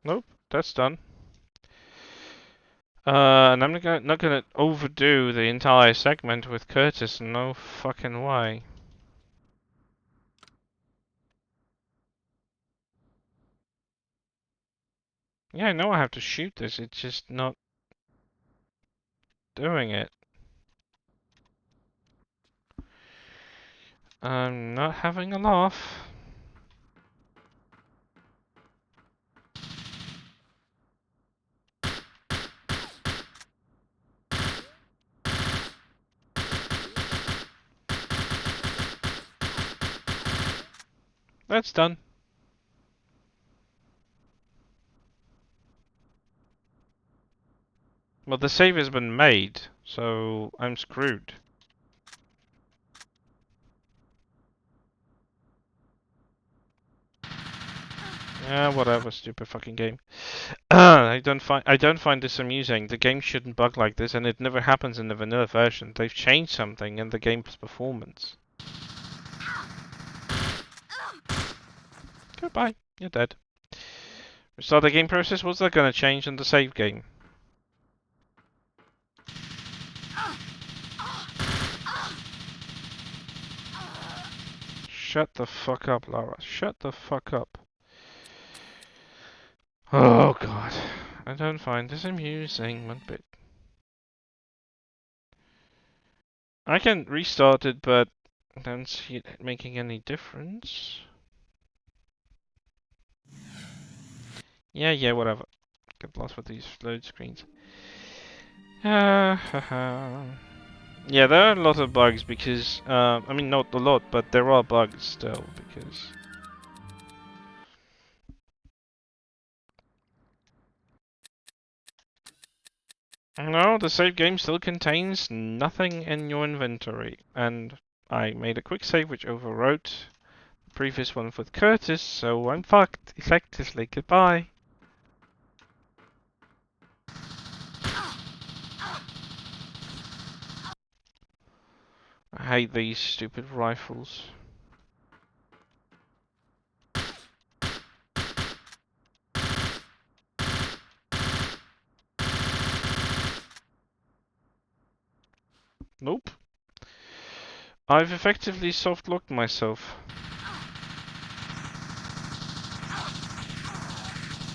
Nope, that's done. And I'm not gonna overdo the entire segment with Curtis, no fucking way. Yeah, I know I have to shoot this, it's just not doing it. I'm not having a laugh. That's done. Well, the save has been made, so I'm screwed. Whatever, stupid fucking game. I don't find this amusing. The game shouldn't bug like this, and it never happens in the vanilla version. They've changed something in the game's performance. Goodbye, you're dead. Restart the game process. What's that gonna change in the save game? Shut the fuck up, Lara. Shut the fuck up. Oh god. I don't find this amusing one bit. I can restart it, but I don't see it making any difference. Yeah, whatever. Get lost with these load screens. Yeah, there are a lot of bugs because, I mean, not a lot, but there are bugs still because... No, the save game still contains nothing in your inventory, and I made a quick save which overwrote the previous one with Curtis, so I'm fucked, effectively. Goodbye. I hate these stupid rifles. Nope. I've effectively soft-locked myself.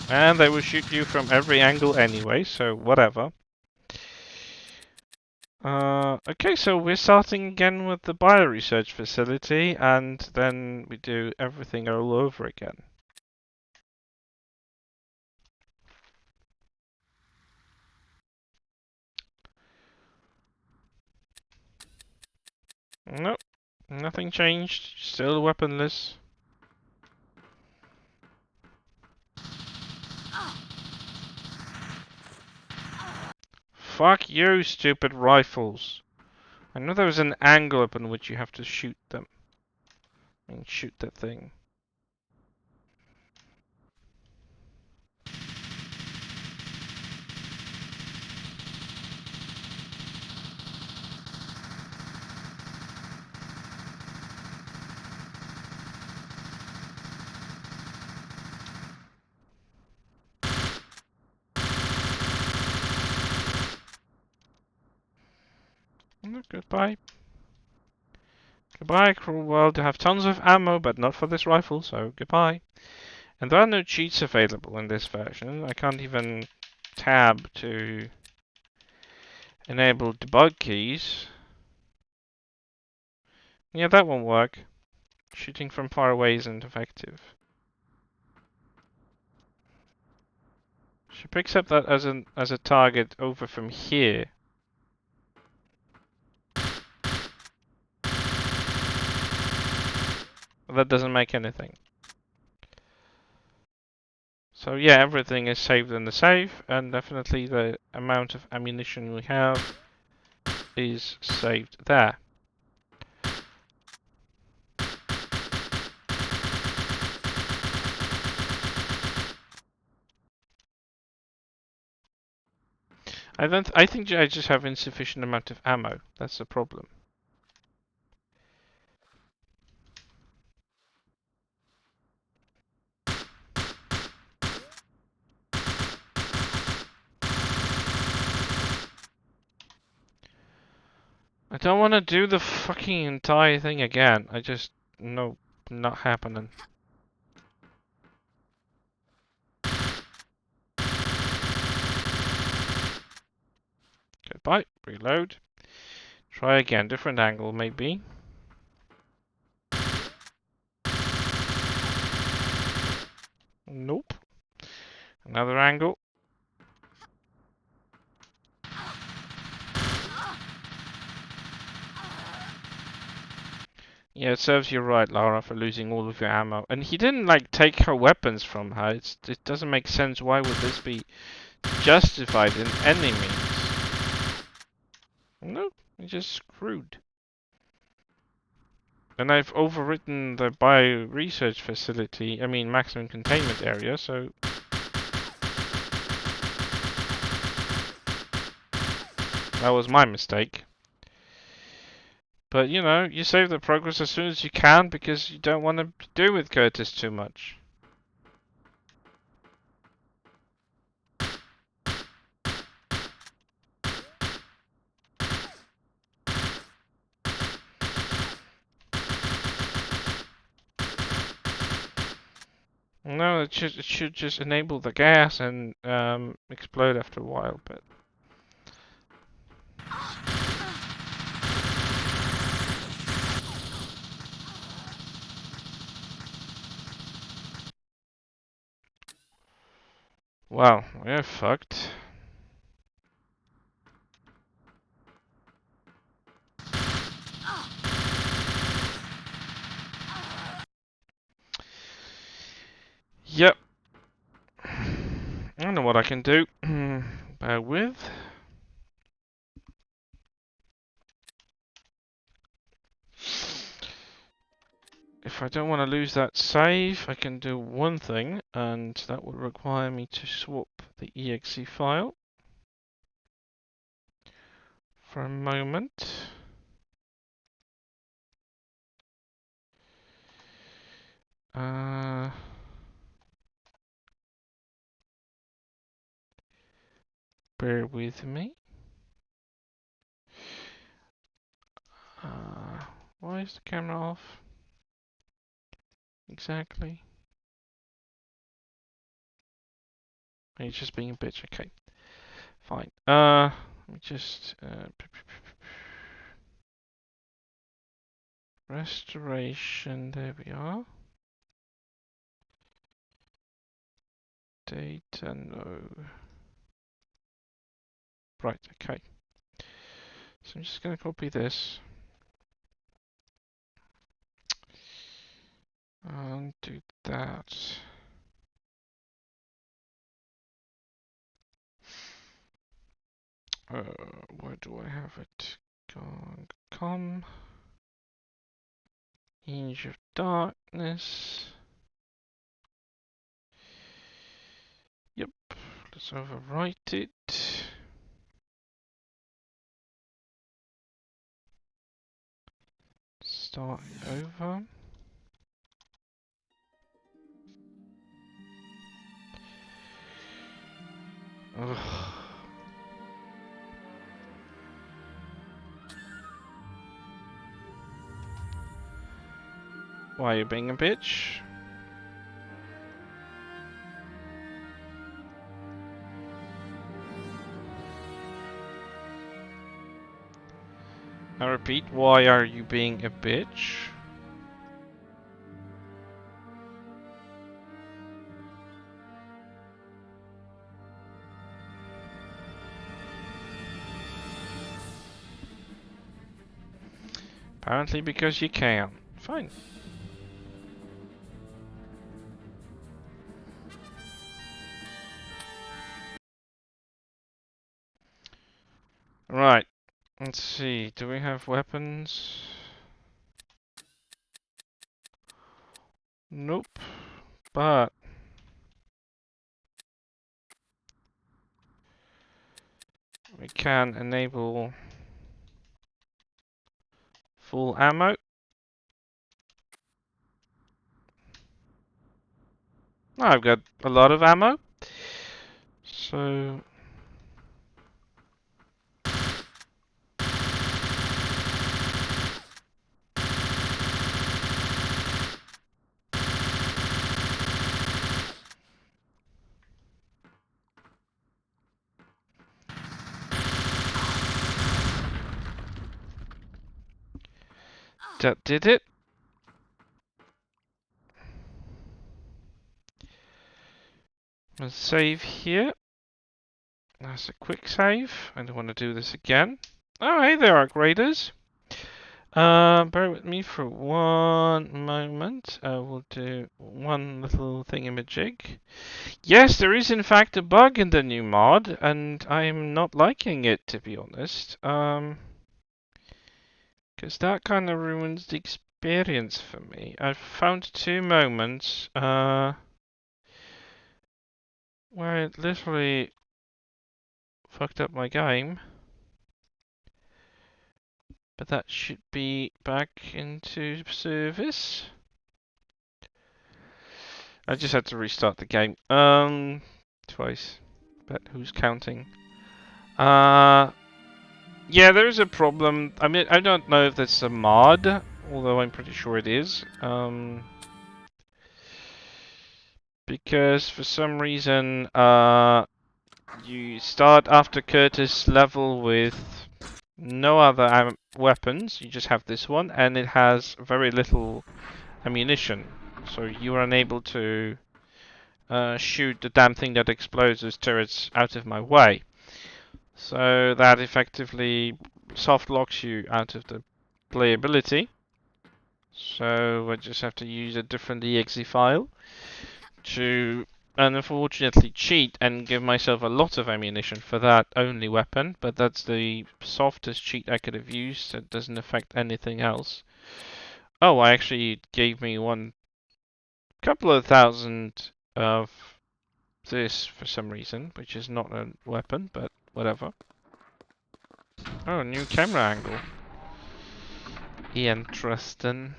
And they will shoot you from every angle anyway, so whatever. Okay, so we're starting again with the bioresearch facility, and then we do everything all over again. Nope, nothing changed, still weaponless. Fuck you, stupid rifles. I know there was an angle upon which you have to shoot them. I mean, shoot that thing. Goodbye. Goodbye, cruel world. You have tons of ammo, but not for this rifle, so goodbye. And there are no cheats available in this version. I can't even tab to enable debug keys. Yeah, that won't work. Shooting from far away isn't effective. She picks up that as a target over from here. That doesn't make anything. So yeah, everything is saved in the save, and definitely the amount of ammunition we have is saved there. I think I just have insufficient amount of ammo. That's the problem. I don't want to do the fucking entire thing again. I just... No, not happening. Goodbye. Reload. Try again. Different angle, maybe. Nope. Another angle. Yeah, it serves you right, Lara, for losing all of your ammo. And he didn't, like, take her weapons from her. It doesn't make sense. Why would this be justified in any means? Nope, you're just screwed. And I've overwritten the bio-research facility, I mean maximum containment area, so... That was my mistake. But, you know, you save the progress as soon as you can because you don't want to do with Curtis too much. No, it should just enable the gas and explode after a while, but... Wow, we're fucked. Yep. I don't know what I can do. Bear with. If I don't want to lose that save, I can do one thing, and that would require me to swap the exe file for a moment. Bear with me. Why is the camera off? Exactly. He's just being a bitch. Okay, fine. Let me just restoration. There we are. Data no. Right. Okay. So I'm just going to copy this and do that. Where do I have it? Com. Age of Darkness. Yep. Let's overwrite it. Start over. Ugh. Why are you being a bitch? I repeat, why are you being a bitch? Apparently because you can. Fine. Right. Let's see. Do we have weapons? Nope. But we can enable full ammo. I've got a lot of ammo. So that did it. Let's save here. That's a quick save. I don't want to do this again. Oh, hey there, upgraders. Bear with me for one moment. We'll do one little thingamajig. Yes, there is in fact a bug in the new mod, and I'm not liking it, to be honest. Because that kind of ruins the experience. experience for me. I've found 2 moments where it literally fucked up my game. But that should be back into service. I just had to restart the game. Twice. But who's counting? Yeah, there is a problem. I mean, I don't know if that's a mod, although I'm pretty sure it is. Because for some reason, you start after Curtis level with no other weapons. You just have this one, and it has very little ammunition. So you are unable to shoot the damn thing that explodes those turrets out of my way. So that effectively soft locks you out of the playability. So I just have to use a different exe file to unfortunately cheat and give myself a lot of ammunition for that only weapon, but that's the softest cheat I could have used. It doesn't affect anything else. Oh, I actually gave me one couple of thousand of this for some reason, which is not a weapon, but whatever. Oh, new camera angle. Interesting.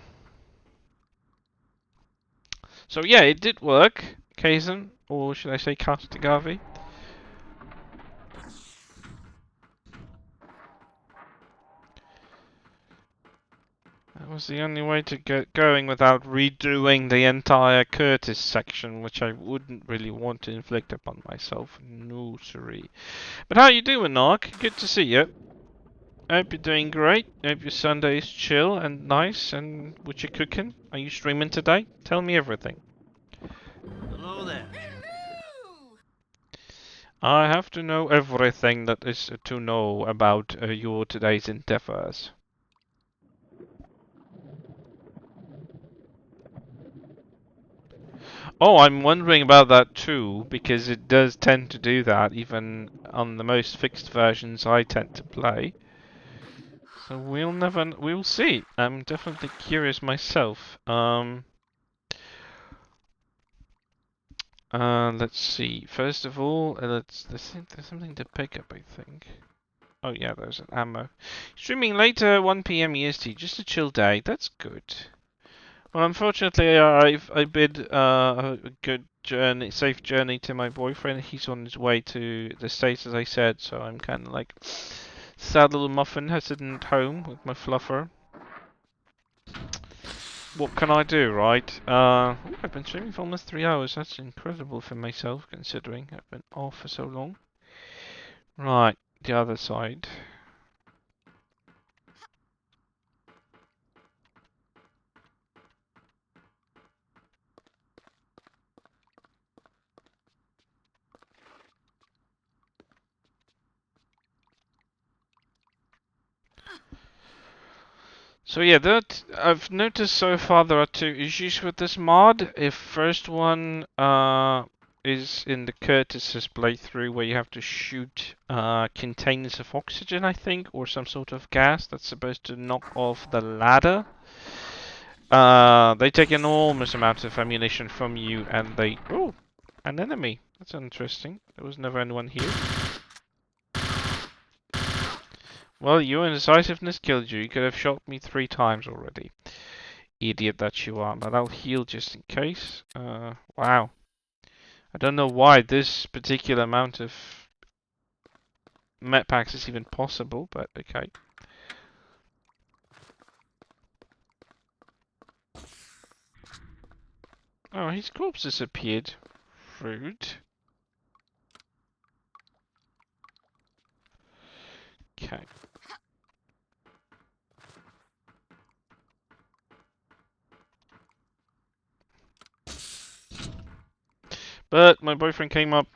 So yeah, it did work, Kazan, or should I say Castigavi. That was the only way to get going without redoing the entire Curtis section, which I wouldn't really want to inflict upon myself. No, sorry. But how you doing, Nark? Good to see you. Hope you're doing great. Hope your Sunday is chill and nice. And what you cooking? Are you streaming today? Tell me everything. Hello there. I have to know everything that is to know about your today's endeavors. Oh, I'm wondering about that too, because it does tend to do that, even on the most fixed versions I tend to play. So we'll see. I'm definitely curious myself. Let's see. First of all, there's something to pick up, I think. Oh yeah, there's an ammo. Streaming later, 1 PM EST, just a chill day. That's good. Well, unfortunately, I bid a good journey, safe journey to my boyfriend. He's on his way to the States, as I said, so I'm kind of like sad little muffin sitting at home with my fluffer. What can I do, right? I've been streaming for almost 3 hours. That's incredible for myself, considering I've been off for so long. Right, the other side. So yeah, that I've noticed so far there are 2 issues with this mod. If first one is in the Curtis's playthrough where you have to shoot containers of oxygen, I think, or some sort of gas that's supposed to knock off the ladder. They take an enormous amount of ammunition from you, and they... Oh, an enemy. That's interesting. There was never anyone here. Well, your indecisiveness killed you. You could have shot me 3 times already. Idiot that you are. But I'll heal just in case. Wow. I don't know why this particular amount of med packs is even possible, but okay. Oh, his corpse disappeared. Rude. Okay. But my boyfriend came up,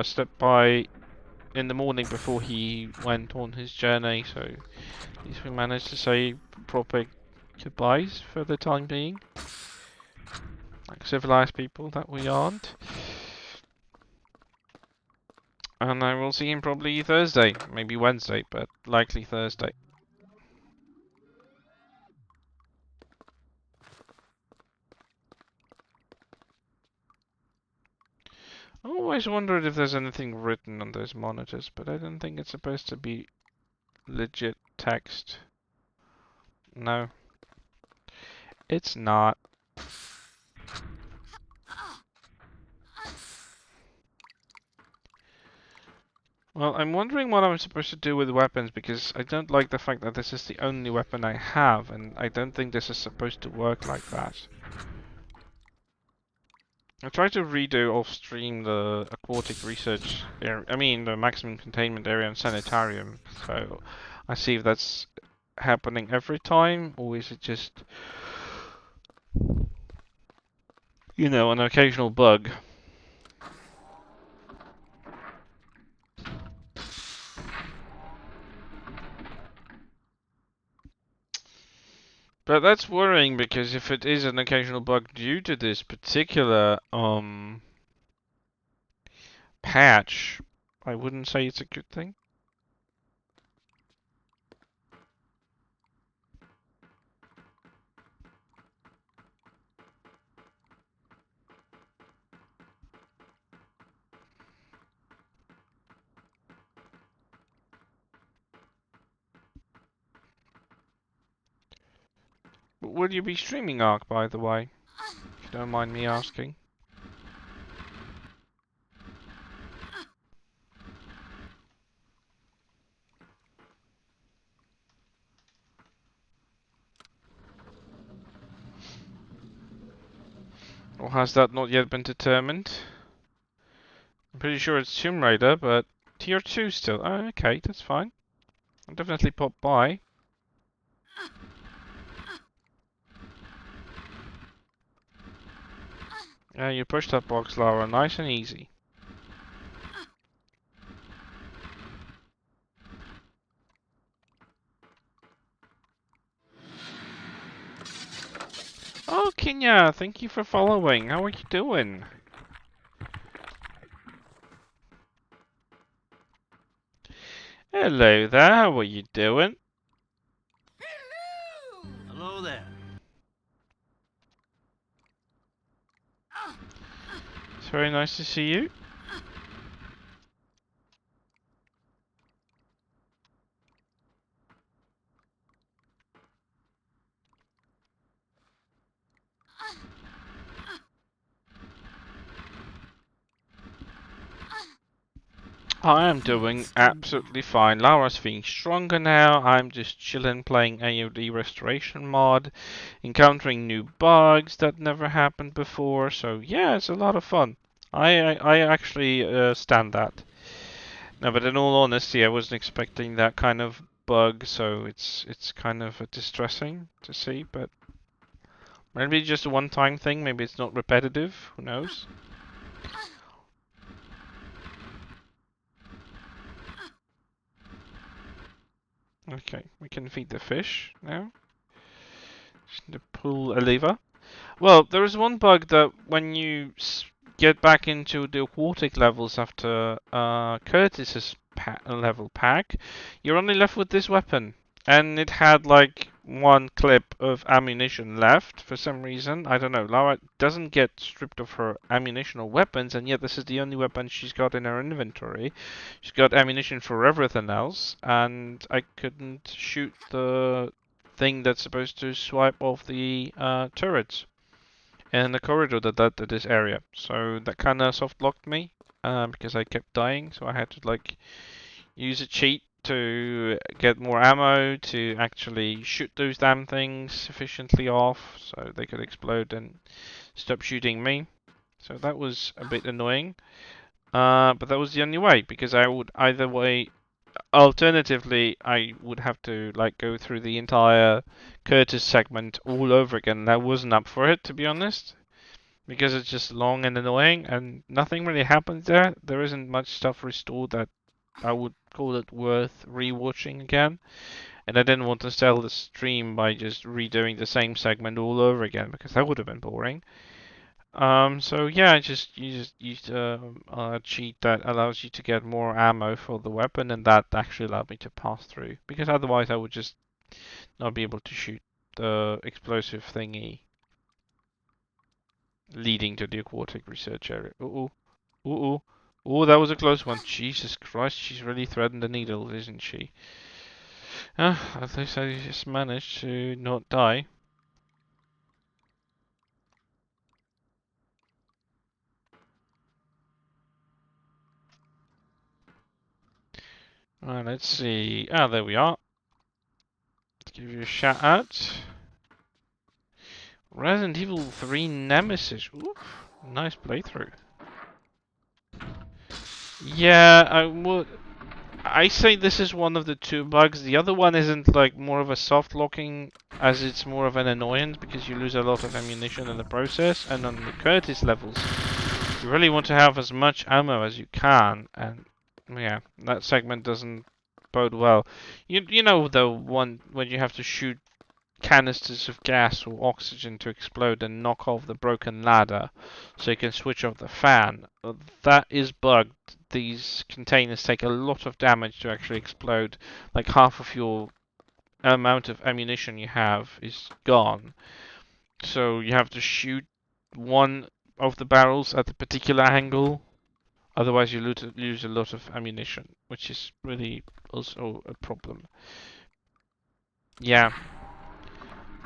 stepped by in the morning before he went on his journey, so at least we managed to say proper goodbyes for the time being. Like civilized people that we aren't. And I will see him probably Thursday, maybe Wednesday, but likely Thursday. I always wondered if there's anything written on those monitors, but I don't think it's supposed to be legit text. No, it's not. Well, I'm wondering what I'm supposed to do with weapons, because I don't like the fact that this is the only weapon I have, and I don't think this is supposed to work like that. I tried to redo off-stream the aquatic research area, I mean the maximum containment area and sanitarium, so I see if that's happening every time, or is it just, you know, an occasional bug. But that's worrying, because if it is an occasional bug due to this particular patch, I wouldn't say it's a good thing. But will you be streaming Ark, by the way? If you don't mind me asking. Or has that not yet been determined? I'm pretty sure it's Tomb Raider, but tier 2 still. Oh, okay, that's fine. I'll definitely pop by. Yeah, you push that box, Lara, nice and easy. Oh, Kenya, thank you for following. How are you doing? Hello there, how are you doing? Hello there. It's very nice to see you. I am doing absolutely fine. Lara's feeling stronger now. I'm just chilling playing AOD Restoration mod, encountering new bugs that never happened before. So yeah, it's a lot of fun. I actually stand that. No, but in all honesty, I wasn't expecting that kind of bug, so it's kind of distressing to see. But maybe just a one-time thing. Maybe it's not repetitive. Who knows? Okay, we can feed the fish now. Just need to pull a lever. Well, there is one bug that when you get back into the aquatic levels after Curtis's level pack, you're only left with this weapon. And it had like one clip of ammunition left for some reason. I don't know. Lara doesn't get stripped of her ammunition or weapons, and yet this is the only weapon she's got in her inventory. She's got ammunition for everything else, and I couldn't shoot the thing that's supposed to swipe off the turrets in the corridor that led to this area. So that kind of soft locked me because I kept dying. So I had to like use a cheat to get more ammo to actually shoot those damn things sufficiently off so they could explode and stop shooting me. So that was a bit annoying. But that was the only way, because I would either way, alternatively, I would have to like go through the entire Curtis segment all over again. And I wasn't up for it, to be honest, because it's just long and annoying and nothing really happens there. There isn't much stuff restored that I would call it worth rewatching again. And I didn't want to sell the stream by just redoing the same segment all over again, because that would have been boring. So yeah, I just you just used a cheat that allows you to get more ammo for the weapon, and that actually allowed me to pass through. Because otherwise, I would just not be able to shoot the explosive thingy leading to the aquatic research area. Uh-oh. Ooh, ooh, that was a close one. Jesus Christ, she's really threading the needle, isn't she? At least I just managed to not die. Alright, let's see. Ah, there we are. Let's give you a shout out. Resident Evil 3 Nemesis. Oof, nice playthrough. Yeah, I say this is one of the two bugs. The other one isn't like more of a soft locking, as it's more of an annoyance because you lose a lot of ammunition in the process. And on the Curtis levels, you really want to have as much ammo as you can, and yeah, that segment doesn't bode well. You know the one when you have to shoot canisters of gas or oxygen to explode and knock off the broken ladder so you can switch off the fan. That is bugged. These containers take a lot of damage to actually explode. Like half of your amount of ammunition you have is gone. So you have to shoot one of the barrels at a particular angle. Otherwise you lose a lot of ammunition, which is really also a problem. Yeah.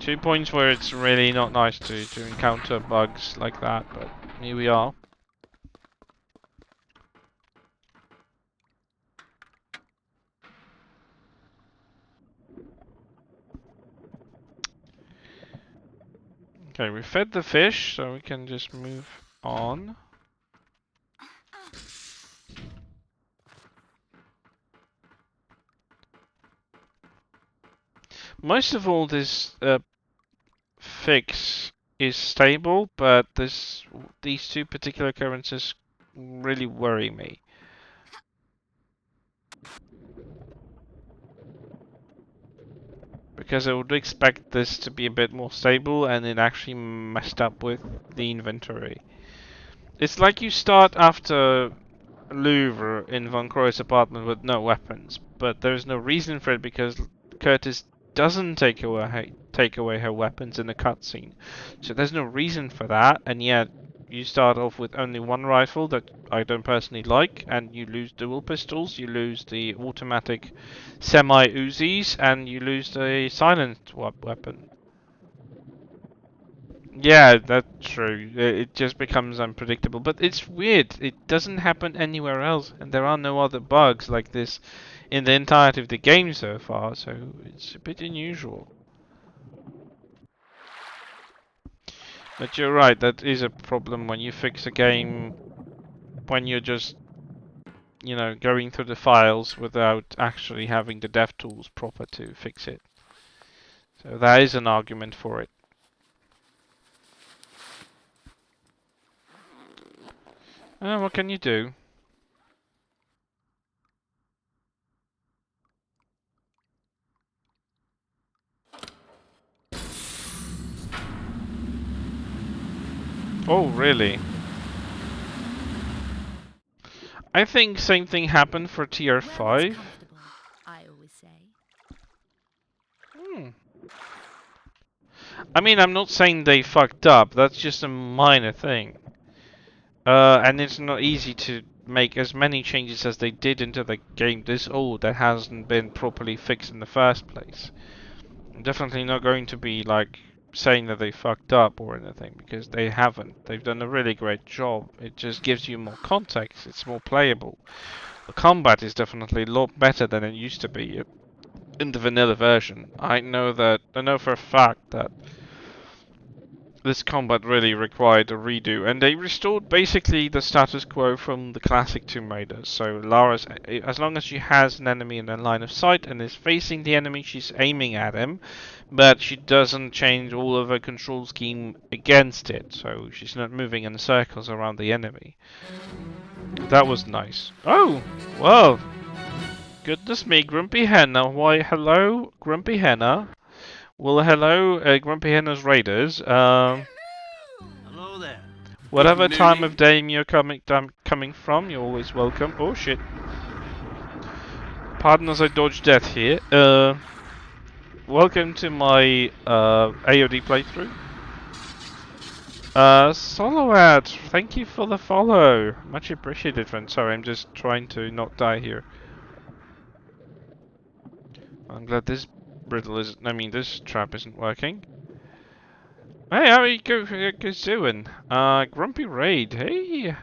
2 points where it's really not nice to encounter bugs like that, but here we are. Okay, we fed the fish, so we can just move on. Most of all, this fix is stable, but these two particular occurrences really worry me. Because I would expect this to be a bit more stable, and it actually messed up with the inventory. It's like you start after Louvre in Von Croy's apartment with no weapons, but there's no reason for it because Curtis doesn't take away her weapons in the cutscene. So there's no reason for that, and yet you start off with only one rifle that I don't personally like, and you lose dual pistols, you lose the automatic semi-Uzis, and you lose the silent weapon. Yeah, that's true. It just becomes unpredictable. But it's weird. It doesn't happen anywhere else, and there are no other bugs like this in the entirety of the game so far, so it's a bit unusual. But you're right, that is a problem when you fix a game when you're just, you know, going through the files without actually having the dev tools proper to fix it. So that is an argument for it. What can you do? Oh, really? I think same thing happened for tier 5. I always say. I mean, I'm not saying they fucked up. That's just a minor thing. And it's not easy to make as many changes as they did into the game this old that hasn't been properly fixed in the first place. I'm definitely not going to be like saying that they fucked up or anything, because they haven't. They've done a really great job. It just gives you more context. It's more playable. The combat is definitely a lot better than it used to be in the vanilla version. I know for a fact that this combat really required a redo, and they restored basically the status quo from the classic Tomb Raider. So Lara's, as long as she has an enemy in the line of sight and is facing the enemy, she's aiming at him, but she doesn't change all of her control scheme against it, so she's not moving in circles around the enemy. That was nice. Oh, well, goodness me, Grumpy Henna. Why, hello, Grumpy Henna. Well, hello, Grumpy Henna's Raiders. Hello there. Whatever time of day you're coming from, you're always welcome. Oh shit. Pardon as I dodge death here. Welcome to my AOD playthrough. Solo ad, thank you for the follow. Much appreciated, friend. Sorry, I'm just trying to not die here. I'm glad this this trap isn't working. Hey, how are you guys doing? Grumpy Raid, hey.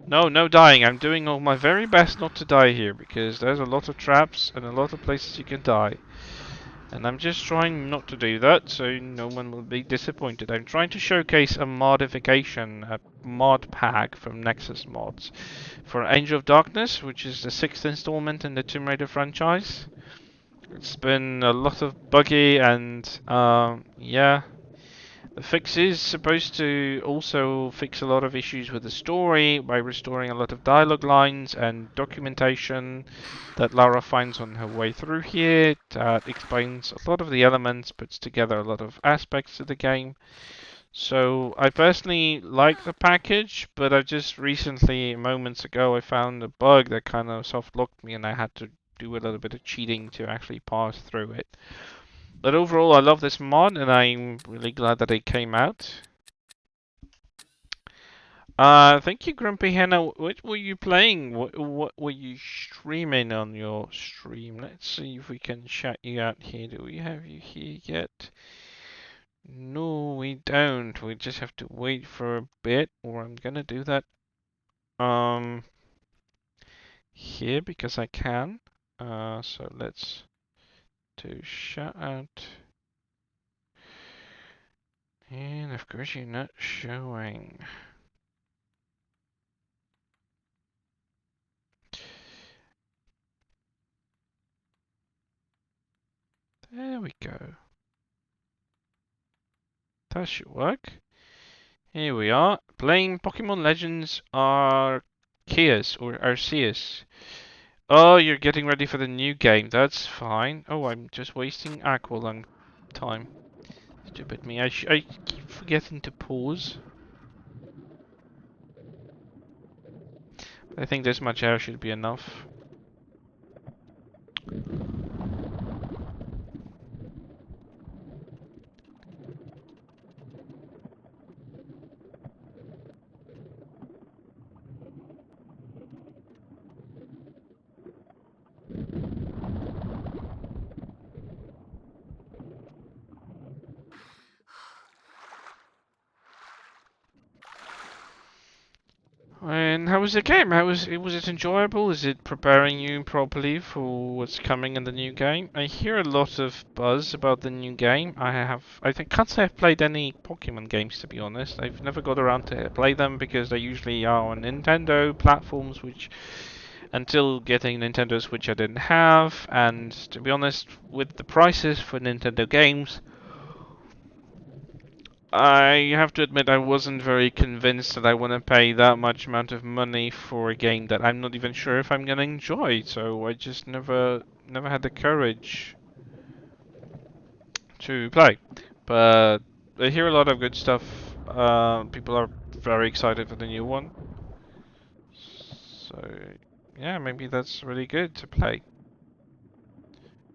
No dying. I'm doing all my very best not to die here because there's a lot of traps and a lot of places you can die. And I'm just trying not to do that so no one will be disappointed. I'm trying to showcase a modification, a mod pack from Nexus Mods for Angel of Darkness, which is the 6th installment in the Tomb Raider franchise. It's been a lot of buggy and yeah. The fix is supposed to also fix a lot of issues with the story by restoring a lot of dialogue lines and documentation that Lara finds on her way through here. That explains a lot of the elements, puts together a lot of aspects of the game. So I personally like the package, but I just recently, moments ago, I found a bug that kind of soft locked me and I had to do a little bit of cheating to actually pass through it. But overall, I love this mod, and I'm really glad that it came out. Thank you, Grumpy Henna. What were you playing? What were you streaming on your stream? Let's see if we can shout you out here. Do we have you here yet? No, we don't. We just have to wait for a bit, or I'm gonna do that here because I can. So let's do shout out. And of course you're not showing. There we go. That should work. Here we are, playing Pokemon Legends Arceus or Arceus. Oh, you're getting ready for the new game. That's fine. Oh, I'm just wasting Aqualung time. Stupid me. I keep forgetting to pause. I think this much air should be enough. And how was the game? Was it enjoyable? Is it preparing you properly for what's coming in the new game? I hear a lot of buzz about the new game. Can't say I've played any Pokemon games, to be honest. I've never got around to play them because they usually are on Nintendo platforms, which until getting Nintendo Switch I didn't have. And to be honest, with the prices for Nintendo games, I have to admit I wasn't very convinced that I want to pay that much amount of money for a game that I'm not even sure if I'm gonna enjoy. So I just never had the courage to play. But I hear a lot of good stuff. People are very excited for the new one. So yeah, maybe that's really good to play.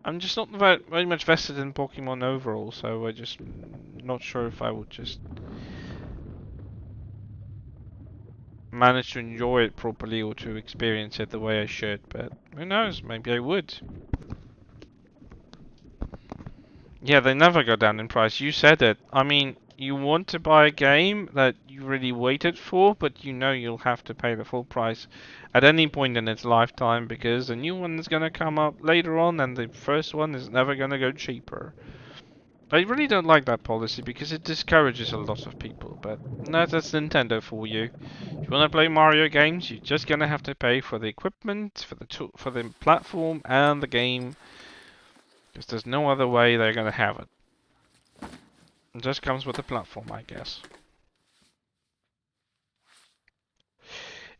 I'm just not very much vested in Pokemon overall, so I just not sure if I would just manage to enjoy it properly or to experience it the way I should, but who knows, maybe I would. Yeah, they never go down in price. You said it. I mean, you want to buy a game that you really waited for, but you know you'll have to pay the full price at any point in its lifetime because the new one is going to come up later on and the first one is never going to go cheaper. I really don't like that policy because it discourages a lot of people, but no, that's Nintendo for you. If you want to play Mario games, you're just going to have to pay for the equipment, for the platform and the game. Because there's no other way they're going to have it. It just comes with the platform, I guess.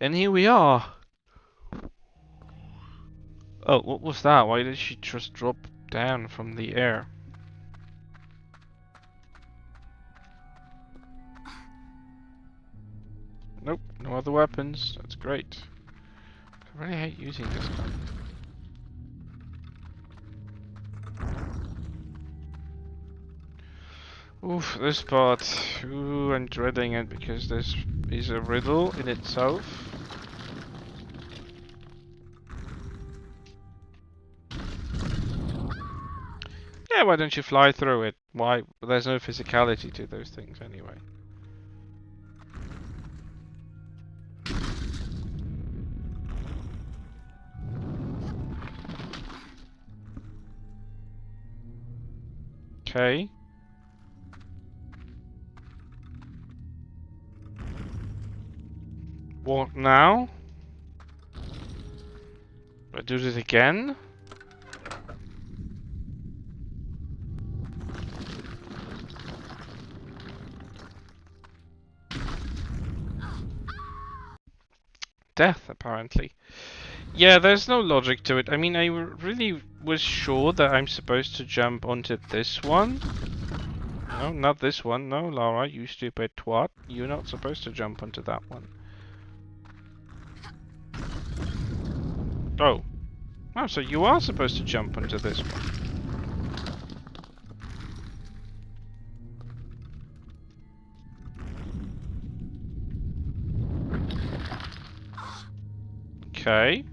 And here we are. Oh, what was that? Why did she just drop down from the air? Nope, no other weapons. That's great. I really hate using this gun. Oof, this part. Ooh, I'm dreading it because this is a riddle in itself. Yeah, why don't you fly through it? Why? There's no physicality to those things anyway. Okay. What now? I do this again? Death, apparently. Yeah, there's no logic to it. I mean, I really was sure that I'm supposed to jump onto this one. No, not this one. No, Laura, you stupid twat. You're not supposed to jump onto that one. Oh. Oh, so you are supposed to jump onto this one. Okay.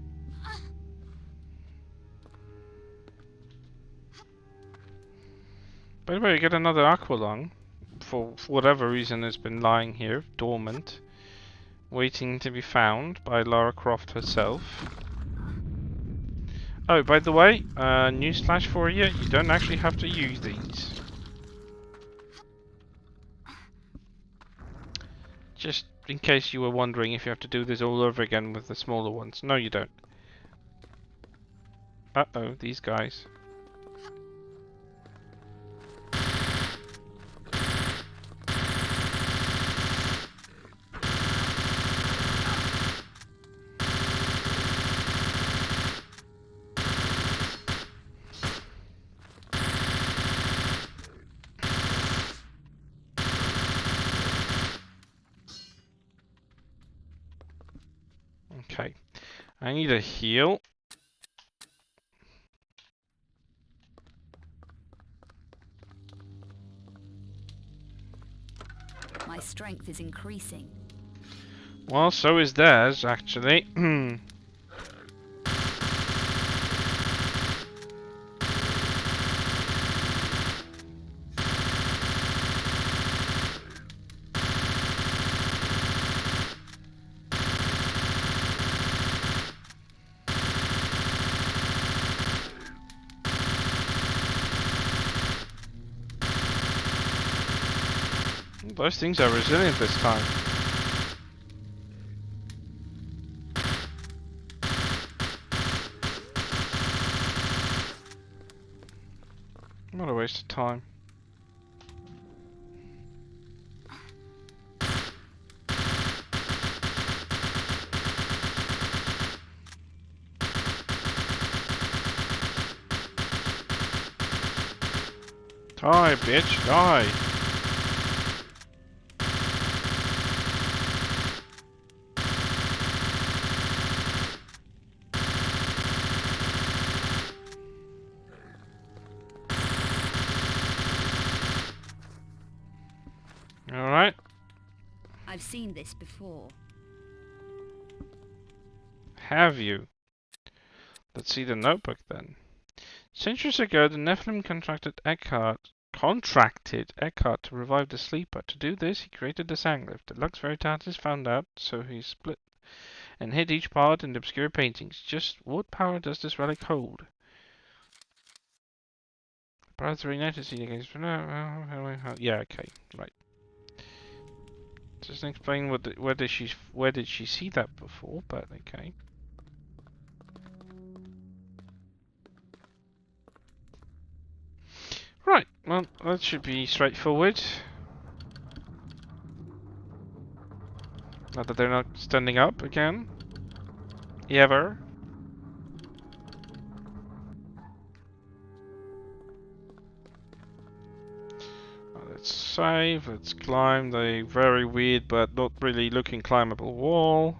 By the way, you get another aqualung. For whatever reason, it's been lying here, dormant, waiting to be found by Lara Croft herself. Oh, by the way, newsflash for you, you don't actually have to use these. Just in case you were wondering if you have to do this all over again with the smaller ones. No, you don't. Uh-oh, these guys. Okay, I need a heal. My strength is increasing. Well, so is theirs, actually. Those things are resilient this time. What a waste of time. Die, bitch, die. Alright. I've seen this before. Have you? Let's see the notebook then. Centuries ago, the Nephilim contracted Eckhart to revive the sleeper. To do this, he created the Sanglyph. The Lux Veritatis found out, so he split and hid each part in the obscure paintings. Just what power does this relic hold? Power to reunite the seed against... Yeah, okay, right. Doesn't explain where did she see that before, but okay. Right, well, that should be straightforward. Not that they're not standing up again. Ever. Let's save, let's climb the very weird but not really looking climbable wall.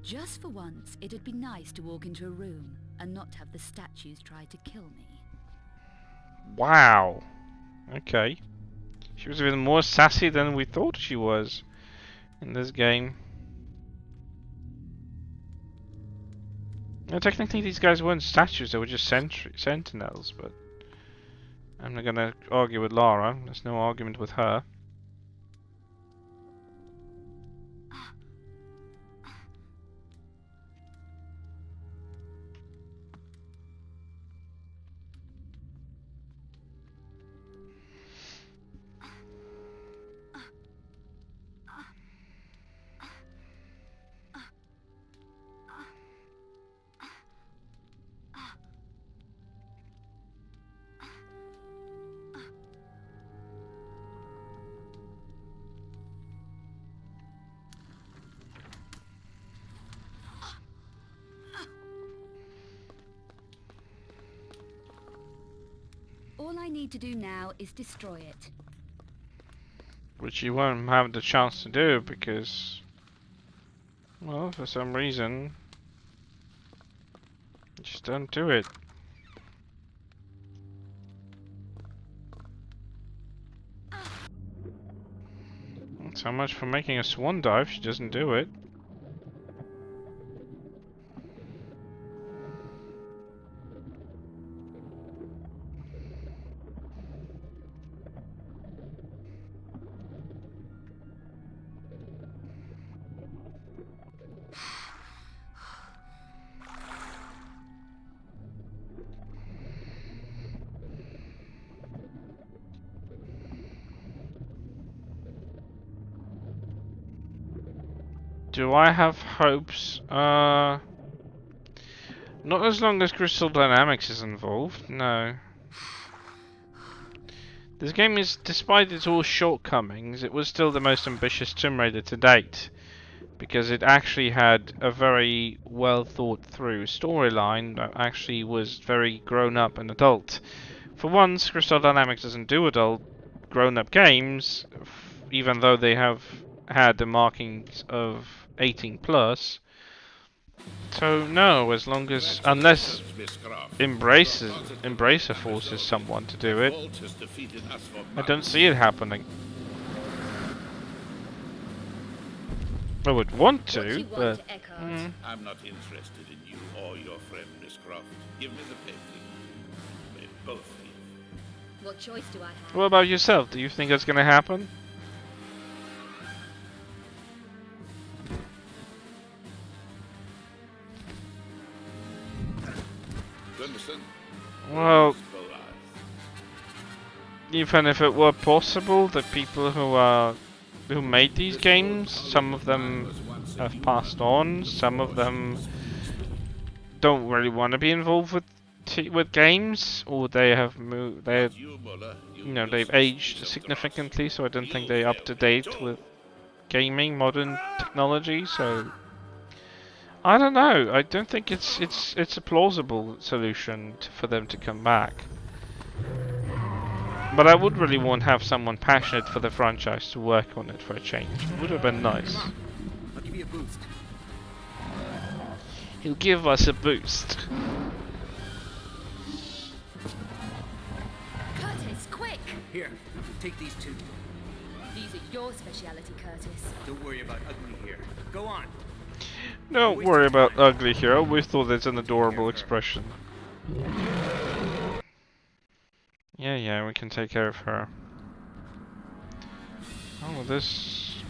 Just for once, it'd be nice to walk into a room and not have the statues try to kill me. Wow. Okay. She was even more sassy than we thought she was in this game. Now, technically these guys weren't statues, they were just sentinels, but I'm not gonna argue with Lara. There's no argument with her. All I need to do now is destroy it. Which you won't have the chance to do because, well, for some reason, you just don't do it. So much for making a swan dive, she doesn't do it. Do I have hopes? Not as long as Crystal Dynamics is involved, no. This game is, despite its all shortcomings, it was still the most ambitious Tomb Raider to date. Because it actually had a very well thought through storyline that actually was very grown up and adult. For once, Crystal Dynamics doesn't do adult grown up games, even though they have had the markings of 18 plus. So no, as long as, unless Embracer forces someone to do it, I don't see it happening. I would want to, but I'm not interested in you or your friend, Miss Croft. Give me the painting. They both leave. What choice do I have? What about yourself? Do you think that's gonna happen? Well, even if it were possible, the people who made these games, some of them have passed on, some of them don't really want to be involved with games, or they have moved. They've aged significantly, so I don't think they're up to date with gaming, modern technology. So I don't know. I don't think it's a plausible solution for them to come back. But I would really want to have someone passionate for the franchise to work on it for a change. It would have been nice. I'll give you a boost. He'll give us a boost. Curtis, quick! Here, take these two. These are your speciality, Curtis. Don't worry about ugly here. Go on. Don't worry about ugly here. I always thought that's an adorable expression. Yeah, we can take care of her. Oh, this...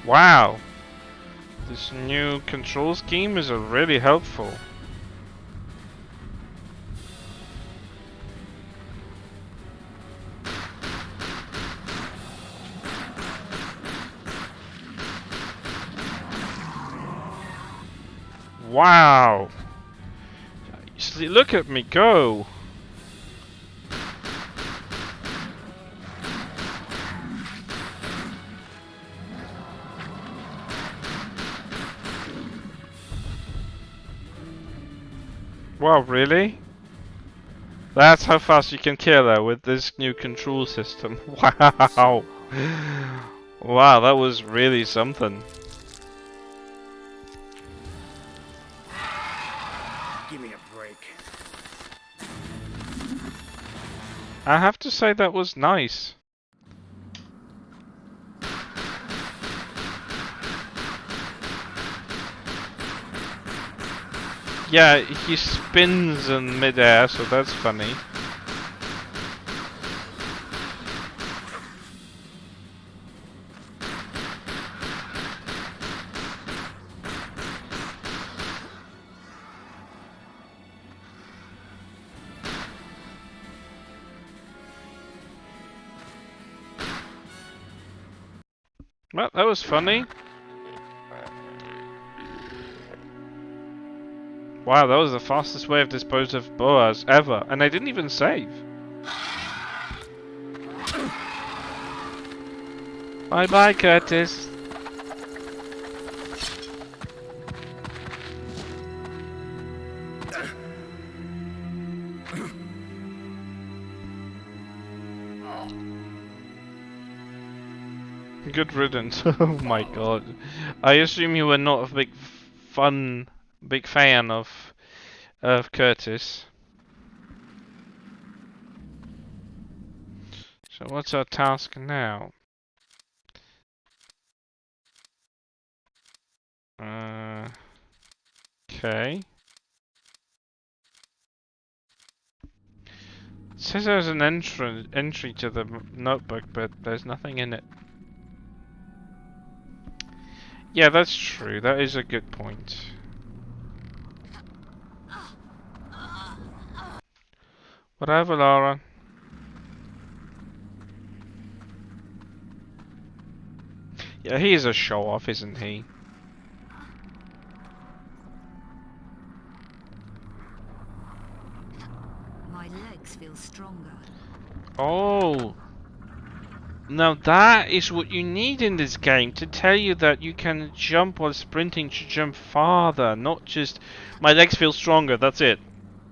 Wow! This new control scheme is really helpful. Wow! Look at me go! Wow, really? That's how fast you can kill her with this new control system. Wow. Wow, that was really something. Give me a break. I have to say that was nice. Yeah, he spins in midair, so that's funny. Well, that was funny. Wow, that was the fastest way of dispose of boas ever, and I didn't even save. Bye bye, Curtis. Good riddance. Oh my god. I assume you were not a big fan of Curtis. So what's our task now? Okay. It says there's an entry to the notebook, but there's nothing in it. Yeah, that's true. That is a good point. Whatever, Laura. Yeah, he is a show-off, isn't he? My legs feel stronger. Oh! Now that is what you need in this game, to tell you that you can jump while sprinting to jump farther, not just my legs feel stronger, that's it.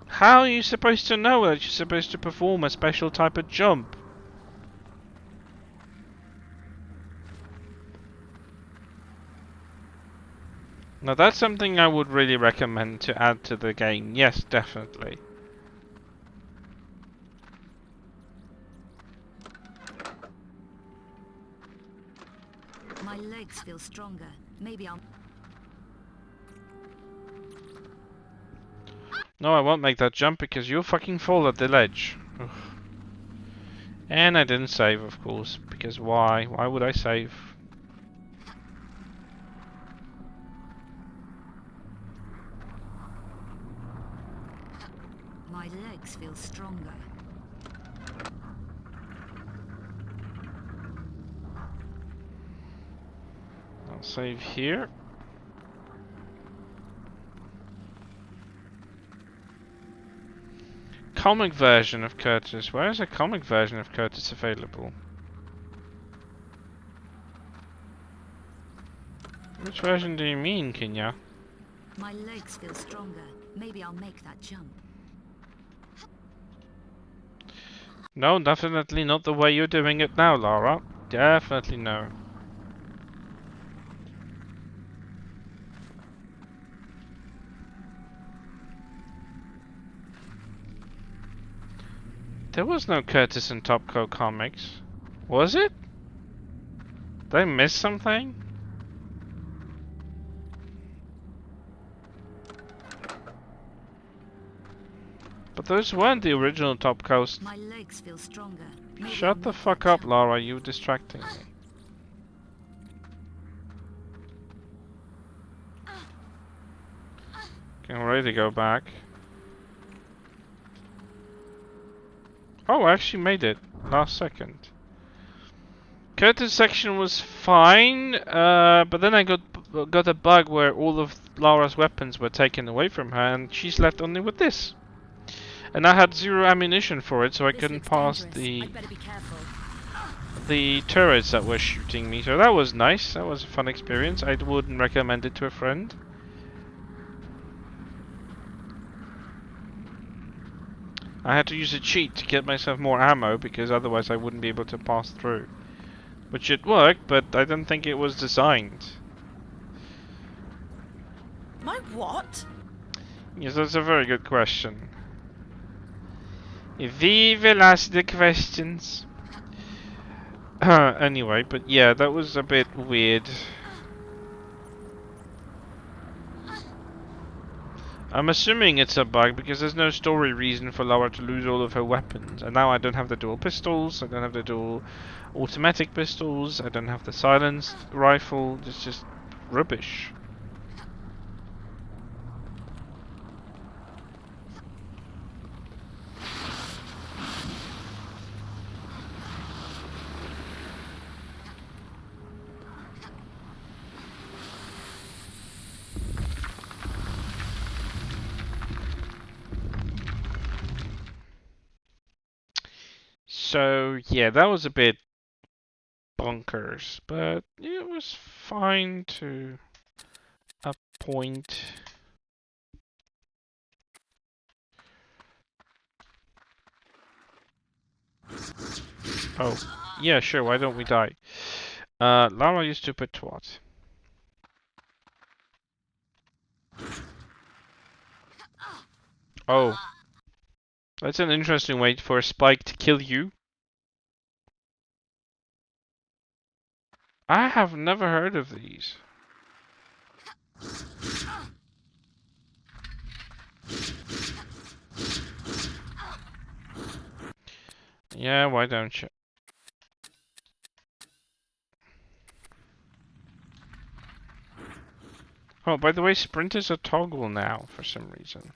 How are you supposed to know that you're supposed to perform a special type of jump? Now that's something I would really recommend to add to the game, yes, definitely. My legs feel stronger. Maybe I'll... No, I won't make that jump because you'll fucking fall at the ledge. Ugh. And I didn't save, of course, because why? Why would I save? My legs feel stronger. I'll save here. Comic version of Curtis. Where is a comic version of Curtis available? Which version do you mean, Kinya? My legs feel stronger. Maybe I'll make that jump. No, definitely not the way you're doing it now, Lara. Definitely no. There was no Curtis and Topco comics. Was it? Did I miss something? But those weren't the original Topco's. My legs feel stronger. Shut the fuck up, Lara. You're distracting me. Getting ready to go back. Oh, I actually made it last second. Curtis section was fine, but then I got a bug where all of Lara's weapons were taken away from her, and she's left only with this. And I had 0 ammunition for it, so I couldn't pass the turrets that were shooting me. So that was nice. That was a fun experience. I wouldn't recommend it to a friend. I had to use a cheat to get myself more ammo because otherwise I wouldn't be able to pass through. Which it worked, but I don't think it was designed. My what? Yes, that's a very good question. We will ask the questions. Anyway, but yeah, that was a bit weird. I'm assuming it's a bug because there's no story reason for Lara to lose all of her weapons. And now I don't have the dual pistols, I don't have the dual automatic pistols, I don't have the silenced rifle, it's just rubbish. So yeah, that was a bit bonkers, but it was fine to a point. Oh, yeah, sure, why don't we die? Lara, you stupid twat. Oh. That's an interesting way for a spike to kill you. I have never heard of these. Yeah, why don't you? Oh, by the way, sprint is a toggle now for some reason.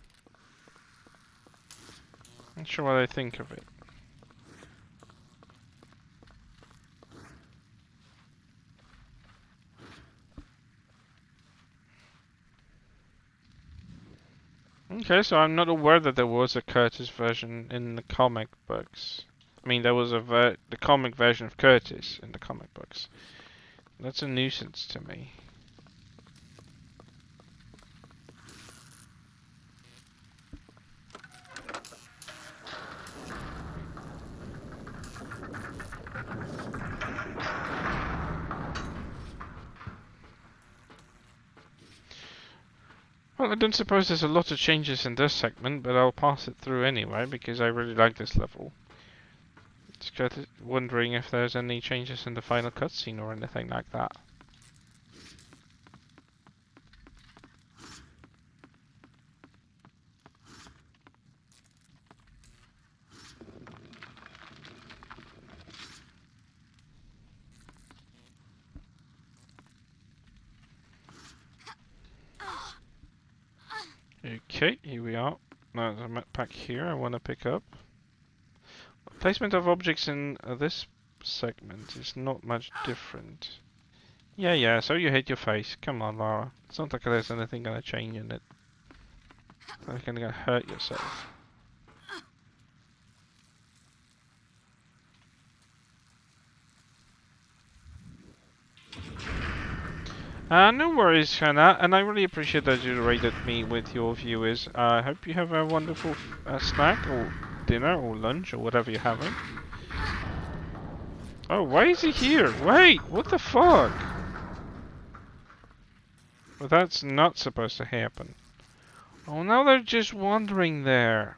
Not sure what I think of it. Okay, so I'm not aware that there was a Curtis version in the comic books. I mean, there was the comic version of Curtis in the comic books. That's a nuisance to me. Well, I don't suppose there's a lot of changes in this segment, but I'll pass it through anyway because I really like this level. Just wondering if there's any changes in the final cutscene or anything like that. Okay, here we are. Now there's a map pack here I want to pick up. Placement of objects in this segment is not much different. Yeah, so you hit your face. Come on, Lara. It's not like there's anything gonna change in it. It's not like you're gonna hurt yourself. No worries, Hannah, and I really appreciate that you rated me with your viewers. I hope you have a wonderful snack, or dinner, or lunch, or whatever you're having. Oh, why is he here? Wait, what the fuck? Well, that's not supposed to happen. Oh, now they're just wandering there.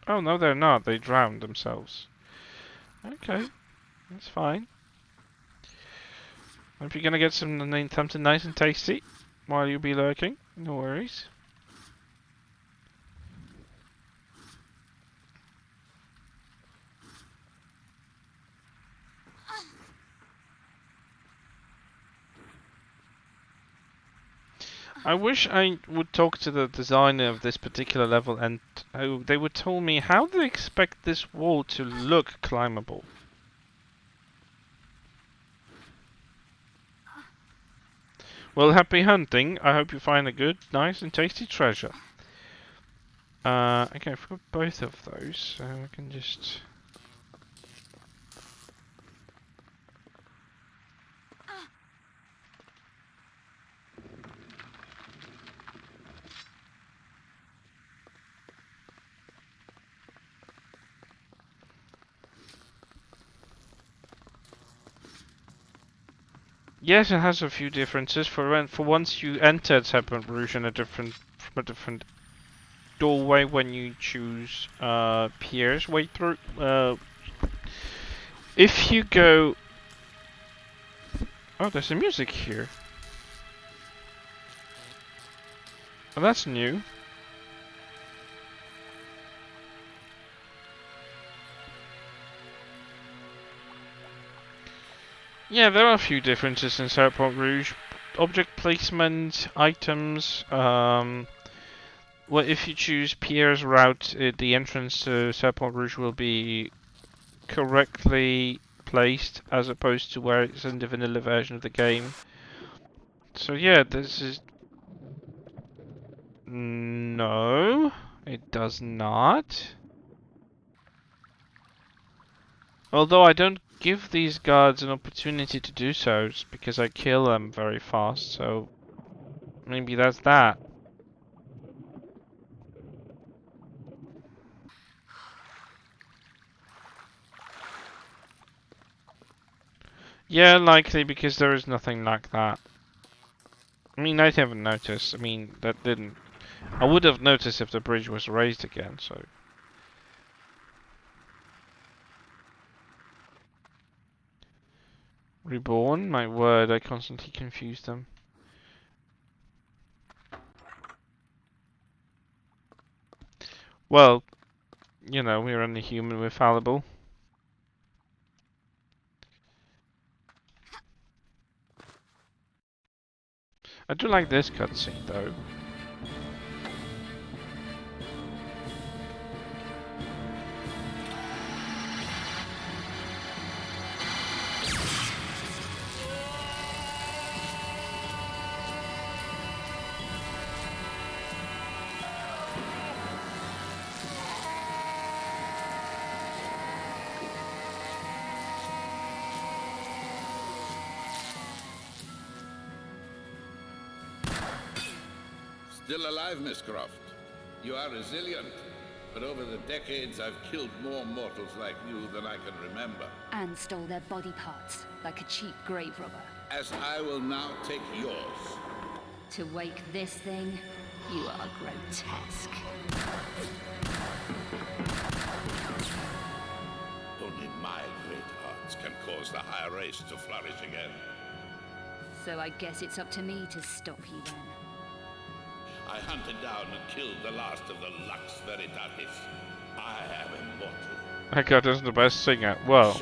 Oh, no, they're not. They drowned themselves. Okay, that's fine. Hope you're gonna get something nice and tasty while you be lurking. No worries. I wish I would talk to the designer of this particular level and they would tell me how they expect this wall to look climbable. Well, happy hunting. I hope you find a good, nice and tasty treasure. Okay, I've got both of those, so I can just... Yes, it has a few differences. For once, you enter Serpent Rouge in from a different doorway when you choose Pierre's way through. If you go, oh, there's some music here. Oh, that's new. Yeah, there are a few differences in Serpent Rouge. Object placement, items. Well, if you choose Pierre's route, the entrance to Serpent Rouge will be correctly placed, as opposed to where it's in the vanilla version of the game. So yeah, this is... No, it does not. Although I don't give these guards an opportunity to do so, just because I kill them very fast, so maybe that's that. Yeah, likely, because there is nothing like that. I mean, I haven't noticed. I mean, that didn't... I would have noticed if the bridge was raised again, so... Reborn? My word, I constantly confuse them. Well, you know, we're only human, we're fallible. I do like this cutscene, though. Still alive, Miss Croft. You are resilient. But over the decades, I've killed more mortals like you than I can remember. And stole their body parts, like a cheap grave robber. As I will now take yours. To wake this thing, you are grotesque. Only my great hearts can cause the higher race to flourish again. So I guess it's up to me to stop you then. I hunted down and killed the last of the Lux Veritatis. I am immortal. That guy is the best singer. Well,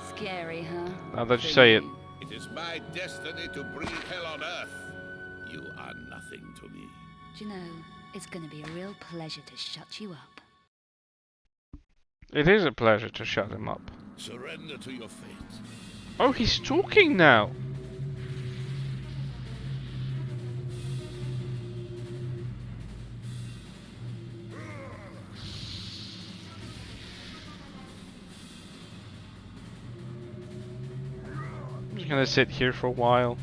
scary, huh? Now that you say it. It is my destiny to breathe hell on earth. You are nothing to me. Do you know, it's gonna be a real pleasure to shut you up. It is a pleasure to shut him up. Surrender to your fate. Oh, he's talking now. I'm just gonna sit here for a while.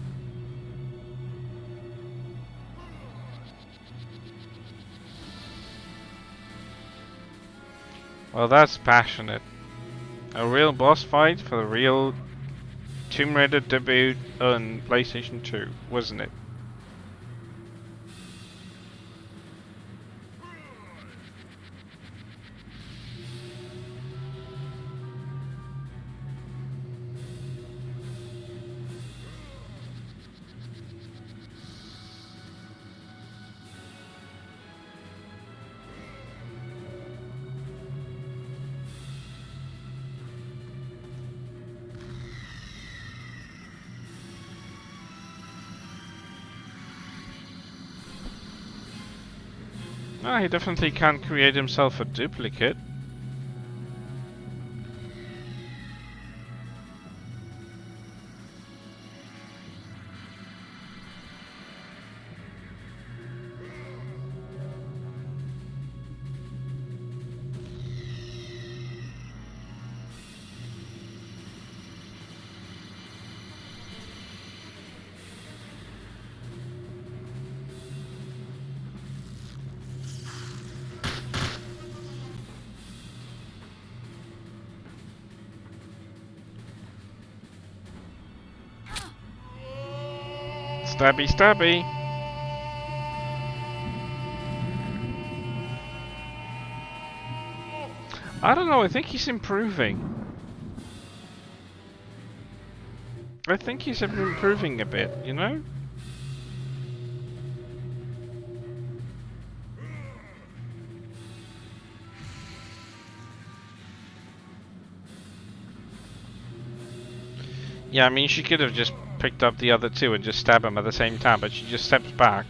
Well, that's passionate. A real boss fight for the real Tomb Raider debut on PlayStation 2, wasn't it? Ah, he definitely can't create himself a duplicate. Stabby, stabby. I don't know, I think he's improving. I think he's improving a bit, you know? Yeah, I mean, she could have just picked up the other two and just stabbed him at the same time, but she just steps back.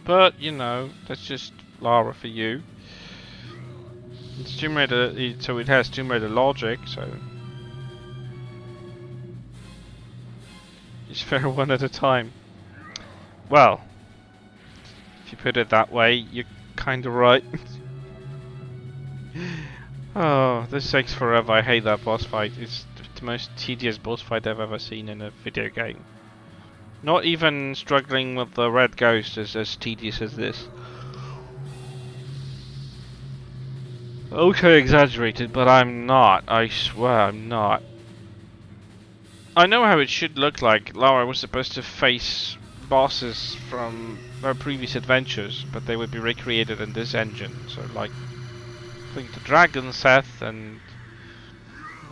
But, you know, that's just Lara for you. It's Tomb Raider, so it has Tomb Raider logic, so... Just fair one at a time. Well, if you put it that way, you're kinda right. Oh, this takes forever. I hate that boss fight. It's the most tedious boss fight I've ever seen in a video game. Not even struggling with the red ghost is as tedious as this. Okay, exaggerated, but I'm not. I swear I'm not. I know how it should look like. Lara was supposed to face bosses from her previous adventures, but they would be recreated in this engine. So, like, I think the Dragon Seth and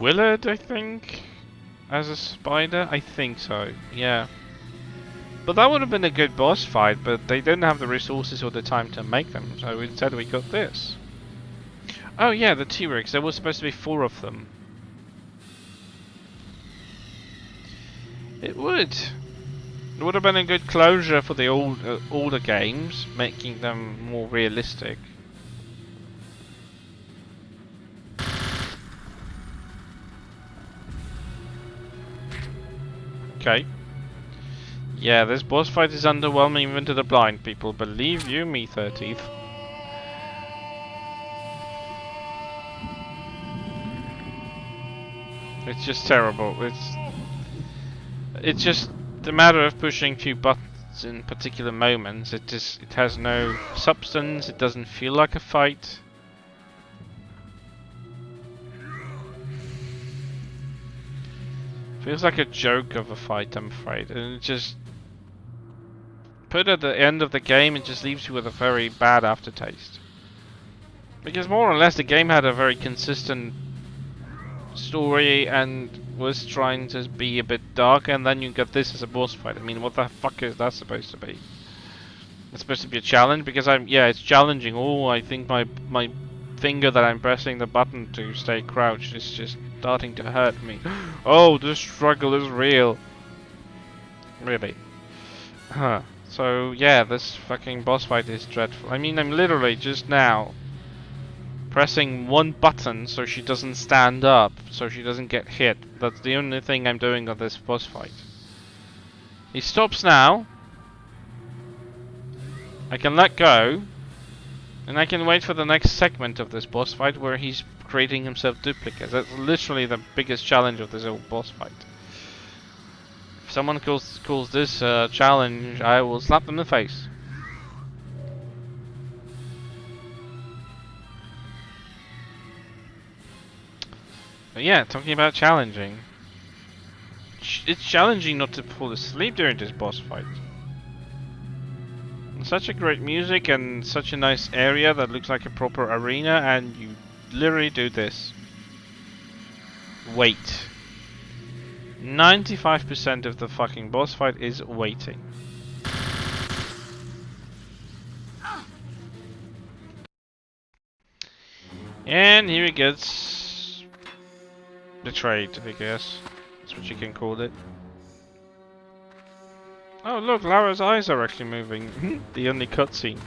Willard, I think, as a spider. I think so, yeah. But that would have been a good boss fight, but they didn't have the resources or the time to make them, so instead we got this. Oh yeah, the T-Rex. There was supposed to be 4 of them. It would. It would have been a good closure for the older games, making them more realistic. Okay. Yeah, this boss fight is underwhelming even to the blind people. Believe you me, 30th. It's just terrible. It's just a matter of pushing a few buttons in particular moments. It has no substance. It doesn't feel like a fight. Feels like a joke of a fight, I'm afraid, and it just put at the end of the game, it just leaves you with a very bad aftertaste. Because more or less the game had a very consistent story and was trying to be a bit dark, and then you got this as a boss fight. I mean, what the fuck is that supposed to be? It's supposed to be a challenge because it's challenging. Oh, I think my finger that I'm pressing the button to stay crouched is just starting to hurt me. Oh, this struggle is real. Really. Huh. So yeah, this fucking boss fight is dreadful. I mean, I'm literally just now pressing one button so she doesn't stand up, so she doesn't get hit. That's the only thing I'm doing on this boss fight. He stops now. I can let go. And I can wait for the next segment of this boss fight where he's creating himself duplicates. That's literally the biggest challenge of this whole boss fight. If someone calls this a challenge, I will slap them in the face. But yeah, talking about challenging. It's challenging not to fall asleep during this boss fight. Such a great music and such a nice area that looks like a proper arena, and you literally do this. Wait. 95% of the fucking boss fight is waiting. And here he gets betrayed, I guess. That's what you can call it. Oh look, Lara's eyes are actually moving. The only cutscene.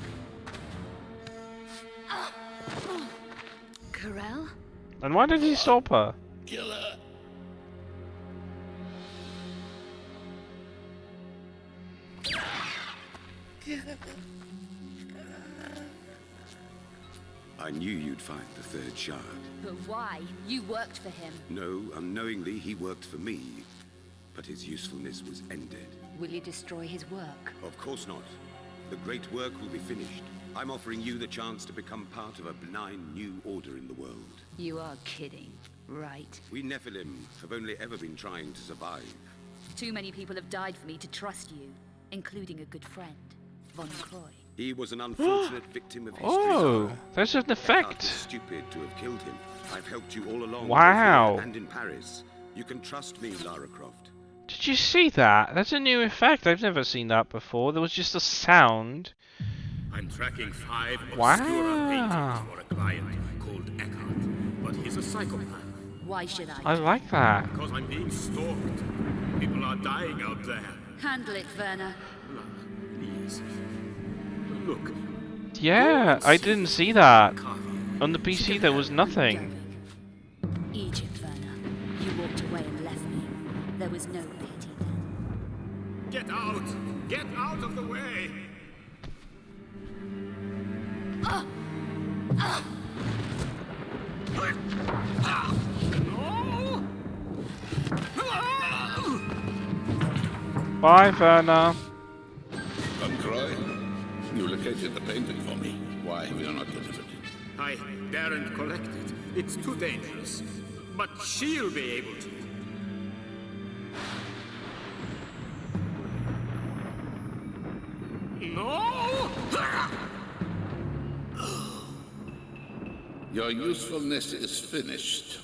Corel? And why did he stop her? Killer. I knew you'd find the 3rd shard. But why? You worked for him. No, unknowingly he worked for me. But his usefulness was ended. Will you destroy his work? Of course not. The great work will be finished. I'm offering you the chance to become part of a benign new order in the world. You are kidding. Right. We Nephilim have only ever been trying to survive. Too many people have died for me to trust you, including a good friend, Von Croy. He was an unfortunate victim of history's Oh, horror. there's an Eckhart effect. was stupid to have killed him. I've helped you all along, Wow. both here and in Paris. You can trust me, Lara Croft. Did you see that? That's a new effect. I've never seen that before. There was just a sound. I'm tracking 5 obscure Wow. paintings for a client called Eckhart, but he's a psychopath. Why should I like that. Because I'm being stalked. People are dying out there. Handle it, Werner. Lara, please. Look. Yeah, I didn't see that. On the PC there was nothing. Egypt, Werner. You walked away and left me. There was no pity then. Get out! Get out of the way! Bye, Werner. Von Croy, you located the painting for me. Why have you not delivered it? I daren't collect it. It's too dangerous. But she'll be able to. No! Your usefulness is finished.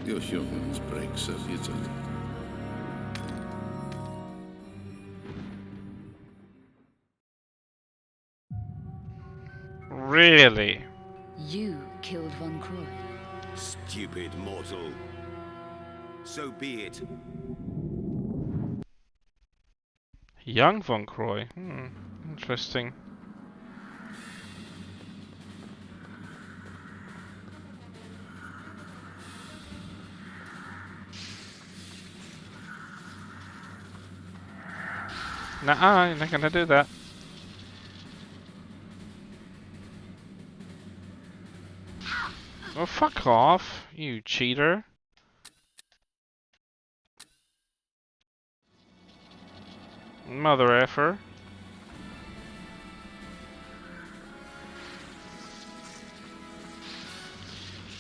You humans break so easily. Really? You killed Von Croy. Stupid mortal. So be it. Young Von Croy. Interesting. Nah, you're not gonna do that. Oh, fuck off, you cheater. Mother effer.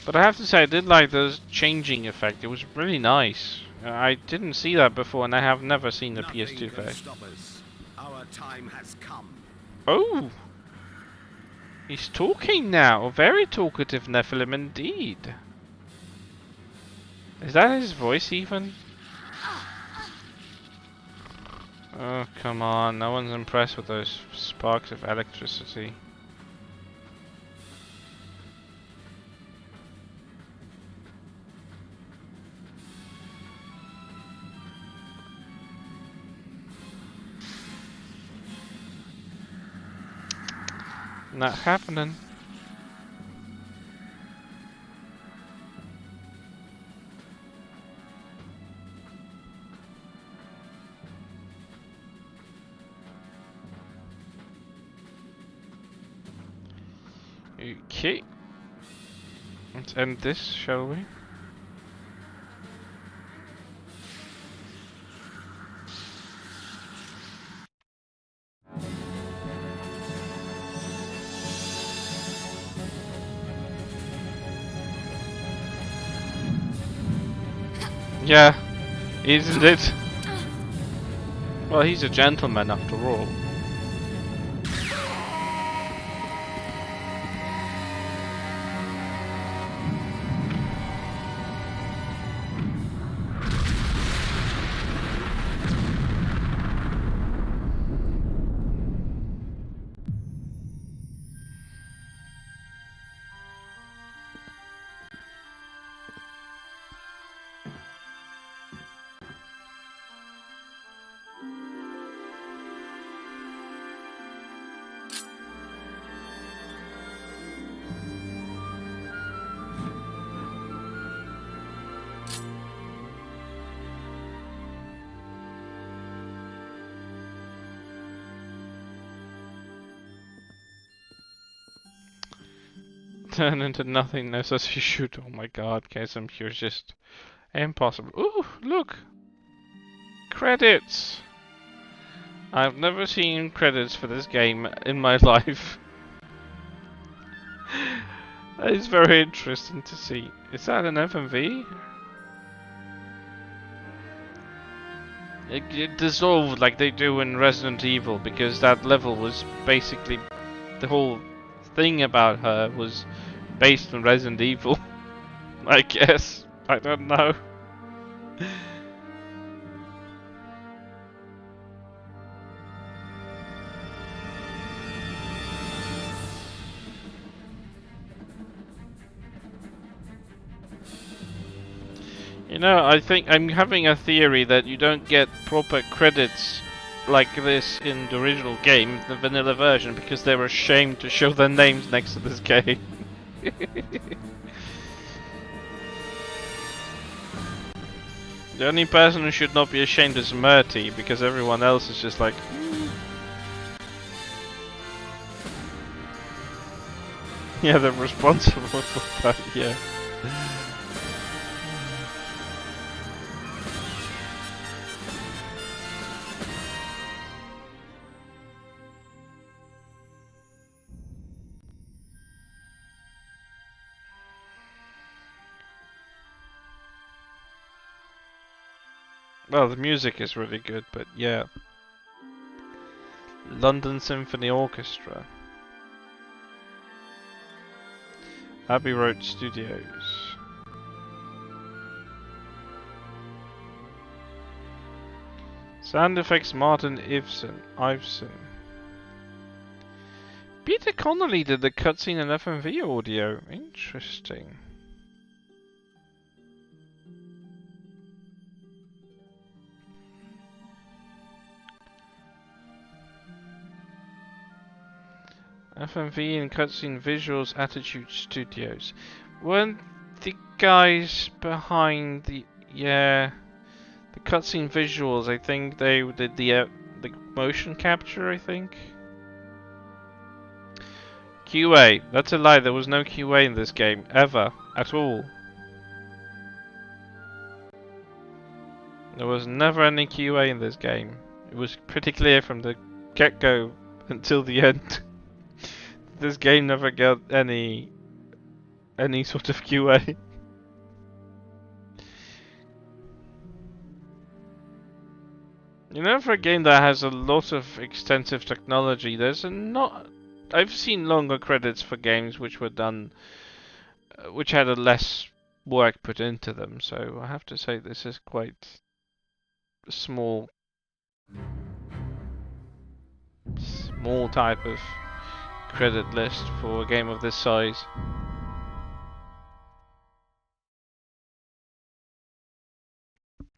But I have to say, I did like the changing effect. It was really nice. I didn't see that before, and I have never seen the PS2 effect. Our time has come. Oh! He's talking now. Very talkative Nephilim indeed. Is that his voice even? Oh, come on. No one's impressed with those sparks of electricity. Not happening. Okay. Let's end this, shall we? Yeah, isn't it? Well, he's a gentleman after all. turn into nothingness as you shoot. Oh my god, Kesem, you're just impossible. Ooh, look! Credits! I've never seen credits for this game in my life. That is very interesting to see. Is that an FMV? It dissolved like they do in Resident Evil, because that level was basically, the whole thing about her was based on Resident Evil. I guess. I don't know. You know, I think I'm having a theory that you don't get proper credits like this in the original game, the vanilla version, because they were ashamed to show their names next to this game. The only person who should not be ashamed is Murty, because everyone else is just like... Yeah, they're responsible for that, yeah. Well, the music is really good, but yeah. London Symphony Orchestra. Abbey Road Studios. Sound effects Martin Iveson. Peter Connolly did the cutscene and FMV audio. Interesting. FMV and cutscene visuals Attitude Studios. Weren't the guys behind the... Yeah... The cutscene visuals, I think they did the motion capture, I think? QA. That's a lie, there was no QA in this game. Ever. At all. There was never any QA in this game. It was pretty clear from the get-go until the end. This game never got any sort of QA. You know, for a game that has a lot of extensive technology, there's a not. I've seen longer credits for games which were done, which had a less work put into them. So I have to say this is quite a small type of credit list for a game of this size.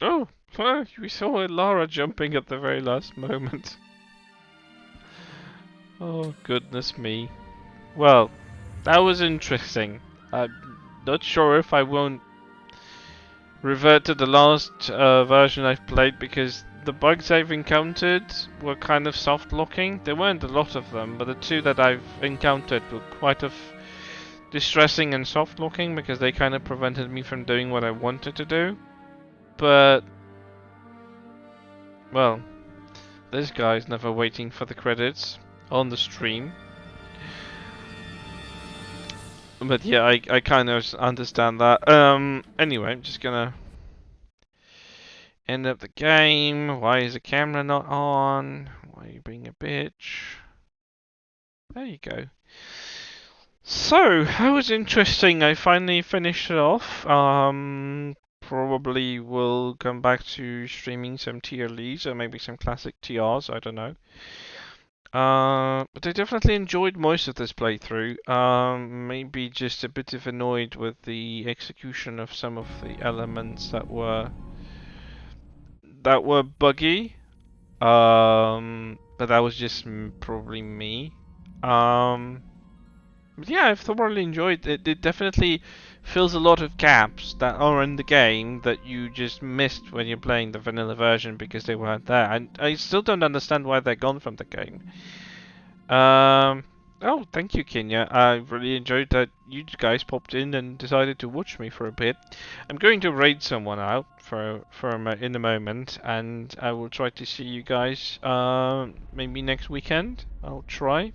Oh, well, we saw Lara jumping at the very last moment. Oh, goodness me. Well, that was interesting. I'm not sure if I won't revert to the last version I've played, because the bugs I've encountered were kind of soft locking. There weren't a lot of them, but the two that I've encountered were quite distressing and soft locking, because they kind of prevented me from doing what I wanted to do. But, well, this guy's never waiting for the credits on the stream. But yeah, I kind of understand that. Anyway, I'm just gonna end up the game. Why is the camera not on? Why are you being a bitch? There you go. So, that was interesting. I finally finished it off. Probably will come back to streaming some tier leads or maybe some classic TRs, I don't know. But I definitely enjoyed most of this playthrough. Maybe just a bit annoyed with the execution of some of the elements that were buggy. But that was just probably me. But yeah, I've thoroughly enjoyed it. It definitely fills a lot of gaps that are in the game that you just missed when you're playing the vanilla version because they weren't there. And I still don't understand why they're gone from the game. Oh, thank you, Kenya. I really enjoyed that you guys popped in and decided to watch me for a bit. I'm going to raid someone out in a moment, and I will try to see you guys maybe next weekend. I'll try.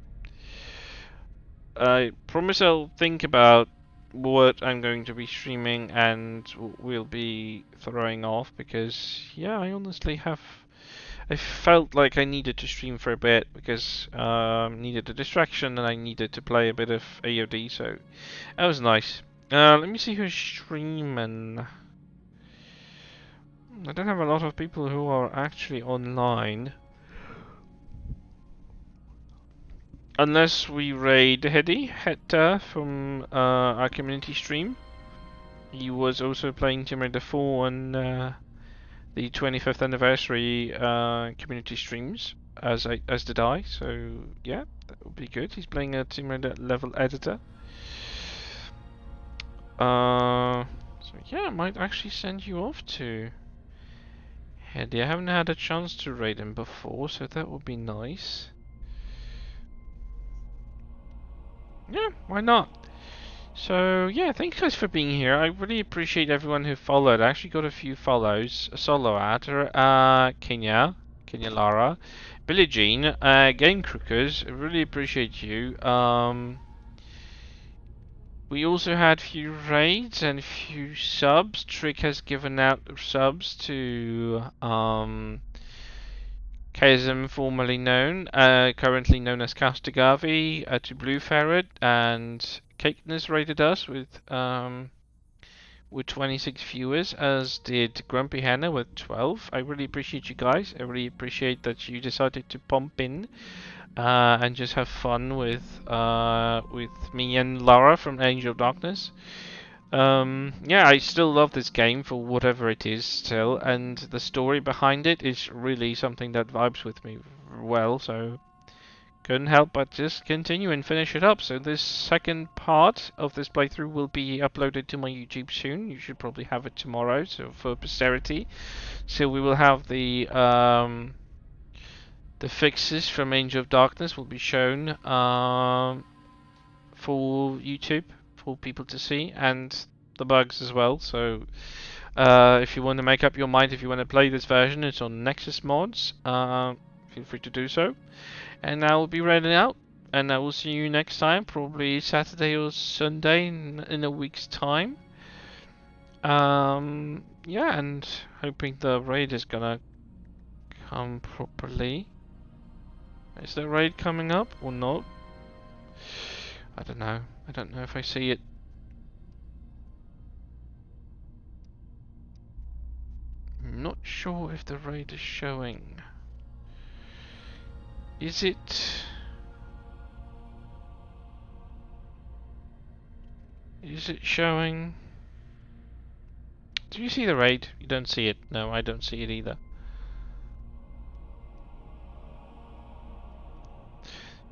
I promise I'll think about what I'm going to be streaming and will be throwing off, because yeah, I honestly have. I felt like I needed to stream for a bit because needed a distraction and I needed to play a bit of AOD, so that was nice. Let me see who's streaming. I don't have a lot of people who are actually online. Unless we raid Hetta from our community stream. He was also playing Tomb Raider 4 on the 25th anniversary community streams, as did I. So yeah, that would be good. He's playing a Tomb Raider level editor. So yeah, I might actually send you off to Hedy. I haven't had a chance to raid him before, so that would be nice. Yeah, why not? So yeah, thanks guys for being here. I really appreciate everyone who followed. I actually got a few follows. A solo adder, Kenya Lara, Billie Jean, Game Crookers. I really appreciate you. We also had few raids and few subs. Trick has given out subs to Chasm, formerly known, currently known as Castagavi, to Blue Ferret, and Caithness rated us with 26 viewers, as did Grumpy Hannah with 12. I really appreciate you guys. I really appreciate that you decided to pump in and just have fun with me and Lara from Angel of Darkness. Yeah, I still love this game for whatever it is still, and the story behind it is really something that vibes with me well, so couldn't help but just continue and finish it up. So this second part of this playthrough will be uploaded to my YouTube soon. You should probably have it tomorrow, so for posterity. So we will have the fixes from Angel of Darkness will be shown for YouTube for people to see, and the bugs as well. So if you want to make up your mind if you want to play this version, it's on Nexus Mods. Feel free to do so. And I will be reading out, and I will see you next time, probably Saturday or Sunday in a week's time. Yeah, and hoping the raid is gonna come properly. Is the raid coming up or not? I don't know. I don't know if I see it. I'm not sure if the raid is showing. Is it? Is it showing? Do you see the raid? You don't see it. No, I don't see it either.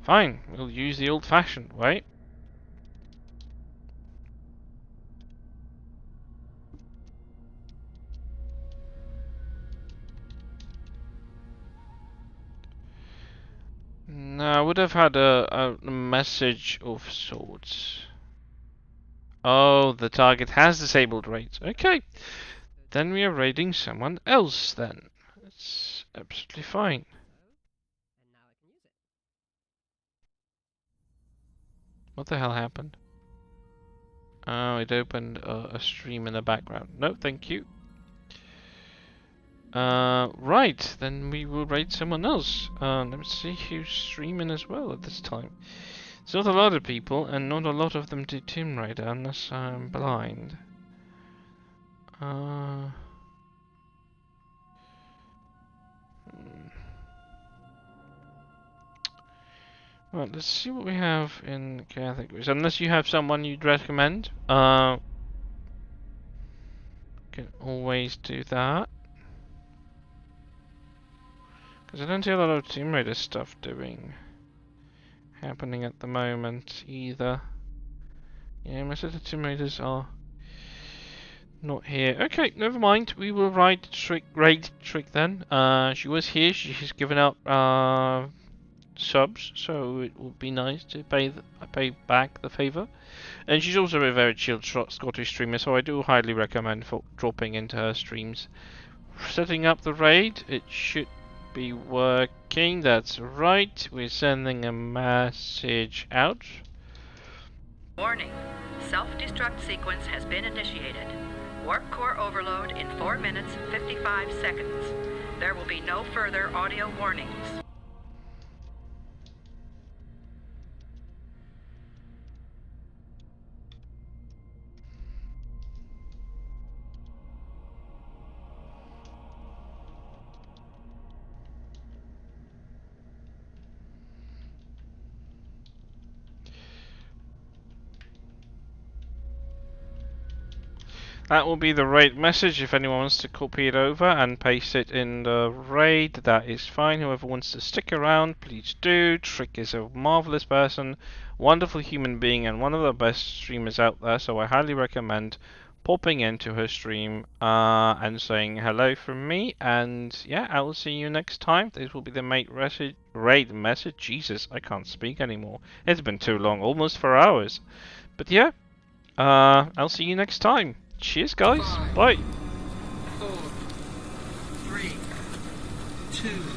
Fine, we'll use the old-fashioned way. No, I would have had a message of sorts. Oh, the target has disabled raids. Okay, then we are raiding someone else then. It's absolutely fine. What the hell happened? Oh, it opened a stream in the background. No, thank you. Right, then we will raid someone else. Let's see who's streaming as well at this time. It's not a lot of people, and not a lot of them do Tomb Raider, unless I'm blind. Right, let's see what we have in categories. Unless you have someone you'd recommend, can always do that. Because I don't see a lot of Tomb Raider stuff happening at the moment either. Yeah, most of the Tomb Raiders are not here. Okay, never mind. We will raid Trick then. She was here. She's given up subs, so it would be nice to pay back the favor. And she's also a very chilled Scottish streamer, so I do highly recommend dropping into her streams. Setting up the raid, it should be working. That's right. We're sending a message out. Warning. Self-destruct sequence has been initiated. Warp core overload in 4 minutes 55 seconds. There will be no further audio warnings. That will be the raid message. If anyone wants to copy it over and paste it in the raid, that is fine. Whoever wants to stick around, please do. Trick is a marvelous person, wonderful human being, and one of the best streamers out there, so I highly recommend popping into her stream and saying hello from me. And yeah, I will see you next time. This will be the raid message. Jesus, I can't speak anymore. It's been too long, almost 4 hours. But yeah, I'll see you next time. Cheers, guys. 5, Bye. 4, 3, 2.